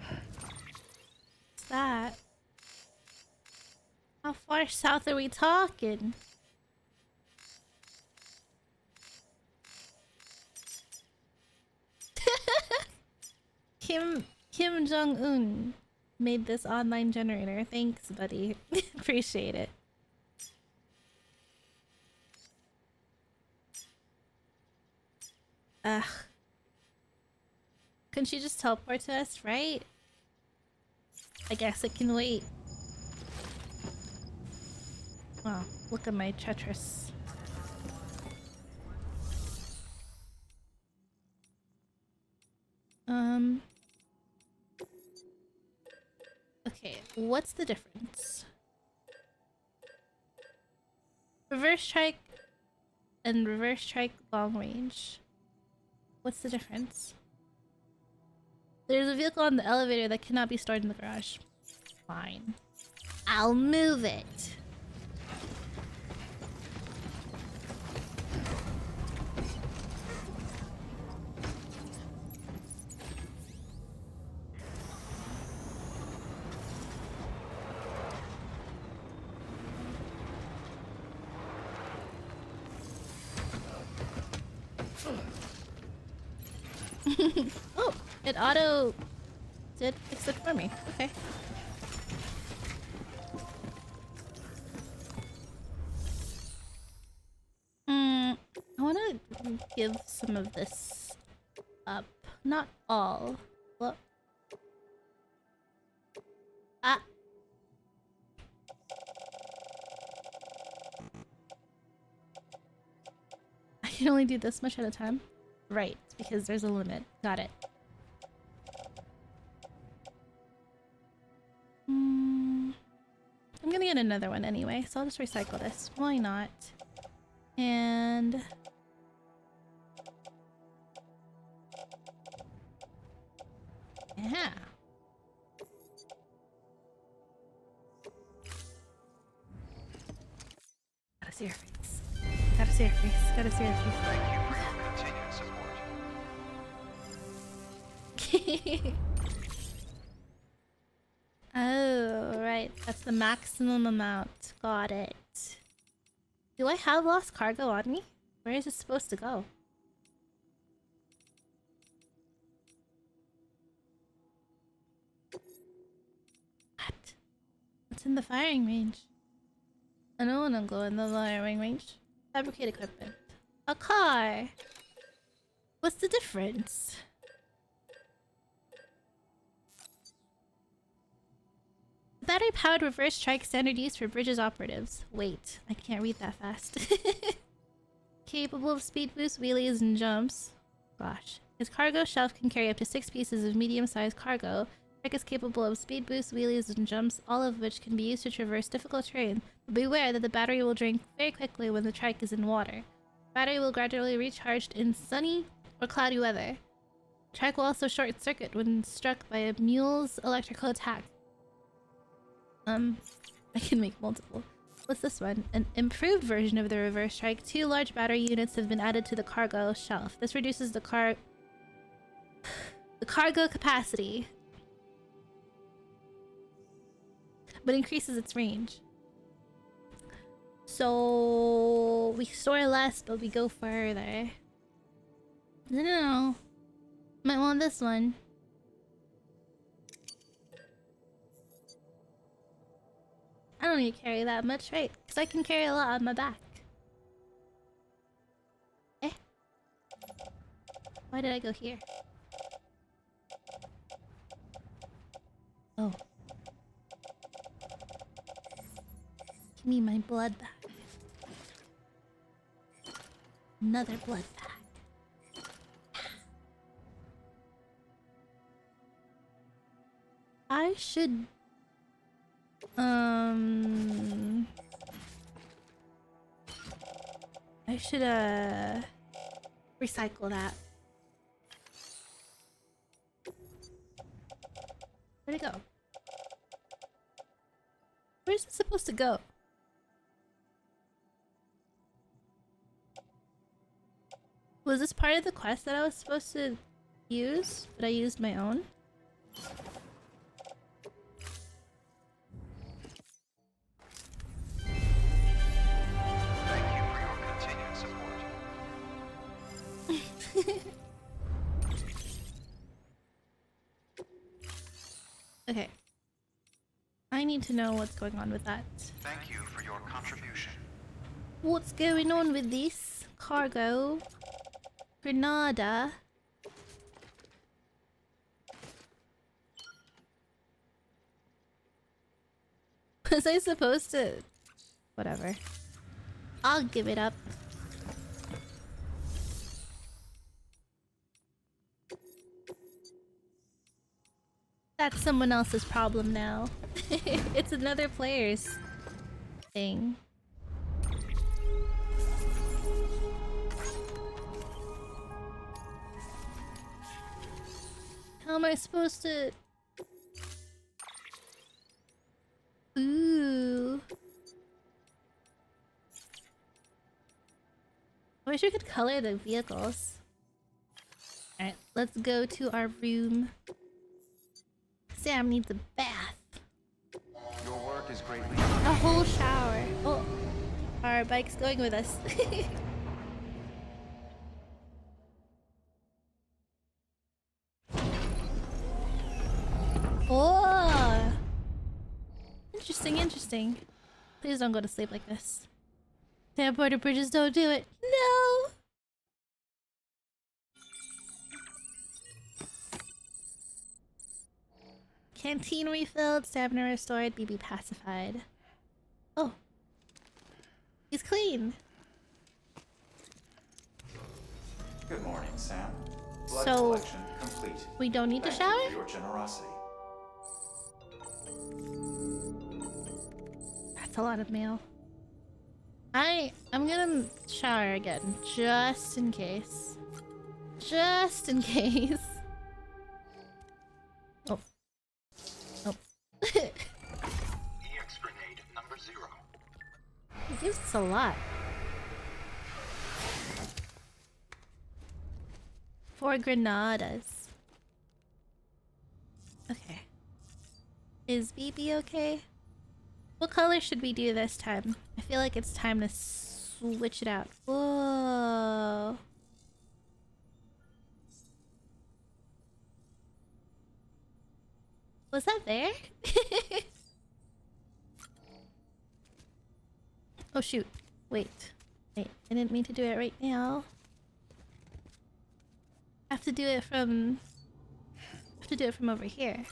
What's that? How far south are we talking? Kim Jong-un made this online generator. Thanks, buddy. Appreciate it. Ugh. Couldn't she just teleport to us, right? I guess it can wait. Wow, look at my Tetris. Okay, what's the difference? Reverse strike and reverse strike long range. What's the difference? There's a vehicle on the elevator that cannot be stored in the garage. Fine. I'll move it. Oh, it auto did fix it for me. Okay. I want to give some of this up. Not all. Well, ah. I can only do this much at a time. Right, because there's a limit. Got it. I'm gonna get another one anyway, so I'll just recycle this. Why not? And... yeah. Gotta see her face. Gotta see her face. Gotta see her face. Thank you for your continued support. Oh, right. That's the maximum amount. Got it. Do I have lost cargo on me? Where is it supposed to go? What? What's in the firing range? I don't want to go in the firing range. Fabricate equipment. A car! What's the difference? Battery-powered reverse strike standard use for bridges operatives. Wait, I can't read that fast. Capable of speed boost, wheelies, and jumps. Gosh. His cargo shelf can carry up to 6 pieces of medium-sized cargo. Trike is capable of speed boost, wheelies, and jumps, all of which can be used to traverse difficult terrain. But beware that the battery will drain very quickly when the trike is in water. Battery will gradually recharge in sunny or cloudy weather. Trike will also short-circuit when struck by a mule's electrical attack. I can make multiple. What's this one? An improved version of the reverse strike. 2 large battery units have been added to the cargo shelf. This reduces the cargo capacity, but increases its range. So we store less, but we go further. I don't know. Might want this one. I don't need to carry that much, right? Because I can carry a lot on my back. Eh? Why did I go here? Oh. Give me my blood back. Another blood pack. I should... I should, recycle that. Where'd it go? Where's it supposed to go? Was this part of the quest that I was supposed to use, but I used my own? Thank you for your continued support. Okay. I need to know what's going on with that. Thank you for your contribution. What's going on with this cargo? Granada. Was I supposed to? Whatever. I'll give it up. That's someone else's problem now. It's another player's thing. How am I supposed to... Ooh. I wish we could color the vehicles. Alright, let's go to our room. Sam needs a bath. Your work is greatly... A whole shower. Oh, our bike's going with us. Oh! Interesting, interesting. Please don't go to sleep like this. Damn, border bridges, don't do it. No! Canteen refilled, stamina restored, BB pacified. Oh. He's clean. Good morning, Sam. Blood So, collection complete. we don't need to Thank you shower? for your generosity. That's a lot of mail. I'm gonna shower again, just in case. Just in case. Oh. Oh. EX grenade number 0. He gives us a lot. 4 granadas. Okay. Is BB okay? What color should we do this time? I feel like it's time to switch it out. Whoa. Was that there? Oh shoot. Wait. Wait. I didn't mean to do it right now. I have to do it from... I have to do it from over here.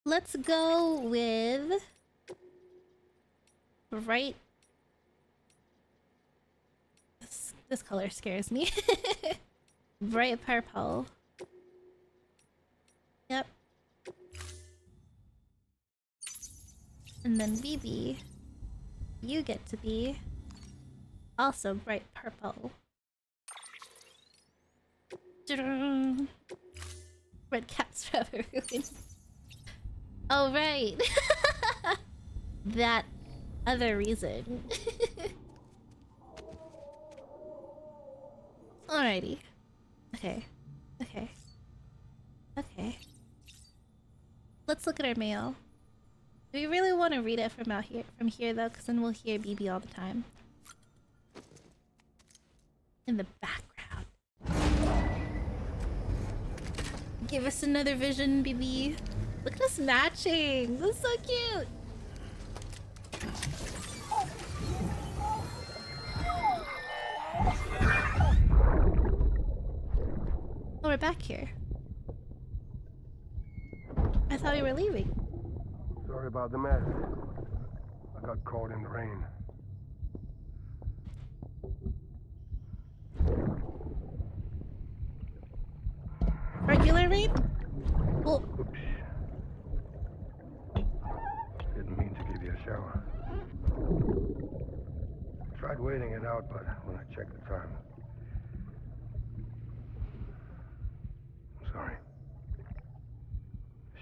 Let's go with... Bright... This color scares me. Bright purple. Yep. And then BB, you get to be also bright purple. Red caps forever ruined. Oh, right. That other reason. Alrighty. Okay. Okay. Okay. Let's look at our mail. Do we really want to read it from here though? Because then we'll hear BB all the time. In the background. Give us another vision, BB. Look at us matching. This is so cute. Oh, we're back here. I thought we were leaving. Sorry about the mess. I got caught in the rain. Regular rain? Well, Oops. Didn't mean to give you a shower. Tried waiting it out, but when I checked the time... I'm sorry.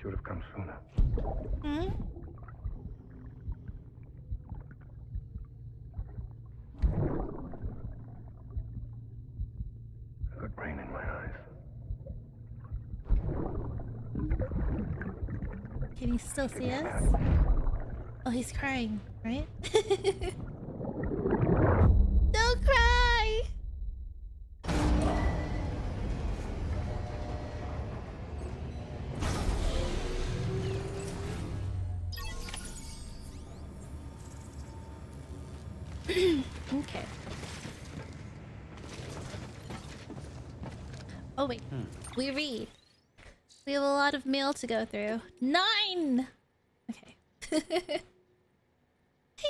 Should have come sooner. hmm? I got rain in my eyes. Can he still see us? Oh, he's crying, right? Don't cry! Okay. Oh wait, we read. We have a lot of mail to go through. 9! Okay. Hey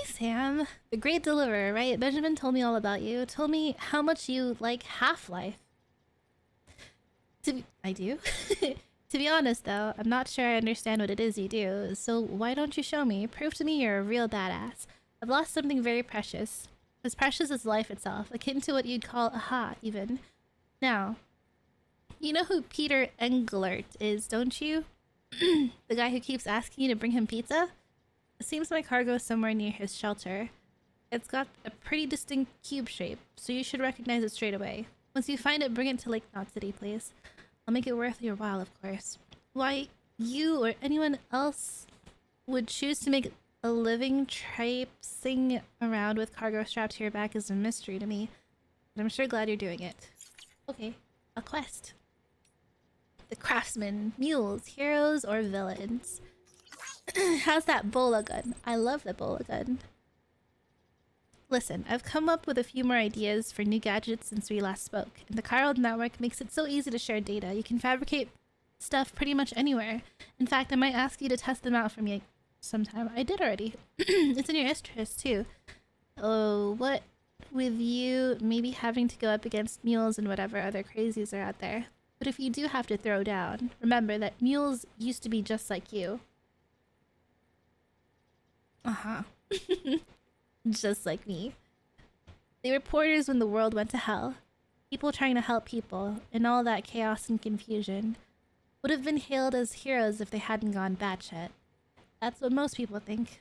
Sam, the great deliverer, right? Benjamin told me all about you. Told me how much you like Half-Life. I do? To be honest though, I'm not sure I understand what it is you do, so why don't you show me? Prove to me you're a real badass. I've lost something very precious. As precious as life itself, akin to what you'd call a heart, even. Now, you know who Peter Englert is, don't you? The guy who keeps asking you to bring him pizza? It seems my cargo is somewhere near his shelter. It's got a pretty distinct cube shape, so you should recognize it straight away. Once you find it, bring it to Lake Knot City, please. I'll make it worth your while, of course. Why you or anyone else would choose to make a living traipsing around with cargo strapped to your back is a mystery to me. But I'm sure glad you're doing it. Okay, a quest. The craftsmen, mules, heroes, or villains. How's that bola gun? I love the bola gun. Listen, I've come up with a few more ideas for new gadgets since we last spoke, and the chiral network makes it so easy to share data. You can fabricate stuff pretty much anywhere. In fact, I might ask you to test them out for me sometime. I did already. It's in your interest too. Oh, what with you maybe having to go up against mules and whatever other crazies are out there. But if you do have to throw down, remember that mules used to be just like you. Uh-huh. Just like me. They were porters when the world went to hell. People trying to help people, and all that chaos and confusion. Would have been hailed as heroes if they hadn't gone batshit. That's what most people think.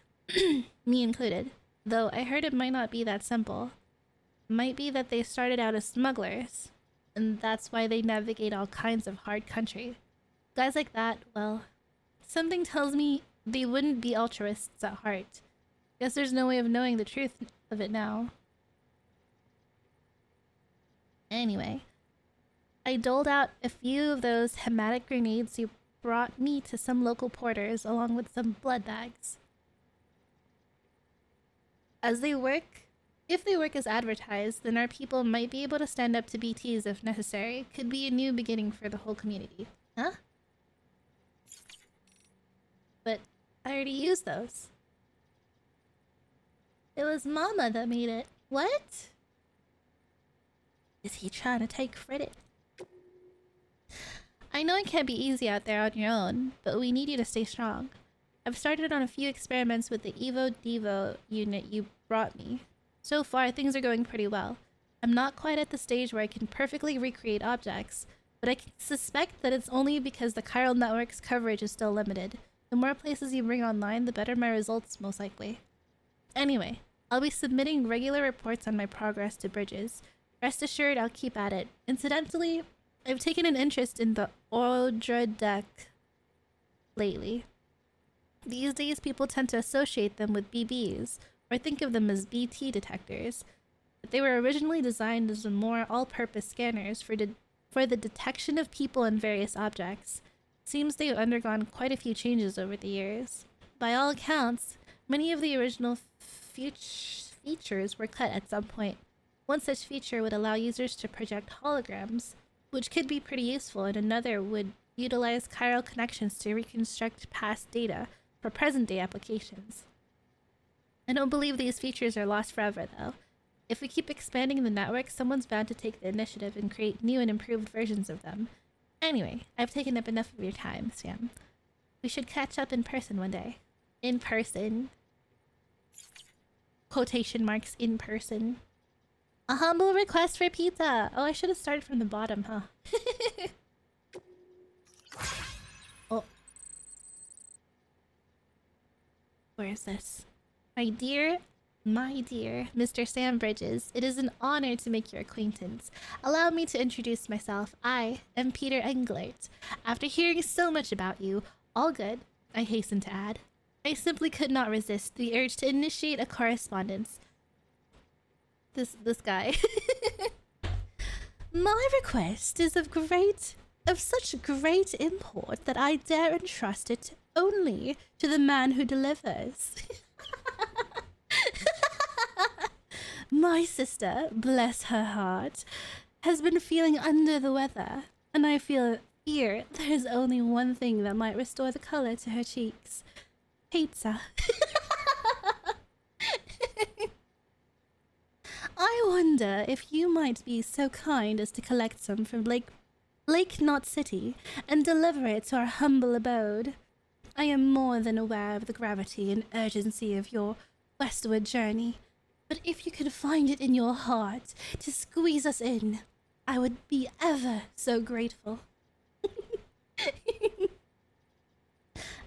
Me included. Though I heard it might not be that simple. It might be that they started out as smugglers. And that's why they navigate all kinds of hard country. Guys like that, well, something tells me they wouldn't be altruists at heart. Guess there's no way of knowing the truth of it now. Anyway, I doled out a few of those hematic grenades you brought me to some local porters along with some blood bags. If they work as advertised, then our people might be able to stand up to BTs if necessary. Could be a new beginning for the whole community. Huh? But I already used those. It was Mama that made it. What? Is he trying to take credit? I know it can't be easy out there on your own, but we need you to stay strong. I've started on a few experiments with the Evo Devo unit you brought me. So far, things are going pretty well. I'm not quite at the stage where I can perfectly recreate objects, but I suspect that it's only because the chiral network's coverage is still limited. The more places you bring online, the better my results, most likely. Anyway, I'll be submitting regular reports on my progress to Bridges. Rest assured, I'll keep at it. Incidentally, I've taken an interest in the Ordre deck lately. These days, people tend to associate them with BBs, or think of them as BT detectors, but they were originally designed as more all-purpose scanners for the detection of people and various objects. Seems they've undergone quite a few changes over the years. By all accounts, many of the original features were cut at some point. One such feature would allow users to project holograms, which could be pretty useful, and another would utilize chiral connections to reconstruct past data for present-day applications. I don't believe these features are lost forever, though. If we keep expanding the network, someone's bound to take the initiative and create new and improved versions of them. Anyway, I've taken up enough of your time, Sam. We should catch up in person one day. In person. Quotation marks, in person. A humble request for pizza! Oh, I should have started from the bottom, huh? Oh. Where is this? My dear Mr. Sam Bridges, it is an honor to make your acquaintance. Allow me to introduce myself. I am Peter Englert. After hearing so much about you, all good, I hasten to add, I simply could not resist the urge to initiate a correspondence. This guy. My request is of such great import that I dare entrust it only to the man who delivers. My sister, bless her heart, has been feeling under the weather, and I fear there is only one thing that might restore the color to her cheeks. Pizza. I wonder if you might be so kind as to collect some from Lake Knot City and deliver it to our humble abode. I am more than aware of the gravity and urgency of your westward journey, but if you could find it in your heart to squeeze us in, I would be ever so grateful.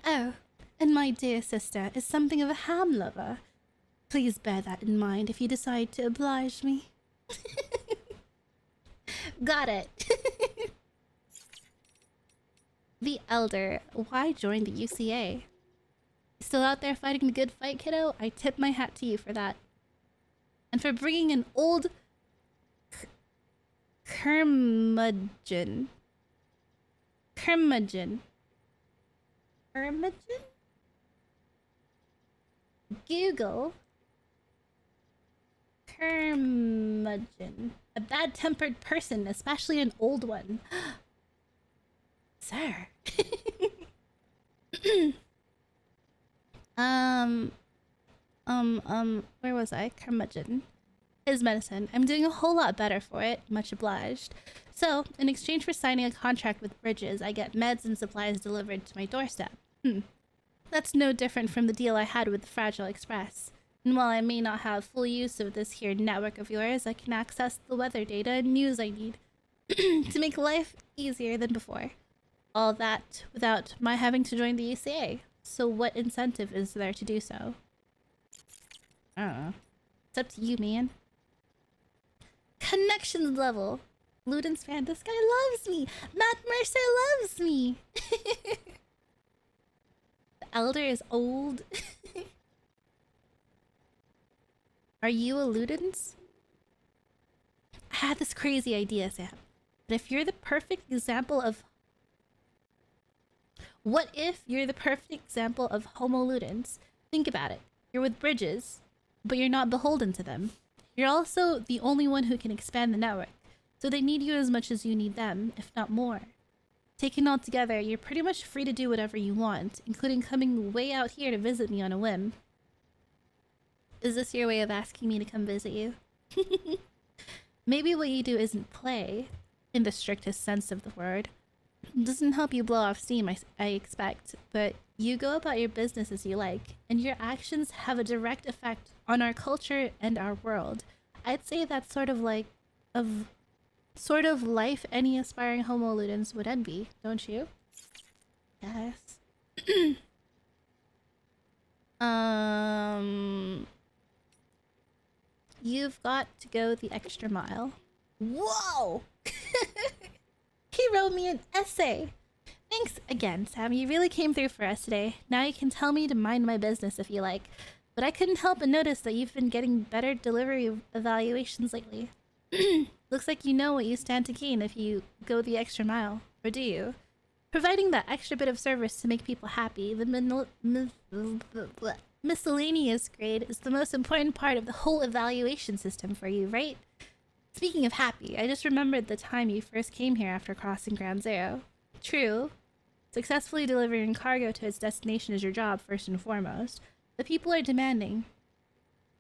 Oh, and my dear sister is something of a ham lover. Please bear that in mind if you decide to oblige me. Got it. The Elder, why join the UCA? Still out there fighting the good fight, kiddo? I tip my hat to you for that. And for bringing an old curmudgeon. Google curmudgeon. A bad-tempered person, especially an old one. Sir. Where was I? Curmudgeon. His medicine. I'm doing a whole lot better for it. Much obliged. So, in exchange for signing a contract with Bridges, I get meds and supplies delivered to my doorstep. That's no different from the deal I had with the Fragile Express. And while I may not have full use of this here network of yours, I can access the weather data and news I need to make life easier than before. All that without my having to join the UCA. So what incentive is there to do so? I don't know. It's up to you, man. Connections level. Ludens fan, this guy loves me. Matt Mercer loves me. The Elder is old. Are you a Ludens? I had this crazy idea, Sam. But if you're the perfect example of... What if you're the perfect example of Homo Ludens? Think about it. You're with Bridges, but you're not beholden to them. You're also the only one who can expand the network, so they need you as much as you need them, if not more. Taken all together, you're pretty much free to do whatever you want, including coming way out here to visit me on a whim. Is this your way of asking me to come visit you? Maybe what you do isn't play, in the strictest sense of the word. It doesn't help you blow off steam, I expect, but you go about your business as you like, and your actions have a direct effect on our culture and our world. I'd say that's sort of like sort of life any aspiring Homo ludens would envy, don't you? Yes. You've got to go the extra mile. Whoa! He wrote me an essay. Thanks again, Sam. You really came through for us today. Now you can tell me to mind my business if you like. But I couldn't help but notice that you've been getting better delivery evaluations lately. Looks like you know what you stand to gain if you go the extra mile. Or do you? Providing that extra bit of service to make people happy, the miscellaneous grade is the most important part of the whole evaluation system for you, right? Speaking of happy, I just remembered the time you first came here after crossing Ground Zero. True. Successfully delivering cargo to its destination is your job, first and foremost. The people are demanding.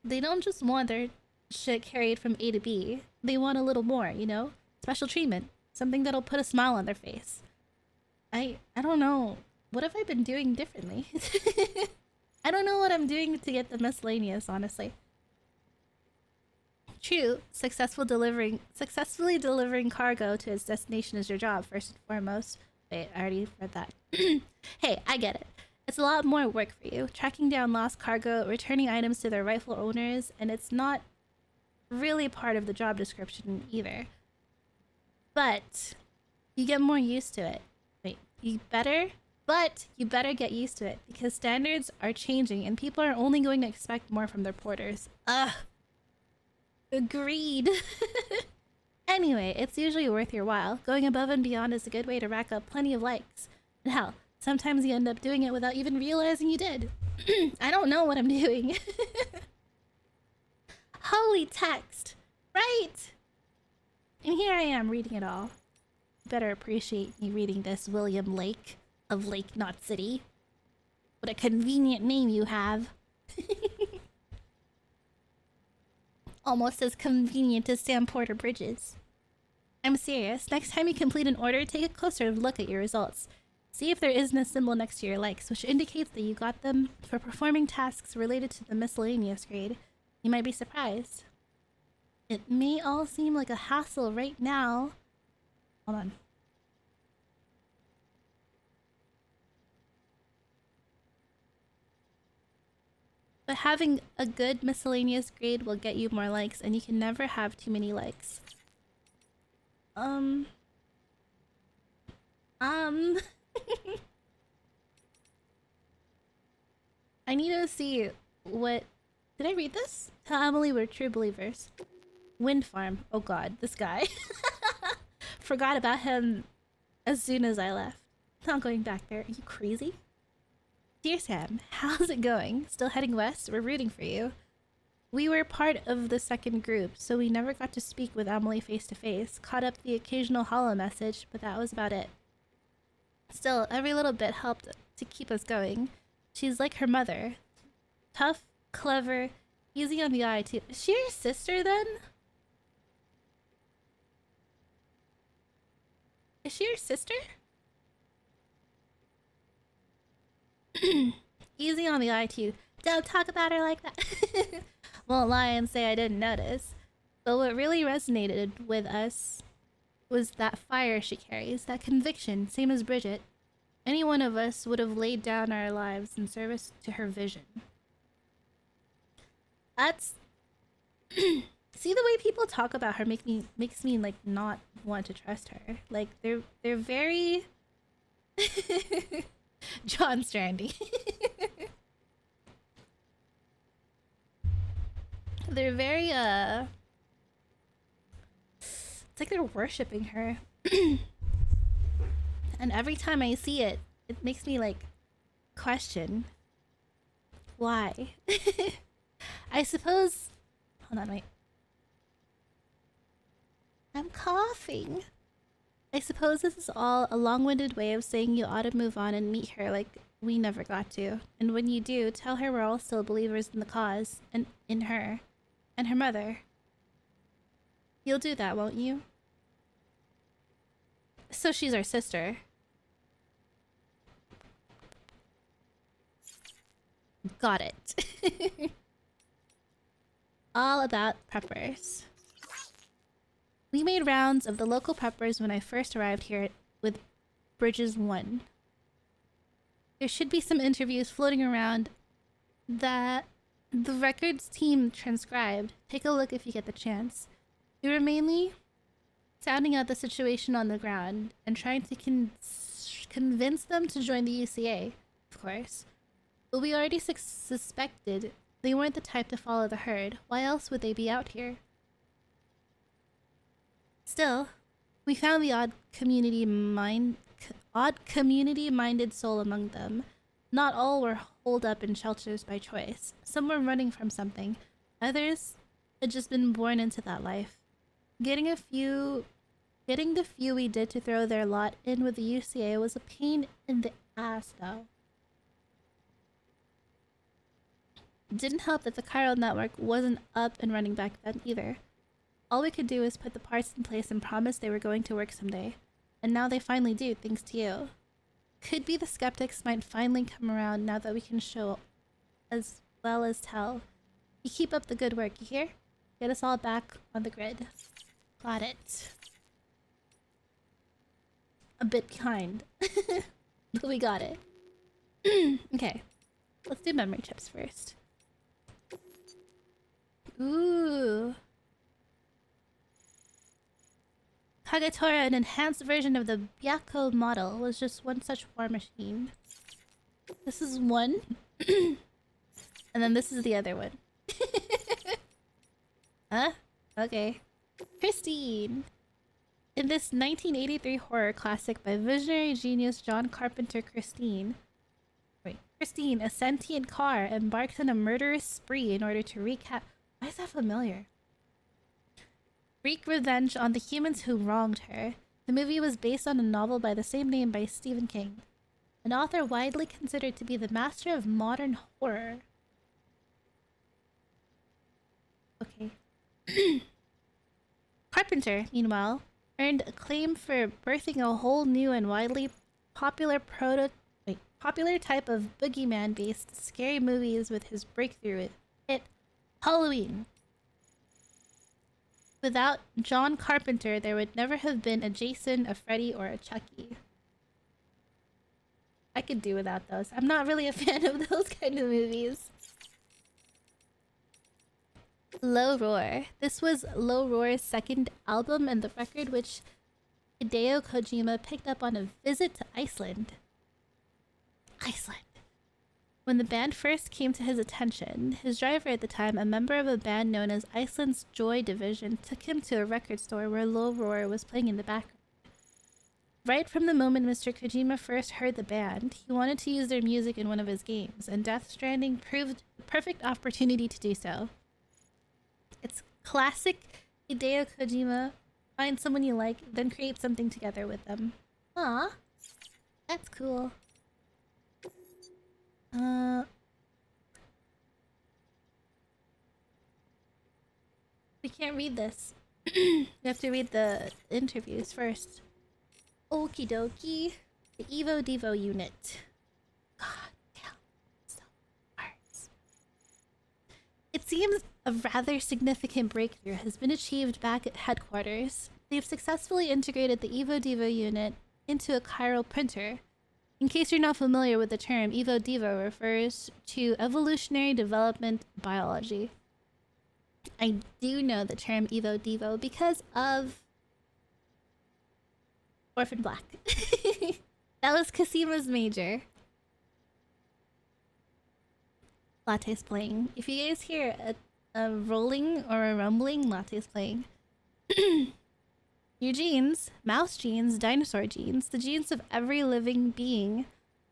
They don't just want their shit carried from A to B. They want a little more, you know? Special treatment. Something that'll put a smile on their face. I don't know. What have I been doing differently? I don't know what I'm doing to get the miscellaneous, honestly. True, successfully delivering cargo to its destination is your job, first and foremost. Wait, I already read that. Hey, I get it. It's a lot more work for you. Tracking down lost cargo, returning items to their rightful owners, and it's not really part of the job description either. But you get more used to it. Wait, you better get used to it, because standards are changing and people are only going to expect more from their porters. Ugh. Agreed. Anyway, it's usually worth your while. Going above and beyond is a good way to rack up plenty of likes. And hell, sometimes you end up doing it without even realizing you did. I don't know what I'm doing. Holy text, right? And here I am reading it all. You better appreciate me reading this, William Lake of Lake Knot City. What a convenient name you have. Almost as convenient as Sam Porter Bridges. I'm serious. Next time you complete an order, take a closer look at your results. See if there isn't a symbol next to your likes, which indicates that you got them for performing tasks related to the miscellaneous grade. You might be surprised. It may all seem like a hassle right now. Hold on. But having a good miscellaneous grade will get you more likes, and you can never have too many likes. I need to see what... Did I read this? Tell Emily we're true believers. Wind farm. Oh god, this guy. Forgot about him as soon as I left. Not going back there. Are you crazy? Dear Sam, how's it going? Still heading west? We're rooting for you. We were part of the second group, so we never got to speak with Emily face to face. Caught up the occasional holo message, but that was about it. Still, every little bit helped to keep us going. She's like her mother. Tough, clever, easy on the eye too. Is she your sister then? Is she your sister? Easy on the eye too. Don't talk about her like that. Won't lie and say I didn't notice. But what really resonated with us was that fire she carries, that conviction, same as Bridget. Any one of us would have laid down our lives in service to her vision. That's... See, the way people talk about her makes me like not want to trust her. Like they're very John Stranding. They're very it's like they're worshipping her. And every time I see it, it makes me like question why. I suppose, hold on, wait. I'm coughing. I suppose this is all a long-winded way of saying you ought to move on and meet her like we never got to. And when you do, tell her we're all still believers in the cause, and in her, and her mother. You'll do that, won't you? So she's our sister. Got it. All about preppers. We made rounds of the local preppers when I first arrived here with Bridges 1. There should be some interviews floating around that the records team transcribed. Take a look if you get the chance. We were mainly sounding out the situation on the ground and trying to convince them to join the UCA, of course. But we already suspected they weren't the type to follow the herd. Why else would they be out here? Still, we found the odd community-minded soul among them. Not all were holed up in shelters by choice. Some were running from something. Others had just been born into that life. Getting the few we did to throw their lot in with the UCA was a pain in the ass, though. It didn't help that the chiral network wasn't up and running back then either. All we could do was put the parts in place and promise they were going to work someday. And now they finally do, thanks to you. Could be the skeptics might finally come around now that we can show as well as tell. You keep up the good work, you hear? Get us all back on the grid. Got it. A bit behind. But we got it. Okay. Let's do memory chips first. Ooh. Kagatora, an enhanced version of the Byakko model, was just one such war machine. This is one. And then this is the other one. Huh? Okay. Christine! In this 1983 horror classic by visionary genius John Carpenter, Christine, a sentient car, embarks on a murderous spree in order to recap... Why is that familiar? Wreak revenge on the humans who wronged her. The movie was based on a novel by the same name by Stephen King, an author widely considered to be the master of modern horror. Okay. Carpenter, meanwhile, earned acclaim for birthing a whole new and widely popular type of boogeyman-based scary movies with his breakthrough hit Halloween. Without John Carpenter, there would never have been a Jason, a Freddy, or a Chucky. I could do without those. I'm not really a fan of those kind of movies. Low Roar. This was Low Roar's second album and the record which Hideo Kojima picked up on a visit to Iceland. When the band first came to his attention, his driver at the time, a member of a band known as Iceland's Joy Division, took him to a record store where Low Roar was playing in the background. Right from the moment Mr. Kojima first heard the band, he wanted to use their music in one of his games, and Death Stranding proved the perfect opportunity to do so. It's classic Hideo Kojima. Find someone you like, then create something together with them. Aw, that's cool. We can't read this. We have to read the interviews first. Okie dokie. The Evo Devo unit. God damn. So hard. It seems a rather significant breakthrough has been achieved back at headquarters. They've successfully integrated the Evo Devo unit into a chiral printer. In case you're not familiar with the term, Evo Devo refers to evolutionary development biology. I do know the term Evo Devo because of Orphan Black. That was Casima's major. Latte's playing. If you guys hear a rolling or a rumbling, Latte's playing. Your genes, mouse genes, dinosaur genes, the genes of every living being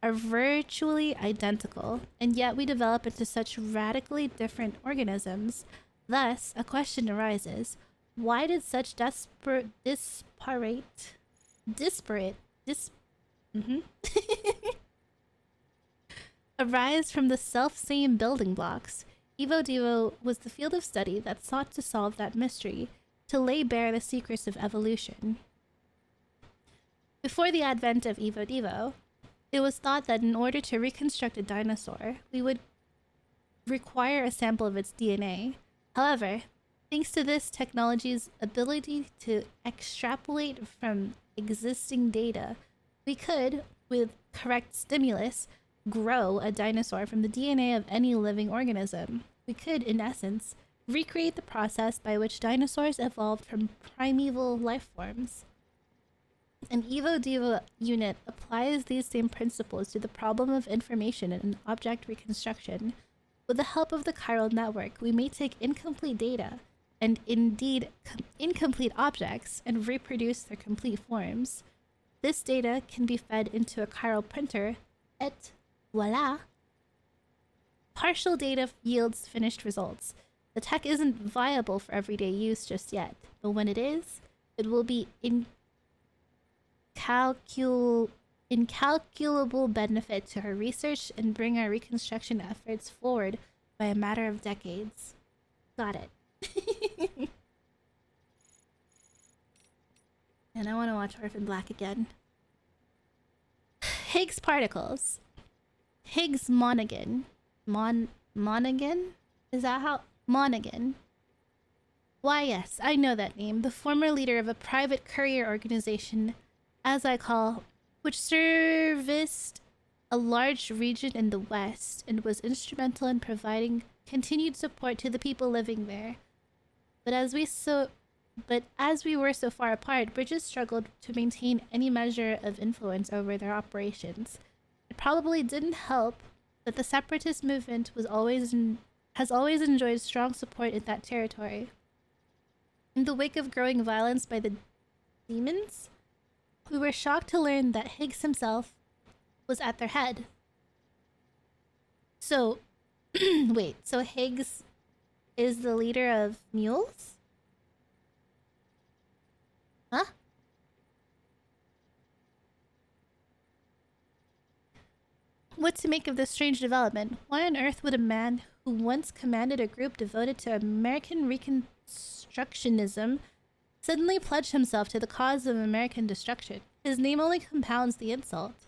are virtually identical, and yet we develop into such radically different organisms. Thus, a question arises: why did such arise from the self-same building blocks? Evo Devo was the field of study that sought to solve that mystery, to lay bare the secrets of evolution. Before the advent of Evo Devo, it was thought that in order to reconstruct a dinosaur, we would require a sample of its DNA. However, Thanks to this technology's ability to extrapolate from existing data, we could, with correct stimulus, grow a dinosaur from the DNA of any living organism. We could, in essence, recreate the process by which dinosaurs evolved from primeval life forms. An Evo-Devo unit applies these same principles to the problem of information and object reconstruction. With the help of the chiral network, we may take incomplete data, and indeed incomplete objects, and reproduce their complete forms. This data can be fed into a chiral printer, et voila! Partial data yields finished results. The tech isn't viable for everyday use just yet, but when it is, it will be incalculable benefit to our research and bring our reconstruction efforts forward by a matter of decades. Got it. And I want to watch Orphan Black again. Higgs particles. Higgs Monaghan. Monaghan? Is that how? Monaghan. Why, yes, I know that name. The former leader of a private courier organization, as I call, which serviced a large region in the West and was instrumental in providing continued support to the people living there. But as we were so far apart, Bridges struggled to maintain any measure of influence over their operations. It probably didn't help that the separatist movement has always enjoyed strong support in that territory. In the wake of growing violence by the demons, we were shocked to learn that Higgs himself was at their head. So, wait, so Higgs is the leader of mules? Huh? What to make of this strange development? Why on earth would a man who once commanded a group devoted to American Reconstructionism suddenly pledge himself to the cause of American destruction? His name only compounds the insult.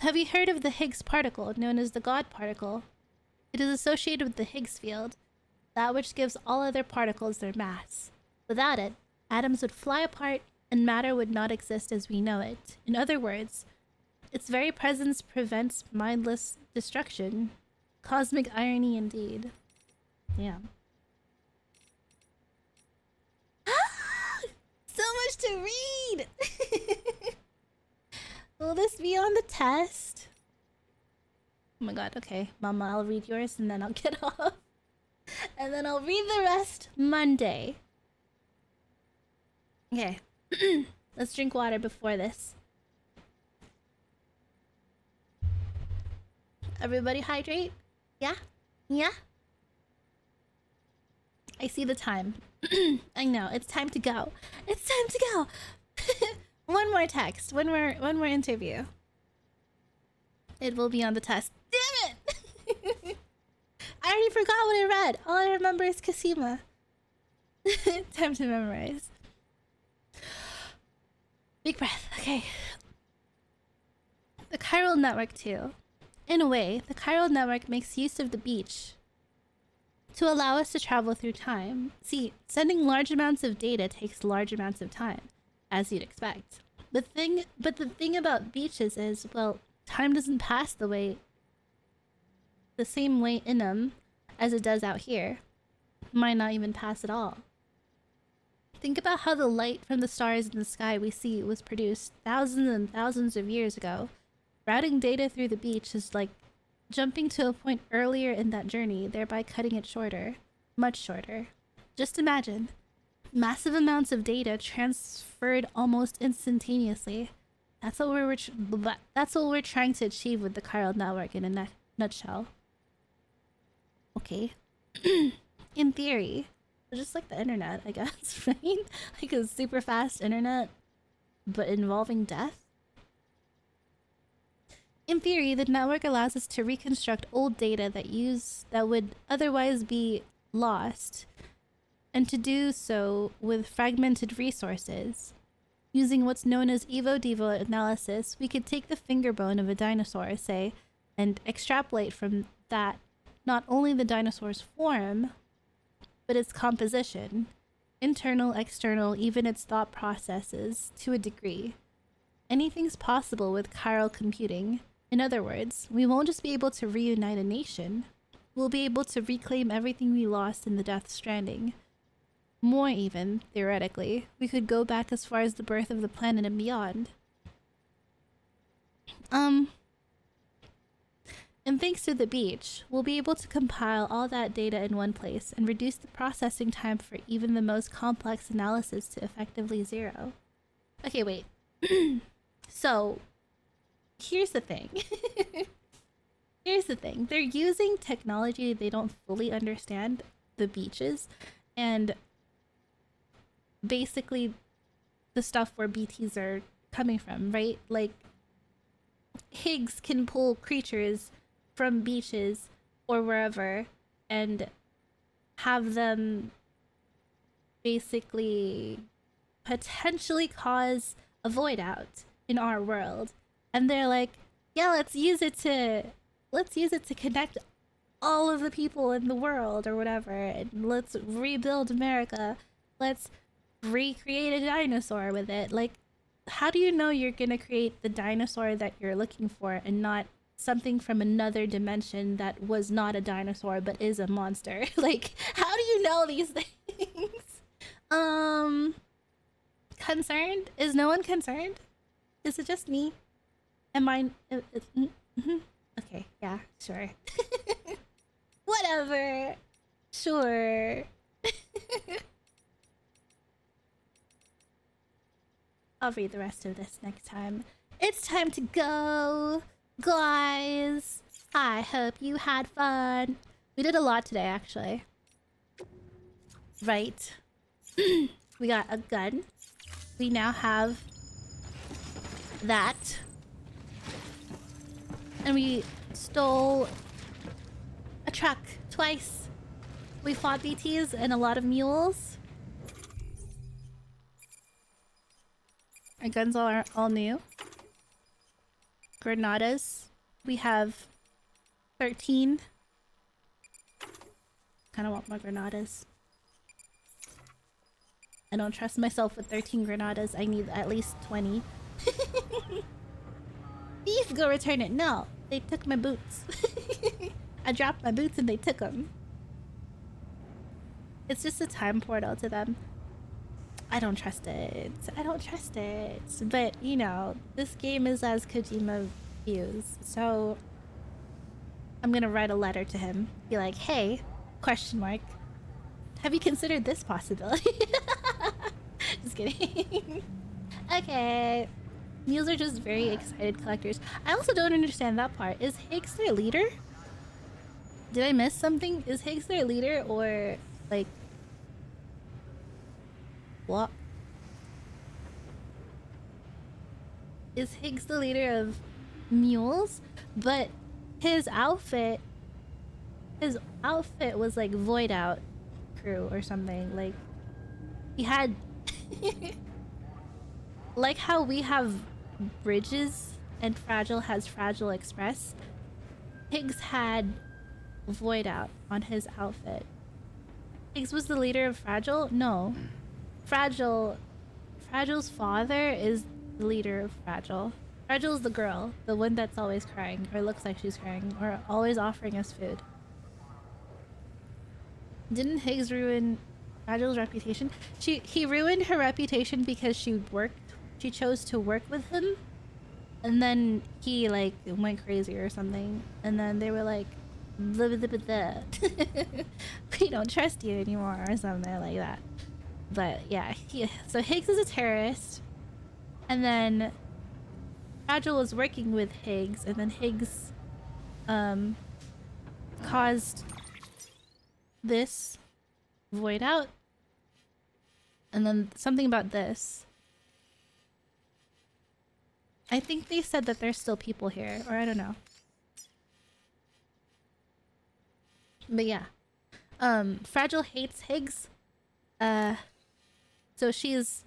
Have you heard of the Higgs particle, known as the God particle? It is associated with the Higgs field, that which gives all other particles their mass. Without it, atoms would fly apart and matter would not exist as we know it. In other words, its very presence prevents mindless destruction. Cosmic irony indeed. Damn. So much to read! Will this be on the test? Oh my god, okay. Mama, I'll read yours and then I'll get off. And then I'll read the rest Monday. Okay. Let's drink water before this. Everybody hydrate? Yeah? Yeah? I see the time. I know, it's time to go. It's time to go! One more text. One more interview. It will be on the test. Damn it! I already forgot what I read. All I remember is Kasima. Time to memorize. Big breath. Okay. The chiral network too. In a way, the chiral network makes use of the beach to allow us to travel through time. See, sending large amounts of data takes large amounts of time, as you'd expect. But the thing about beaches is, well, time doesn't pass the same way in them as it does out here. Might not even pass at all. Think about how the light from the stars in the sky we see was produced thousands and thousands of years ago. Routing data through the beach is like jumping to a point earlier in that journey, thereby cutting it shorter. Much shorter. Just imagine. Massive amounts of data transferred almost instantaneously. That's what we're trying to achieve with the chiral network in a nutshell. Okay. In theory, just like the internet, I guess, right? Like a super fast internet, but involving death. In theory, the network allows us to reconstruct old data that would otherwise be lost, and to do so with fragmented resources. Using what's known as Evo-Devo analysis, we could take the finger bone of a dinosaur, say, and extrapolate from that not only the dinosaur's form, but its composition, internal, external, even its thought processes, to a degree. Anything's possible with chiral computing. In other words, we won't just be able to reunite a nation, we'll be able to reclaim everything we lost in the Death Stranding. More even, theoretically, we could go back as far as the birth of the planet and beyond. And thanks to the beach, we'll be able to compile all that data in one place and reduce the processing time for even the most complex analysis to effectively zero. Okay, wait. So, here's the thing. Here's the thing. They're using technology they don't fully understand, the beaches, and basically the stuff where BTs are coming from, right? Like, Higgs can pull creatures from beaches or wherever and have them basically potentially cause a void out in our world. And they're like, yeah, let's use it to connect all of the people in the world or whatever, and let's rebuild America. Let's recreate a dinosaur with it. Like, how do you know you're gonna create the dinosaur that you're looking for and not something from another dimension that was not a dinosaur but is a monster? Like, how do you know these things? Concerned? Is no one concerned? Is it just me? Am I? Okay, yeah, sure. Whatever. Sure. I'll read the rest of this next time. It's time to go, guys. I hope you had fun. We did a lot today, actually. Right. We got a gun. We now have that. And we stole a truck twice. We fought BTs and a lot of mules. Our guns are all new. Granadas. We have 13. Kind of want more granadas. I don't trust myself with 13 granadas. I need at least 20. Thief, go return it. No, they took my boots. I dropped my boots and they took them. It's just a time portal to them. I don't trust it. I don't trust it. But, you know, this game is as Kojima views. So, I'm gonna write a letter to him. Be like, hey, question mark. Have you considered this possibility? Just kidding. Okay. Mules are just very excited collectors. I also don't understand that part. Is Higgs their leader? Did I miss something? Is Higgs their leader or, like... What? Is Higgs the leader of mules? But his outfit was like Void Out crew or something. Like, he had... like how we have Bridges and Fragile has Fragile Express. Higgs had Void Out on his outfit. Higgs was the leader of Fragile? No. Fragile's father is the leader of Fragile. Fragile's the girl, the one that's always crying, or looks like she's crying, or always offering us food. Didn't Higgs ruin Fragile's reputation? He ruined her reputation because she chose to work with him, and then he like went crazy or something, and then they were like, blah, blah, blah, blah. We don't trust you anymore or something like that. But yeah, so Higgs is a terrorist, and then Fragile was working with Higgs, and then Higgs caused this Void Out, and then something about this. I think they said that there's still people here, or I don't know. But yeah, Fragile hates Higgs. So she's,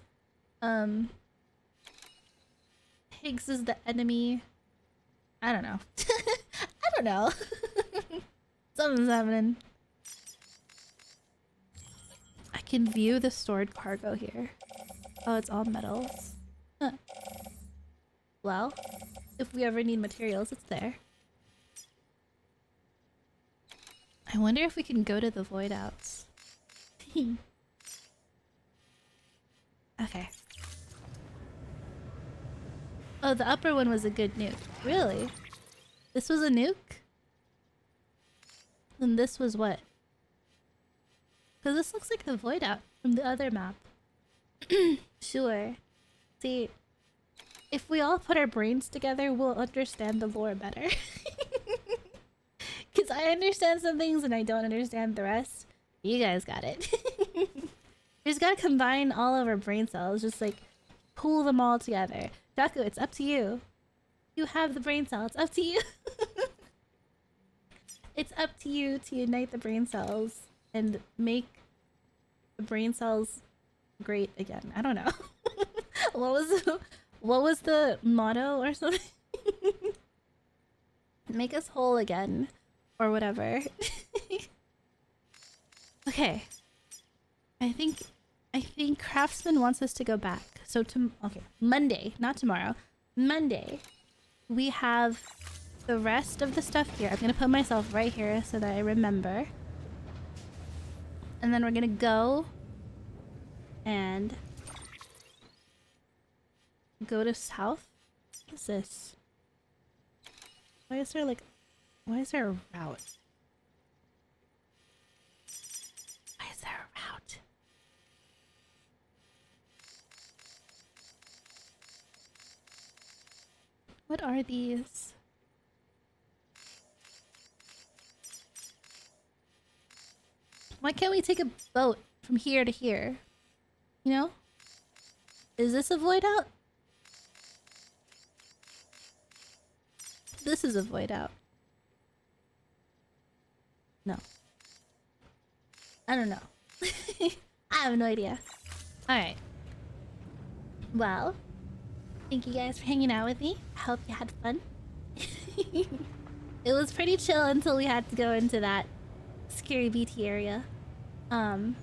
Higgs is the enemy. I don't know. I don't know. Something's happening. can view the stored cargo here. Oh, it's all metals. Huh. Well, if we ever need materials, it's there. I wonder if we can go to the void outs. Okay. Oh, the upper one was a good nuke. Really? This was a nuke? Then this was what? Because this looks like the void out from the other map. Sure. See, if we all put our brains together, we'll understand the lore better. Because I understand some things and I don't understand the rest. You guys got it. We just gotta combine all of our brain cells, just like pool them all together. Jaku, it's up to you. You have the brain cell, it's up to you. It's up to you to unite the brain cells and make the brain cells great again. I don't know. What was the motto or something? Make us whole again. Or whatever. Okay. I think Craftsman wants us to go back. So okay, Monday, not tomorrow. Monday, we have the rest of the stuff here. I'm gonna put myself right here so that I remember. And then we're gonna go and go to south. What is this? Why is there a route? Why is there a route? What are these? Why can't we take a boat from here to here? You know? Is this a void out? This is a void out. No. I don't know. I have no idea. Alright. Well, thank you guys for hanging out with me. I hope you had fun. It was pretty chill until we had to go into that scary BT area. You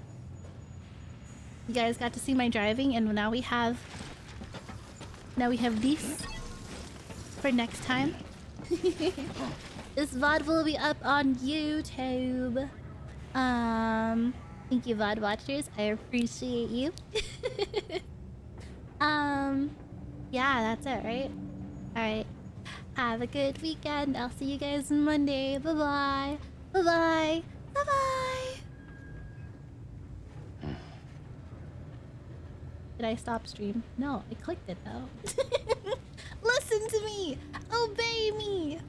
guys got to see my driving, and now we have these for next time. This VOD will be up on YouTube. Thank you, VOD watchers. I appreciate you. Yeah, that's it, right? Alright. Have a good weekend. I'll see you guys Monday. Bye-bye. Bye-bye. Bye-bye. Did I stop stream? No, I clicked it though. Listen to me. Obey me.